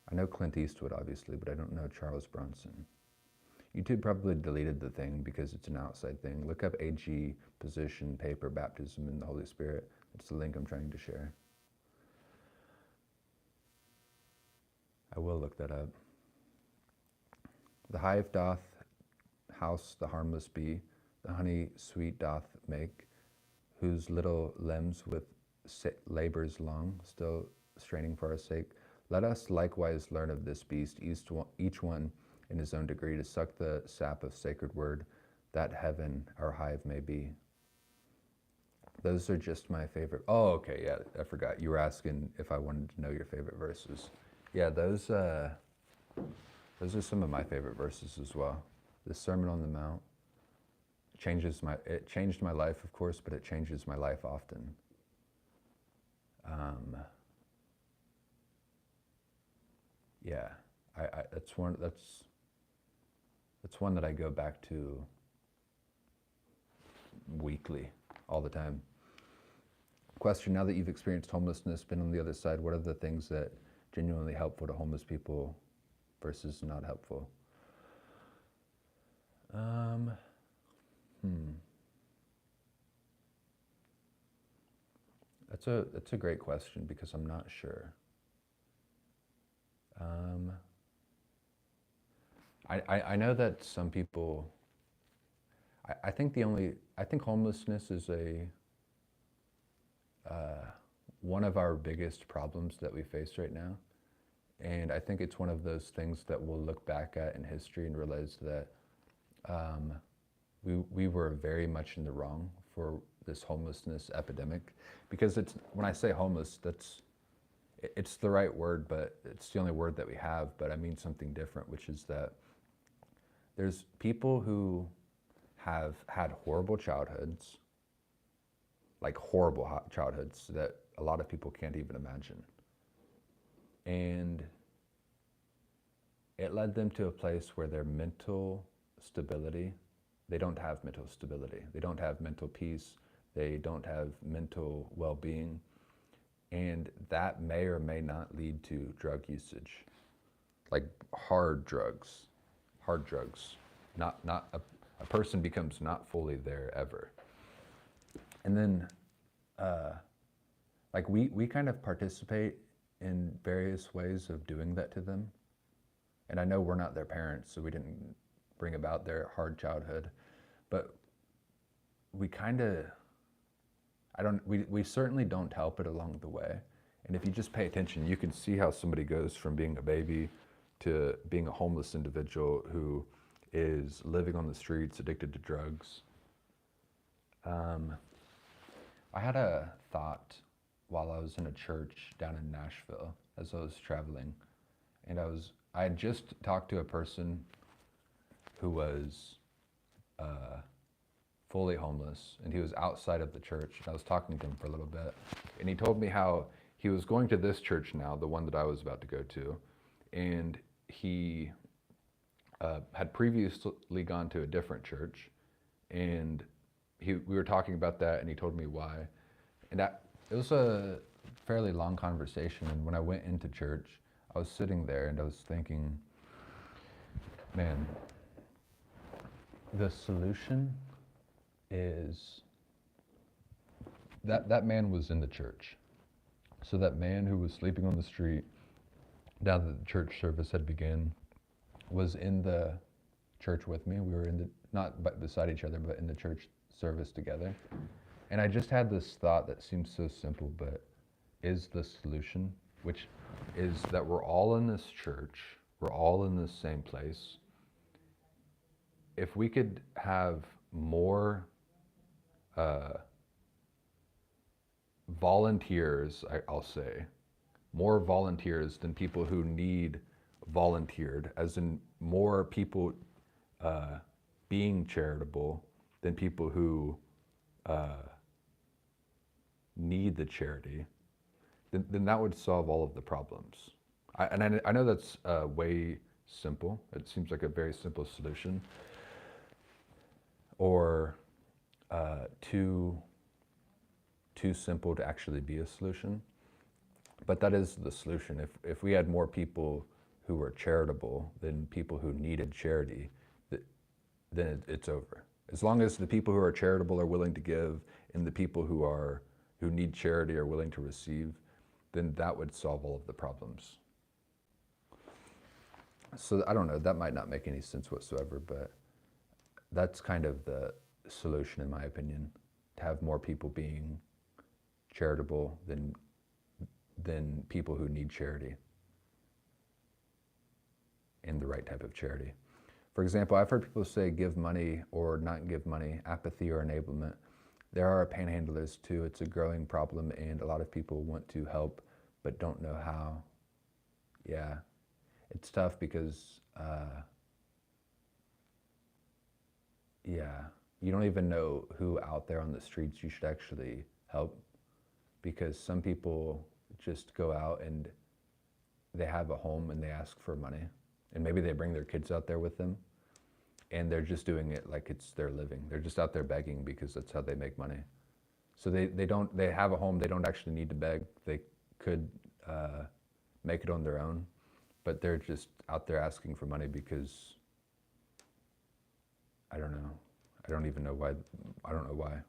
[SPEAKER 1] I know Clint Eastwood obviously, but I don't know Charles Bronson. YouTube probably deleted the thing because it's an outside thing. Look up AG position paper baptism in the Holy Spirit. That's the link I'm trying to share. I will look that up. The hive doth house the harmless bee, the honey sweet doth make, whose little limbs with labors long, still straining for our sake. Let us likewise learn of this beast, each one in his own degree, to suck the sap of sacred word, that heaven our hive may be. Those are just my favorite. Oh, okay, yeah, I forgot. You were asking if I wanted to know your favorite verses. Yeah, those are some of my favorite verses as well. The Sermon on the Mount it changed my life, of course, but it changes my life often. Yeah, that's one that I go back to weekly, all the time. Question: now that you've experienced homelessness, been on the other side, what are the things that genuinely helpful to homeless people versus not helpful? That's a great question because I'm not sure. I know that some people. I think homelessness is one of our biggest problems that we face right now, and I think it's one of those things that we'll look back at in history and realize that we were very much in the wrong for this homelessness epidemic, because when I say homeless, it's the right word, but it's the only word that we have. But I mean something different, which is that there's people who have had horrible childhoods, like horrible childhoods that a lot of people can't even imagine. And it led them to a place where their mental stability, they don't have mental stability. They don't have mental peace. They don't have mental well-being. And that may or may not lead to drug usage, like hard drugs. Not a person becomes not fully there ever. And then, like we kind of participate in various ways of doing that to them. And I know we're not their parents, so we didn't bring about their hard childhood, but we kind of, we certainly don't help it along the way. And if you just pay attention, you can see how somebody goes from being a baby to being a homeless individual who is living on the streets, addicted to drugs. I had a thought while I was in a church down in Nashville as I was traveling, and I had just talked to a person who was fully homeless, and he was outside of the church. And I was talking to him for a little bit, and he told me how he was going to this church now, the one that I was about to go to, and he had previously gone to a different church, and we were talking about that, and he told me why, and it was a fairly long conversation. And when I went into church, I was sitting there and I was thinking, man, the solution is that man was in the church. So that man who was sleeping on the street now that the church service had begun was in the church with me. We were in the, not beside each other, but in the church service together. And I just had this thought that seems so simple, but is the solution, which is that we're all in this church, we're all in this same place. If we could have more volunteers, I'll say, more volunteers than people who need volunteered, as in more people being charitable than people who need the charity, then that would solve all of the problems. I know that's way simple. It seems like a very simple solution, or too simple to actually be a solution. But that is the solution. If we had more people who were charitable than people who needed charity, then it's over. As long as the people who are charitable are willing to give, and the people who need charity are willing to receive, then that would solve all of the problems. So I don't know, that might not make any sense whatsoever, but that's kind of the solution, in my opinion, to have more people being charitable than people who need charity, and the right type of charity. For example, I've heard people say give money or not give money, apathy or enablement. There are panhandlers too. It's a growing problem, and a lot of people want to help but don't know how. Yeah, it's tough because you don't even know who out there on the streets you should actually help, because some people just go out and they have a home and they ask for money, and maybe they bring their kids out there with them, and they're just doing it like it's their living. They're just out there begging because that's how they make money. So they have a home, they don't actually need to beg. They could make it on their own, but they're just out there asking for money because, I don't know. I don't even know why. I don't know why.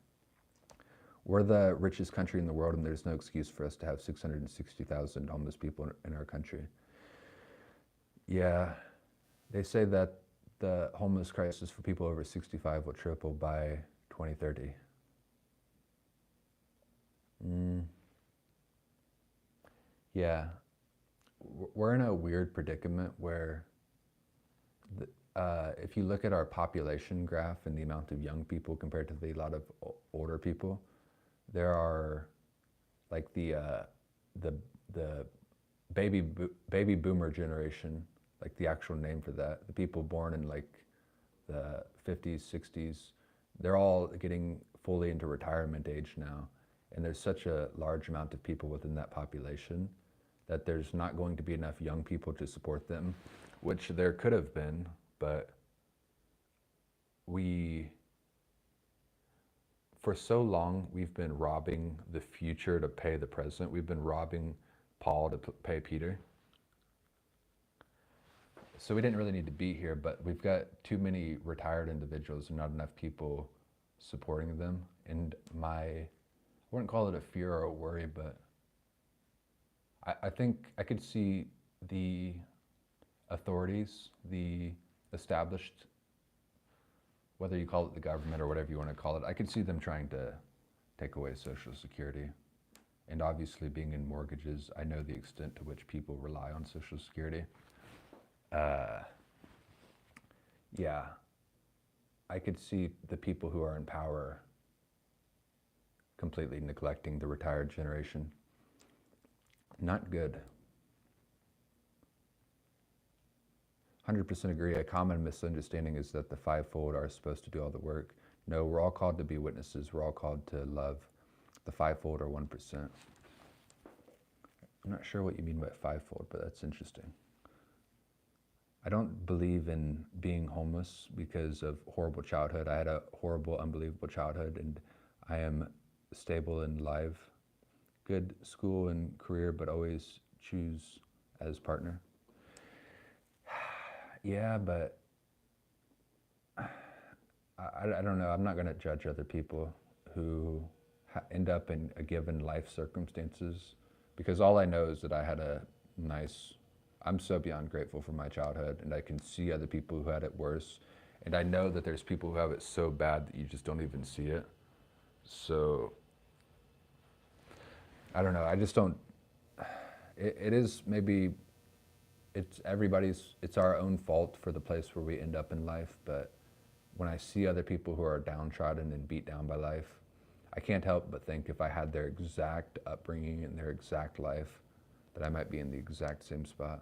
[SPEAKER 1] We're the richest country in the world, and there's no excuse for us to have 660,000 homeless people in our country. Yeah, they say that the homeless crisis for people over 65 will triple by 2030. Yeah, we're in a weird predicament where if you look at our population graph and the amount of young people compared to the lot of older people, there are like the baby boomer generation, like the actual name for that, the people born in like the 50s, 60s, they're all getting fully into retirement age now. And there's such a large amount of people within that population that there's not going to be enough young people to support them, which there could have been, but for so long, we've been robbing the future to pay the present. We've been robbing Paul to pay Peter. So we didn't really need to be here, but we've got too many retired individuals and not enough people supporting them. And I wouldn't call it a fear or a worry, but I think I could see the authorities, the established, whether you call it the government or whatever you want to call it, I could see them trying to take away Social Security. And obviously, being in mortgages, I know the extent to which people rely on Social Security. Yeah, I could see the people who are in power completely neglecting the retired generation. Not good. 100% agree. A common misunderstanding is that the fivefold are supposed to do all the work. No, we're all called to be witnesses. We're all called to love the fivefold or 1%. I'm not sure what you mean by fivefold, but that's interesting. I don't believe in being homeless because of horrible childhood. I had a horrible, unbelievable childhood, and I am stable in life, good school and career, but always choose as partner. Yeah, but I don't know. I'm not going to judge other people who end up in a given life circumstances, because all I know is that I had a nice, I'm so beyond grateful for my childhood, and I can see other people who had it worse. And I know that there's people who have it so bad that you just don't even see it. So, I don't know. I just don't, it is maybe, it's our own fault for the place where we end up in life. But when I see other people who are downtrodden and beat down by life, I can't help but think if I had their exact upbringing and their exact life, that I might be in the exact same spot.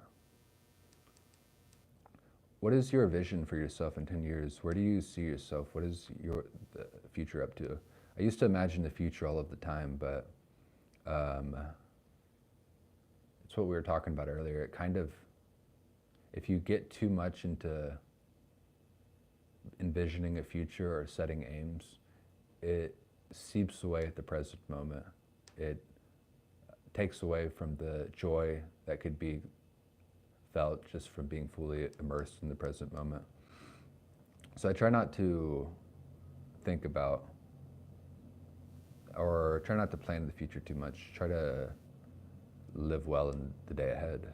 [SPEAKER 1] What is your vision for yourself in 10 years? Where do you see yourself? What is the future up to? I used to imagine the future all of the time, but it's what we were talking about earlier. It kind of, if you get too much into envisioning a future or setting aims, it seeps away at the present moment. It takes away from the joy that could be felt just from being fully immersed in the present moment. So I try not to think about or try not to plan the future too much. Try to live well in the day ahead.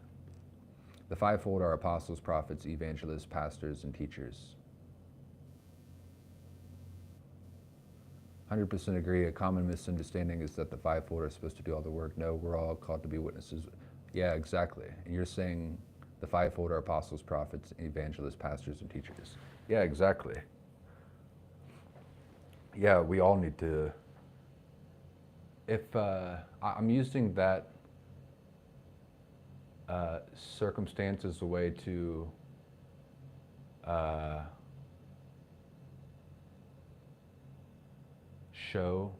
[SPEAKER 1] The fivefold are apostles, prophets, evangelists, pastors, and teachers. 100% agree. A common misunderstanding is that the fivefold are supposed to do all the work. No, we're all called to be witnesses. Yeah, exactly. And you're saying the fivefold are apostles, prophets, evangelists, pastors, and teachers. Yeah, exactly. Yeah, we all need to. If I'm using that circumstance as a way to show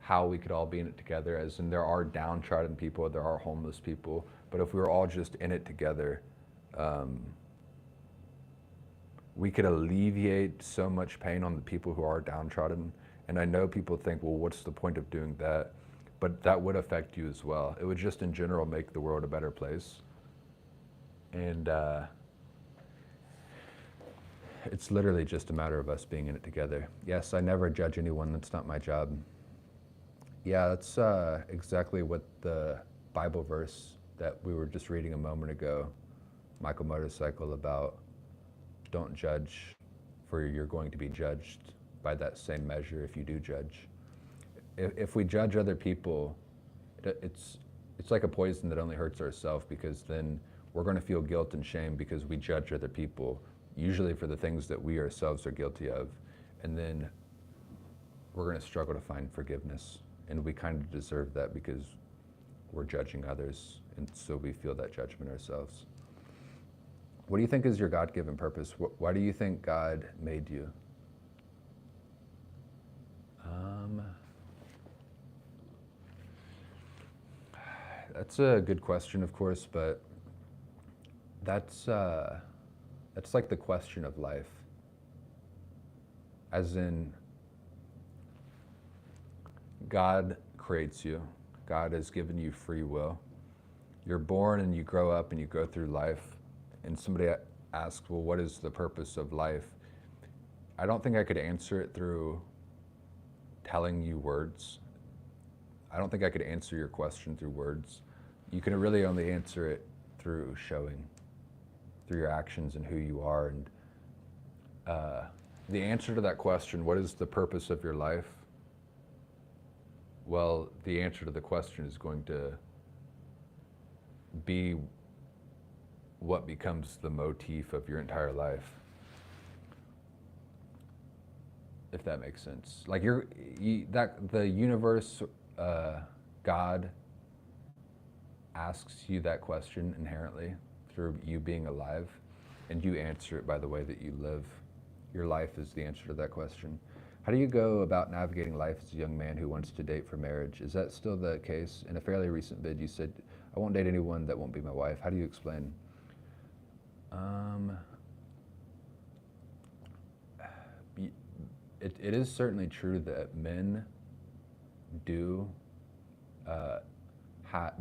[SPEAKER 1] how we could all be in it together, as in there are downtrodden people, there are homeless people, but if we were all just in it together, we could alleviate so much pain on the people who are downtrodden. And I know people think, well, what's the point of doing that? But that would affect you as well. It would just in general make the world a better place. And it's literally just a matter of us being in it together. Yes, I never judge anyone. That's not my job. Yeah, that's exactly what the Bible verse that we were just reading a moment ago, Michael Motorcycle, about don't judge, for you're going to be judged by that same measure if you do judge. If we judge other people, it's like a poison that only hurts ourselves, because then we're going to feel guilt and shame because we judge other people, usually for the things that we ourselves are guilty of. And then we're going to struggle to find forgiveness. And we kind of deserve that because we're judging others. And so we feel that judgment ourselves. What do you think is your God-given purpose? Why do you think God made you? That's a good question, of course, but that's like the question of life. As in, God creates you. God has given you free will. You're born and you grow up and you go through life, and somebody asks, well, what is the purpose of life? I don't think I could answer it through telling you words. I don't think I could answer your question through words. You can really only answer it through showing, through your actions and who you are. And the answer to that question, what is the purpose of your life? Well, the answer to the question is going to be what becomes the motif of your entire life, if that makes sense. Like the universe, God asks you that question inherently through you being alive, and you answer it by the way that you live. your life is the answer to that question. How do you go about navigating life as a young man who wants to date for marriage? Is that still the case? In a fairly recent vid, you said, I won't date anyone that won't be my wife. How do you explain? Um, it is certainly true that men do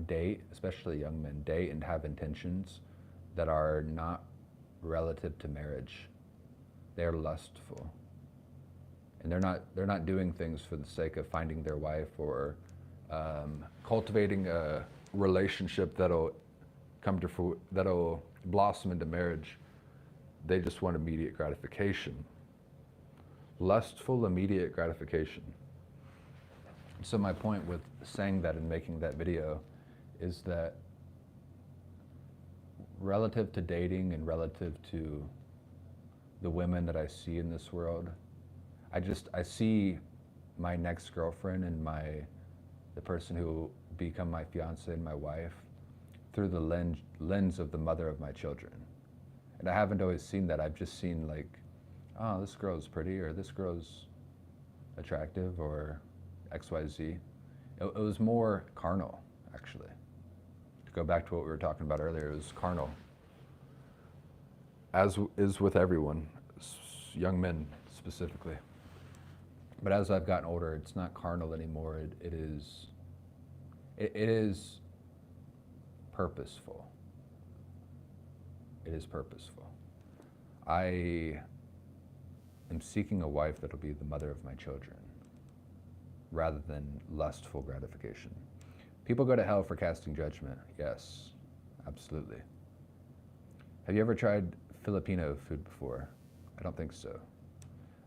[SPEAKER 1] date, especially young men, date and have intentions that are not relative to marriage. They're lustful, and they're not doing things for the sake of finding their wife or cultivating a relationship that'll that'll blossom into marriage. They just want immediate gratification, lustful immediate gratification. So my point with saying that and making that video is that relative to dating and relative to the women that I see in this world, I see my next girlfriend and the person who will become my fiance and my wife through the lens of the mother of my children. And I haven't always seen that. I've just seen like, oh, this girl's pretty, or this girl's attractive, or XYZ. It was more carnal, actually. To go back to what we were talking about earlier, it was carnal. As is with everyone, young men specifically. But as I've gotten older, it's not carnal anymore. It is purposeful. It is purposeful. I am seeking a wife that'll be the mother of my children, rather than lustful gratification. People go to hell for casting judgment. Yes, absolutely. Have you ever tried Filipino food before? I don't think so.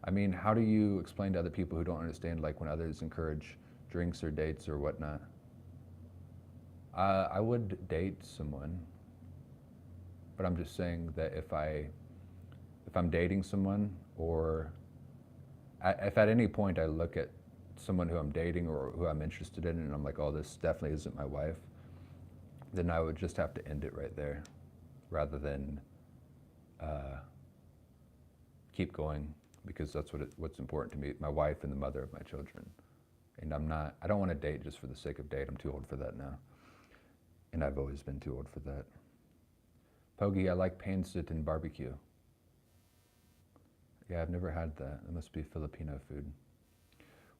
[SPEAKER 1] I mean, how do you explain to other people who don't understand, like when others encourage drinks or dates or whatnot? I would date someone, but I'm just saying that if I'm dating someone, or if at any point I look at someone who I'm dating or who I'm interested in and I'm like, oh, this definitely isn't my wife, then I would just have to end it right there, rather than keep going, because that's what's important to me, my wife and the mother of my children. And I don't want to date just for the sake of date. I'm too old for that now. And I've always been too old for that. Pogi, I like pancit and barbecue. Yeah, I've never had that. It must be Filipino food.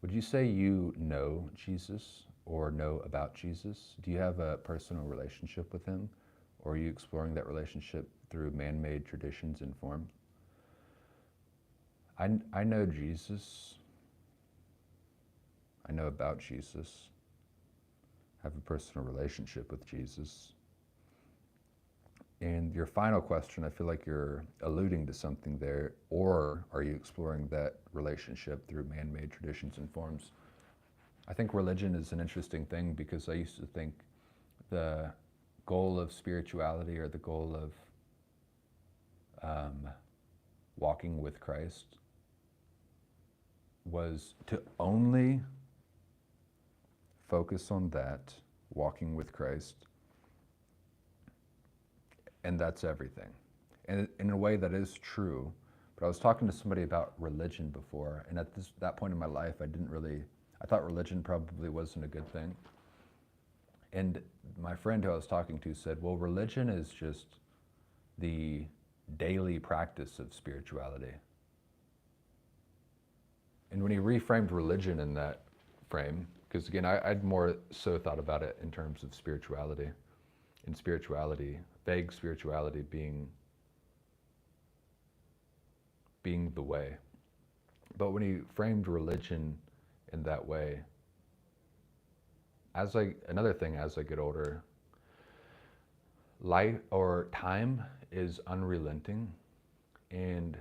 [SPEAKER 1] Would you say you know Jesus or know about Jesus? Do you have a personal relationship with him? Or are you exploring that relationship through man-made traditions and forms? I know Jesus. I know about Jesus. I have a personal relationship with Jesus. And your final question, I feel like you're alluding to something there, or are you exploring that relationship through man-made traditions and forms? I think religion is an interesting thing, because I used to think the goal of spirituality, or the goal of walking with Christ, was to only focus on that, walking with Christ, and that's everything. And in a way that is true, but I was talking to somebody about religion before, and at that point in my life, I thought religion probably wasn't a good thing. And my friend who I was talking to said, well, religion is just the daily practice of spirituality. And when he reframed religion in that frame, because again, I'd more so thought about it in terms of spirituality. And spirituality, vague spirituality being the way. But when he framed religion in that way, another thing, as I get older, life or time is unrelenting, and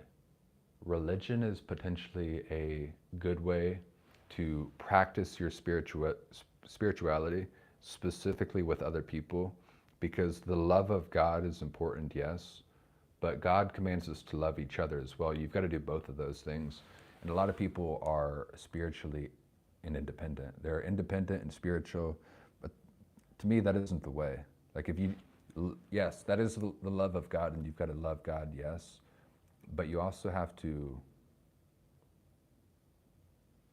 [SPEAKER 1] religion is potentially a good way to practice your spirituality, specifically with other people, because the love of God is important, yes, but God commands us to love each other as well. You've got to do both of those things. And a lot of people are spiritually independent. They're independent and spiritual, but to me, that isn't the way. Like yes, that is the love of God, and you've got to love God, yes, but you also have to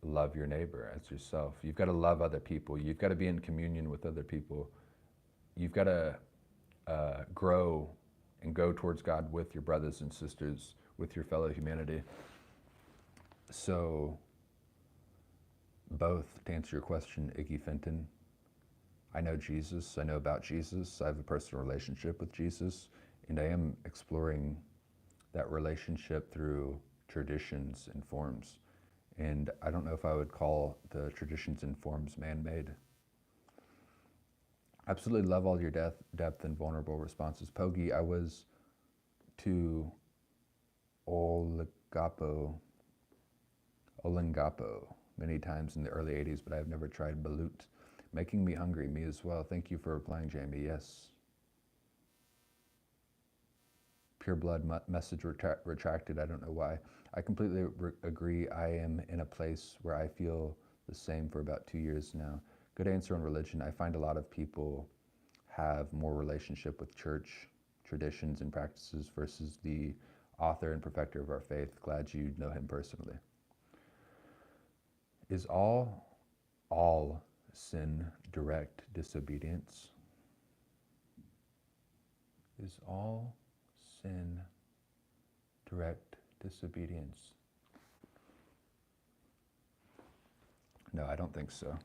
[SPEAKER 1] love your neighbor as yourself. You've got to love other people. You've got to be in communion with other people. You've got to grow and go towards God with your brothers and sisters, with your fellow humanity. So, both, to answer your question, Iggy Fenton, I know Jesus, I know about Jesus, I have a personal relationship with Jesus, and I am exploring that relationship through traditions and forms. And I don't know if I would call the traditions and forms man-made. Absolutely love all your depth and vulnerable responses. Pogi, I was to Olingapo many times in the early 80s, but I've never tried balut. Making me hungry, me as well. Thank you for replying, Jamie. Yes. Pure blood message retracted. I don't know why. I completely agree. I am in a place where I feel the same for about 2 years now. Good answer on religion. I find a lot of people have more relationship with church traditions and practices versus the author and perfecter of our faith. Glad you know him personally. Is all sin direct disobedience? Is all sin direct disobedience? No, I don't think so.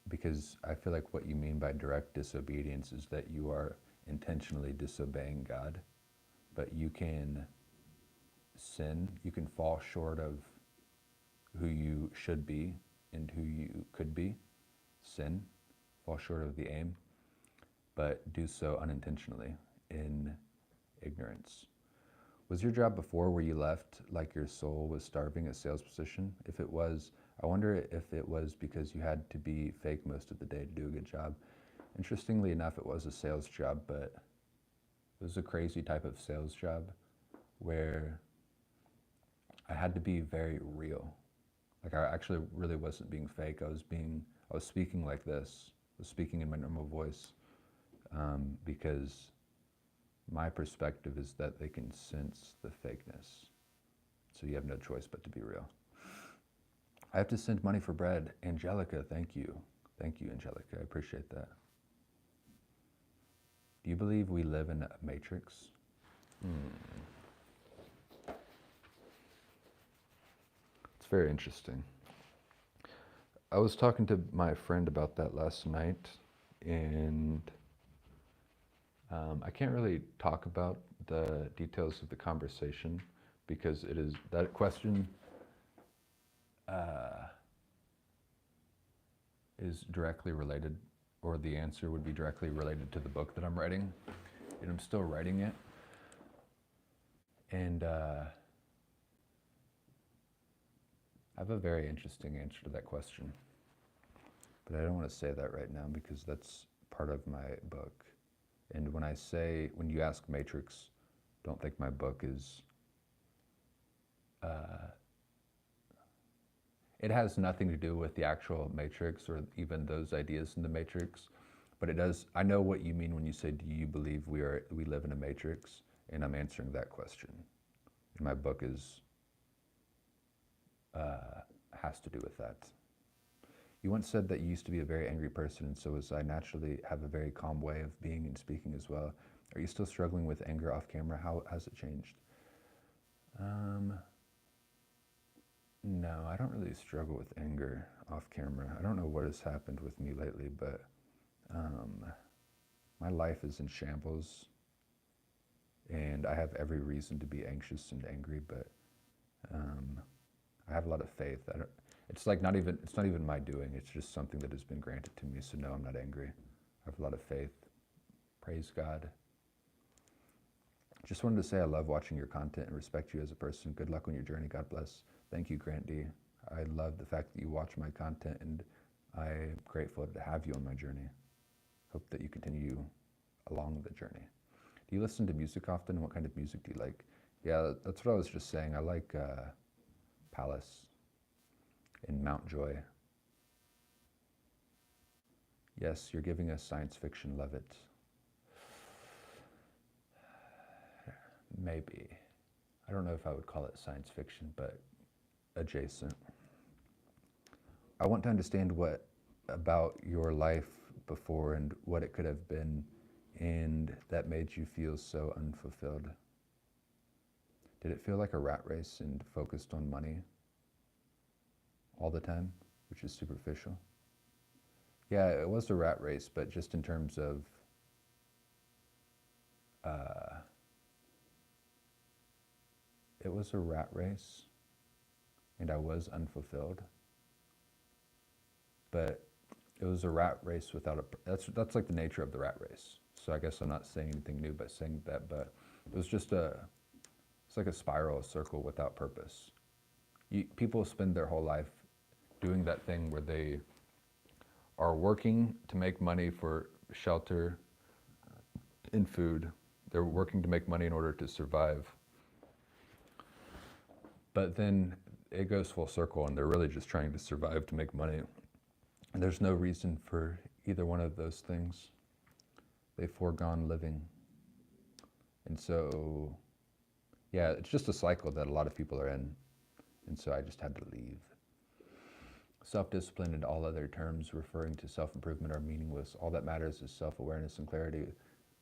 [SPEAKER 1] Because I feel like what you mean by direct disobedience is that you are intentionally disobeying God, but you can sin, you can fall short of who you should be and who you could be, sin, fall short of the aim, but do so unintentionally in ignorance. Was your job before where you left like your soul was starving a sales position? If it was, I wonder if it was because you had to be fake most of the day to do a good job. Interestingly enough, it was a sales job, but it was a crazy type of sales job where I had to be very real. Like I actually really wasn't being fake. I was speaking like this. I was speaking in my normal voice because my perspective is that they can sense the fakeness. So you have no choice but to be real. I have to send money for bread. Angelica, thank you. Thank you, Angelica. I appreciate that. Do you believe we live in a matrix? It's very interesting. I was talking to my friend about that last night, and I can't really talk about the details of the conversation because it is that question is directly related, or the answer would be directly related to the book that I'm writing, and I'm still writing it. And I have a very interesting answer to that question, but I don't want to say that right now because that's part of my book. And when you ask Matrix, don't think my book is, it has nothing to do with the actual Matrix or even those ideas in the Matrix, but it does. I know what you mean when you say, do you believe we live in a Matrix? And I'm answering that question. And my book has to do with that. You once said that you used to be a very angry person, and so as I naturally have a very calm way of being and speaking as well. Are you still struggling with anger off camera? How has it changed? No, I don't really struggle with anger off camera. I don't know what has happened with me lately, but my life is in shambles, and I have every reason to be anxious and angry, but I have a lot of faith. It's not even my doing. It's just something that has been granted to me. So no, I'm not angry. I have a lot of faith. Praise God. Just wanted to say I love watching your content and respect you as a person. Good luck on your journey. God bless. Thank you, Grant D. I love the fact that you watch my content, and I'm grateful to have you on my journey. Hope that you continue along the journey. Do you listen to music often? What kind of music do you like? Yeah, that's what I was just saying. I like Palace and Mount Joy. Yes, you're giving us science fiction. Love it. Maybe. I don't know if I would call it science fiction, but adjacent. I want to understand what about your life before and what it could have been and that made you feel so unfulfilled. Did it feel like a rat race and focused on money all the time, which is superficial? Yeah, it was a rat race, but just in terms of uh, it was a rat race and I was unfulfilled, but it was a rat race without a, that's like the nature of the rat race. So I guess I'm not saying anything new by saying that, but it was just it's like a spiral, a circle without purpose. People spend their whole life doing that thing where they are working to make money for shelter and food. They're working to make money in order to survive. But then it goes full circle and they're really just trying to survive to make money. And there's no reason for either one of those things. They've foregone living. And so, yeah, it's just a cycle that a lot of people are in. And so I just had to leave. Self-discipline and all other terms referring to self-improvement are meaningless. All that matters is self-awareness and clarity,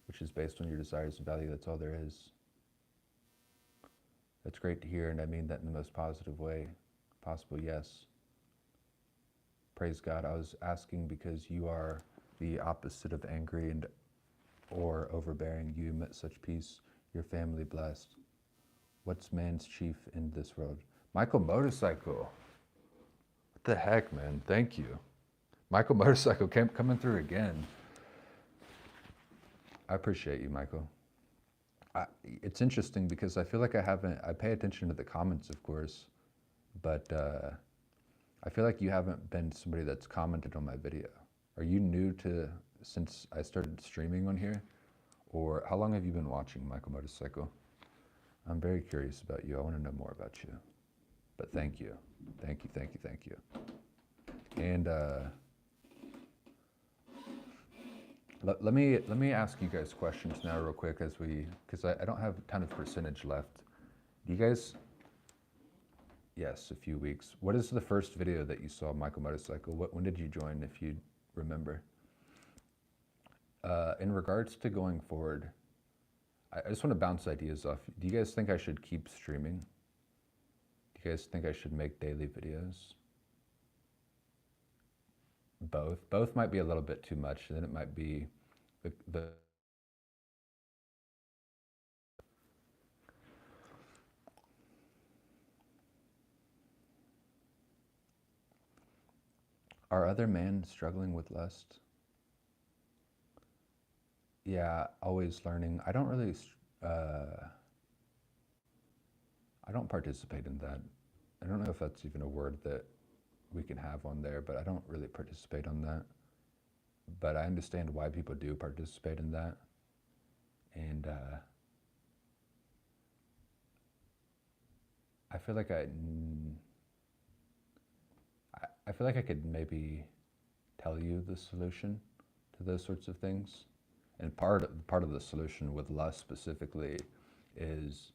[SPEAKER 1] which is based on your desires and value. That's all there is. That's great to hear, and I mean that in the most positive way possible, yes. Praise God. I was asking because you are the opposite of angry and or overbearing. You emit such peace, your family blessed. What's man's chief in this world? Michael Motorcycle. What the heck, man? Thank you. Michael Motorcycle coming through again. I appreciate you, Michael. It's interesting because I feel like I pay attention to the comments, of course, but I feel like you haven't been somebody that's commented on my video. Are you new to, since I started streaming on here? Or how long have you been watching Michael Motorcycle? I'm very curious about you. I want to know more about you. But thank you. Thank you, thank you, thank you. And let me ask you guys questions now real quick because I don't have a ton of percentage left. Do you guys, yes, a few weeks. What is the first video that you saw Michael Motorcycle? When did you join, if you remember? In regards to going forward, I just want to bounce ideas off. Do you guys think I should keep streaming? Do you guys think I should make daily videos? Both might be a little bit too much. Then it might be the Are other men struggling with lust? Yeah, always learning. I don't really, I don't participate in that. I don't know if that's even a word that we can have on there, but I don't really participate on that. But I understand why people do participate in that. And I feel like I feel like I could maybe tell you the solution to those sorts of things. And part of the solution with lust specifically is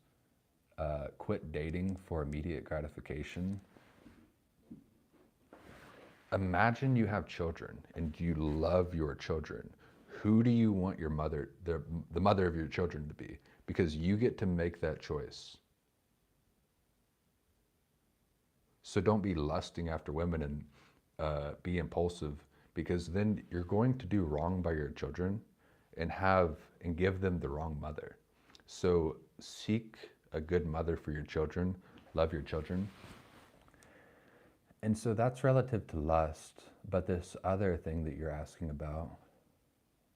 [SPEAKER 1] quit dating for immediate gratification. Imagine you have children and you love your children. Who do you want your mother, the mother of your children to be? Because you get to make that choice. So don't be lusting after women and be impulsive, because then you're going to do wrong by your children and give them the wrong mother. So seek a good mother for your children, love your children. And so that's relative to lust, but this other thing that you're asking about,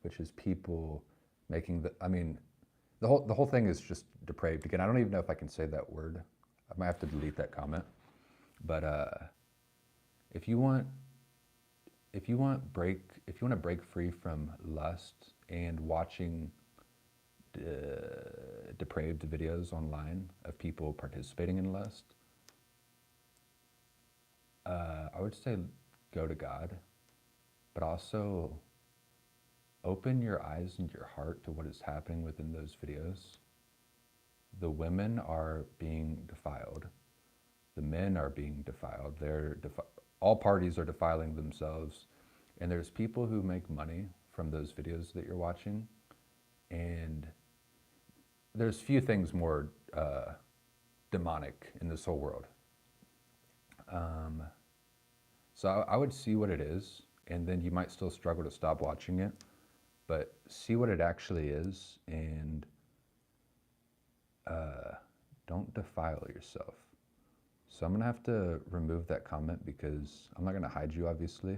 [SPEAKER 1] which is people making the whole thing is just depraved. Again, I don't even know if I can say that word. I might have to delete that comment. But if you want to break free from lust and watching depraved videos online of people participating in lust, I would say go to God, but also open your eyes and your heart to what is happening within those videos. The women are being defiled. The men are being defiled. All parties are defiling themselves. And there's people who make money from those videos that you're watching. And there's few things more demonic in this whole world. So I would see what it is, and then you might still struggle to stop watching it, but see what it actually is, and don't defile yourself. So I'm gonna have to remove that comment because I'm not gonna hide you, obviously,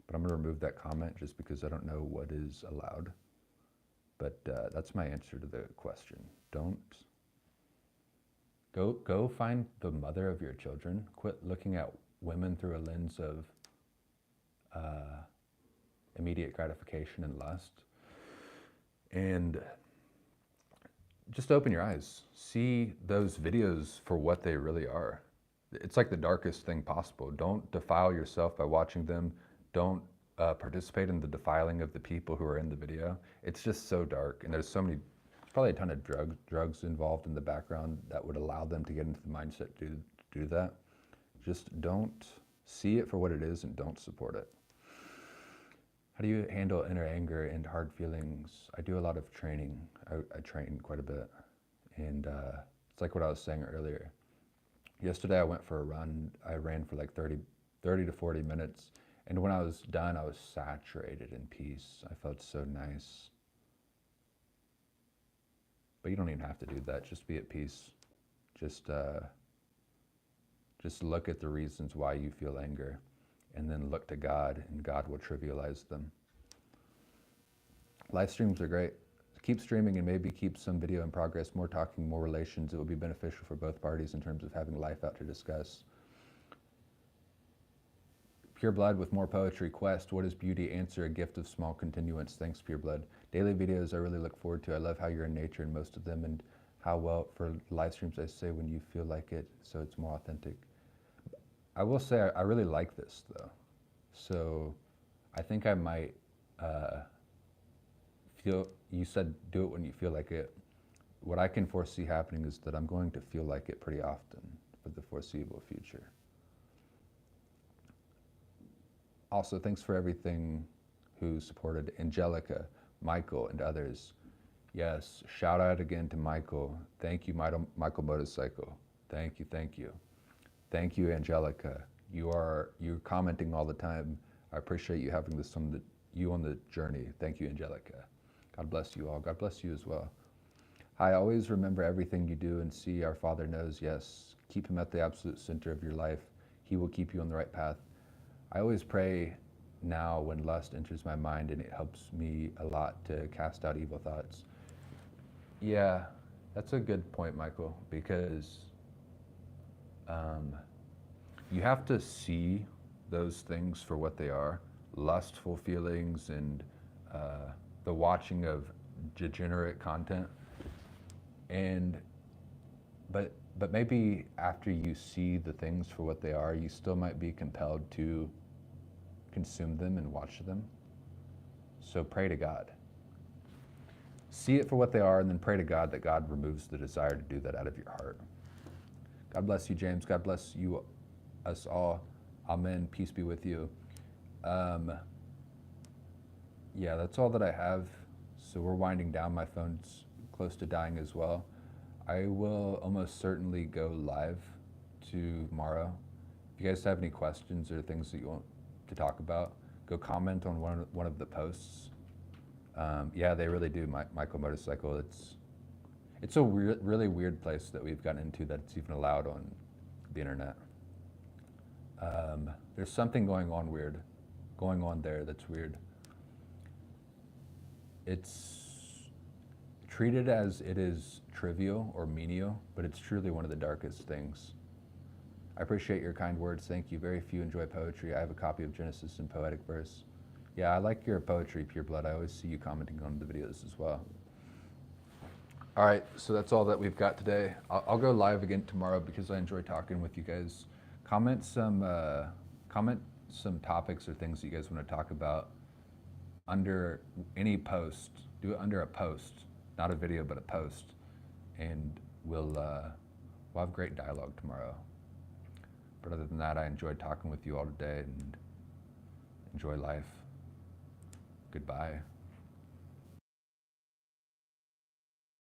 [SPEAKER 1] but I'm gonna remove that comment just because I don't know what is allowed. But that's my answer to the question. Don't go find the mother of your children. Quit looking at women through a lens of immediate gratification and lust, and just open your eyes. See those videos for what they really are. It's like the darkest thing possible. Don't defile yourself by watching them. Don't participate in the defiling of the people who are in the video. It's just so dark, and there's probably a ton of drugs involved in the background that would allow them to get into the mindset to do that. Just don't see it for what it is and don't support it. How do you handle inner anger and hard feelings? I do a lot of training. I train quite a bit. And it's like what I was saying earlier. Yesterday I went for a run. I ran for like 30 to 40 minutes. And when I was done, I was saturated in peace. I felt so nice. But you don't even have to do that. Just be at peace. Just look at the reasons why you feel anger, and then look to God, and God will trivialize them. Live streams are great. Keep streaming and maybe keep some video in progress, more talking, more relations. It will be beneficial for both parties in terms of having life out to discuss. Pure Blood with more poetry. Quest, what is beauty? Answer, a gift of small continuance. Thanks, Pure Blood. Daily videos I really look forward to. I love how you're in nature in most of them, and how well for live streams I say when you feel like it, so it's more authentic. I will say I really like this though. So I think I might you said do it when you feel like it. What I can foresee happening is that I'm going to feel like it pretty often for the foreseeable future. Also, thanks for everything who supported Angelica, Michael, and others. Yes, shout out again to Michael. Thank you, Michael Motorcycle. Thank you, thank you. Thank you, Angelica. You're commenting all the time. I appreciate you having this on the journey. Thank you, Angelica. God bless you all. God bless you as well. Hi, always remember everything you do and see our Father knows. Yes, keep him at the absolute center of your life. He will keep you on the right path. I always pray now when lust enters my mind, and it helps me a lot to cast out evil thoughts. Yeah, that's a good point, Michael, because you have to see those things for what they are, lustful feelings and the watching of degenerate content. But maybe after you see the things for what they are, you still might be compelled to consume them and watch them. So pray to God. See it for what they are, and then pray to God that God removes the desire to do that out of your heart. God bless you, James. God bless you, us all. Amen. Peace be with you. Yeah, that's all that I have. So we're winding down. My phone's close to dying as well. I will almost certainly go live tomorrow. If you guys have any questions or things that you want to talk about, go comment on one of the posts. Yeah, they really do. Michael Motorcycle. It's a really weird place that we've gotten into, that it's even allowed on the internet. There's something going on there that's weird. It's treated as it is trivial or menial, but it's truly one of the darkest things. I appreciate your kind words. Thank you. Very few enjoy poetry. I have a copy of Genesis in poetic verse. Yeah, I like your poetry, Pure Blood. I always see you commenting on the videos as well. All right, so that's all that we've got today. I'll go live again tomorrow because I enjoy talking with you guys. Comment some topics or things that you guys want to talk about under any post. Do it under a post, not a video, but a post, and we'll have great dialogue tomorrow. But other than that, I enjoyed talking with you all today and enjoy life. Goodbye.